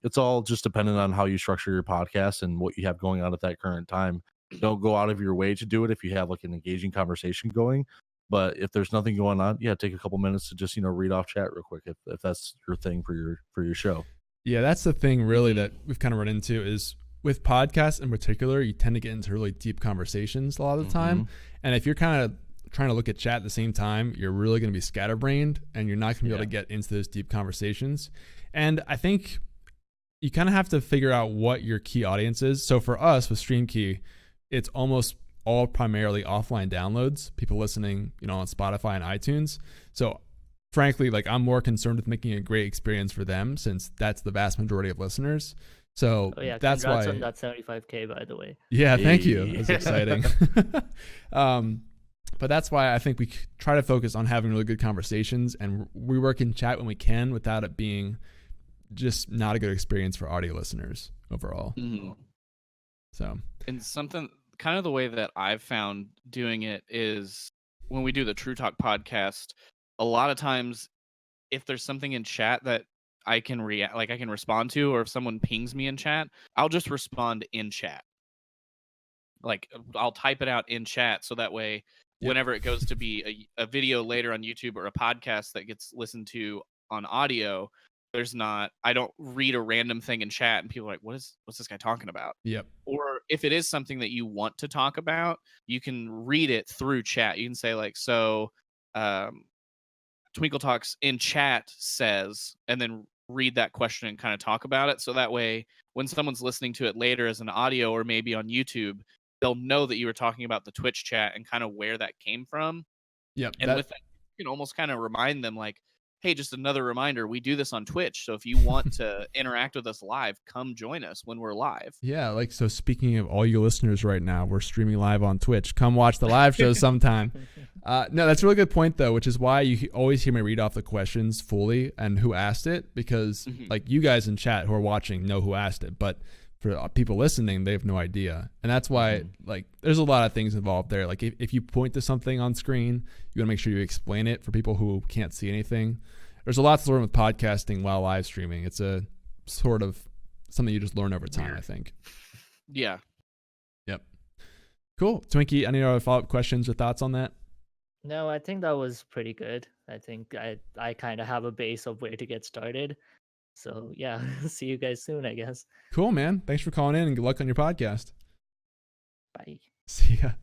It's all just dependent on how you structure your podcast and what you have going on at that current time. Don't go out of your way to do it if you have like an engaging conversation going. But if there's nothing going on, take a couple minutes to just, read off chat real quick if that's your thing for your show. Yeah, that's the thing really that we've kind of run into is, with podcasts in particular, you tend to get into really deep conversations a lot of the time. And if you're kind of trying to look at chat at the same time, you're really going to be scatterbrained and you're not going to be able to get into those deep conversations. And I think you kind of have to figure out what your key audience is. So for us with StreamKey, it's almost all primarily offline downloads, people listening, on Spotify and iTunes. So frankly, like I'm more concerned with making a great experience for them since that's the vast majority of listeners. So that's why on that 75K, by the way. Yeah, thank you. It's exciting. But that's why I think we try to focus on having really good conversations, and we work in chat when we can without it being just not a good experience for audio listeners overall. Mm-hmm. So, and something kind of the way that I've found doing it is when we do the True Talk podcast, a lot of times if there's something in chat that I can I can respond to, or if someone pings me in chat, I'll just respond in chat. Like I'll type it out in chat so that way whenever it goes to be a video later on YouTube or a podcast that gets listened to on audio, I don't read a random thing in chat and people are like, what's this guy talking about? Yep. Or if it is something that you want to talk about, you can read it through chat. You can say like, Twinkle Talks in chat says, and then read that question and kind of talk about it. So that way, when someone's listening to it later as an audio or maybe on YouTube, they'll know that you were talking about the Twitch chat and kind of where that came from. Yep. And with that, you can almost kind of remind them like, hey, just another reminder, we do this on Twitch. So if you want to interact with us live, come join us when we're live. Yeah, like, so speaking of all you listeners right now, we're streaming live on Twitch. Come watch the live show sometime. No, that's a really good point, though, which is why you always hear me read off the questions fully and who asked it, because like you guys in chat who are watching know who asked it, but for people listening, they have no idea. And that's why like there's a lot of things involved there. Like if you point to something on screen, you want to make sure you explain it for people who can't see anything. There's a lot to learn with podcasting while live streaming. It's a sort of something you just learn over time, I think. Yeah. Yep. Cool. Twinkie, any other follow-up questions or thoughts on that? No, I think that was pretty good. I think I kind of have a base of where to get started. So yeah, see you guys soon, I guess. Cool, man. Thanks for calling in and good luck on your podcast. Bye. See ya.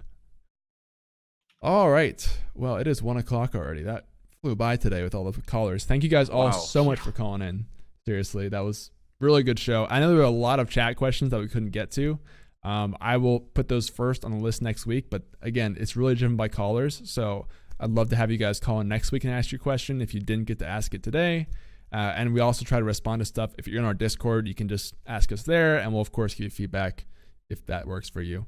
All right. Well, it is 1:00 already. That flew by today with all the callers. Thank you guys all so much for calling in. Seriously, that was a really good show. I know there were a lot of chat questions that we couldn't get to. I will put those first on the list next week. But again, it's really driven by callers. So I'd love to have you guys call in next week and ask your question if you didn't get to ask it today. And we also try to respond to stuff. If you're in our Discord, you can just ask us there, and we'll, of course, give you feedback if that works for you.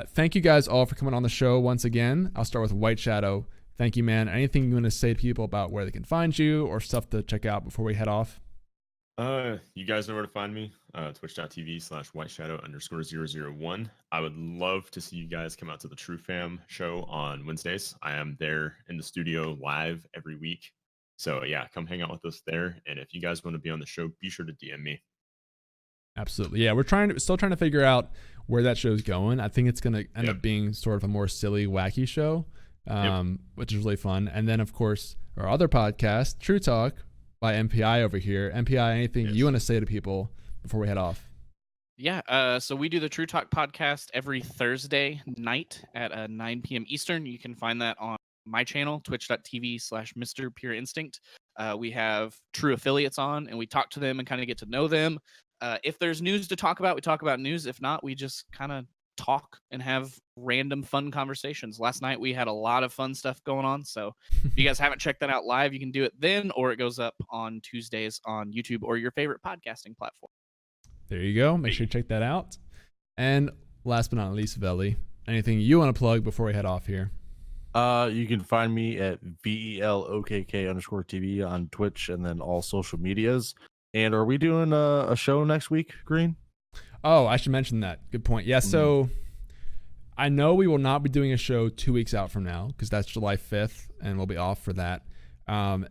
Thank you guys all for coming on the show once again. I'll start with Whiteshadow. Thank you, man. Anything you want to say to people about where they can find you or stuff to check out before we head off? You guys know where to find me. Twitch.tv/Whiteshadow_001. I would love to see you guys come out to the True Fam show on Wednesdays. I am there in the studio live every week. So yeah, come hang out with us there. And if you guys want to be on the show, be sure to DM me. Absolutely. Yeah, we're still trying to figure out where that show's going. I think it's going to end up being sort of a more silly, wacky show, which is really fun. And then, of course, our other podcast, True Talk by MPI over here. MPI, anything you want to say to people before we head off? Yeah, so we do the True Talk podcast every Thursday night at 9 p.m. Eastern. You can find that on my channel, twitch.tv/Mr. Pure Instinct. We have True affiliates on, and we talk to them and kind of get to know them. If there's news to talk about, we talk about news. If not, we just kind of talk and have random fun conversations. Last night, we had a lot of fun stuff going on. So if you guys haven't checked that out live, you can do it then, or it goes up on Tuesdays on YouTube or your favorite podcasting platform. There you go. Make sure you check that out. And last but not least, Veli, anything you want to plug before we head off here? You can find me at VELOKK_TV on Twitch and then all social medias. And are we doing a show next week, Green? Oh, I should mention that. Good point. Yeah, so I know we will not be doing a show 2 weeks out from now because that's July 5th and we'll be off for that.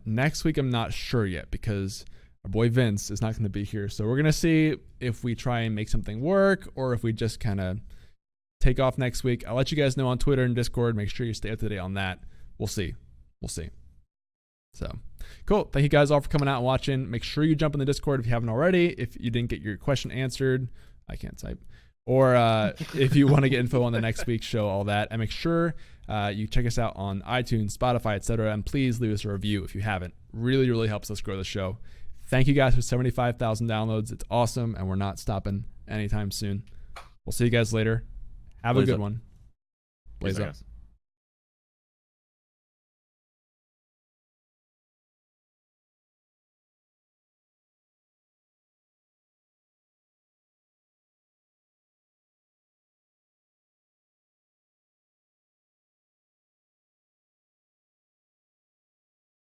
Next week, I'm not sure yet because our boy Vince is not going to be here. So we're going to see if we try and make something work or if we just kind of take off next week. I'll let you guys know on Twitter and Discord. Make sure you stay up to date on that. We'll see. So cool. Thank you guys all for coming out and watching. Make sure you jump in the Discord if you haven't already. If you didn't get your question answered, I can't type, or if you want to get info on the next week's show, all that. And make sure you check us out on iTunes, Spotify, etc. And please leave us a review if you haven't. Really, really helps us grow the show. Thank you guys for 75,000 downloads. It's awesome, and we're not stopping anytime soon. We'll see you guys later. Have a good one. Blaze up.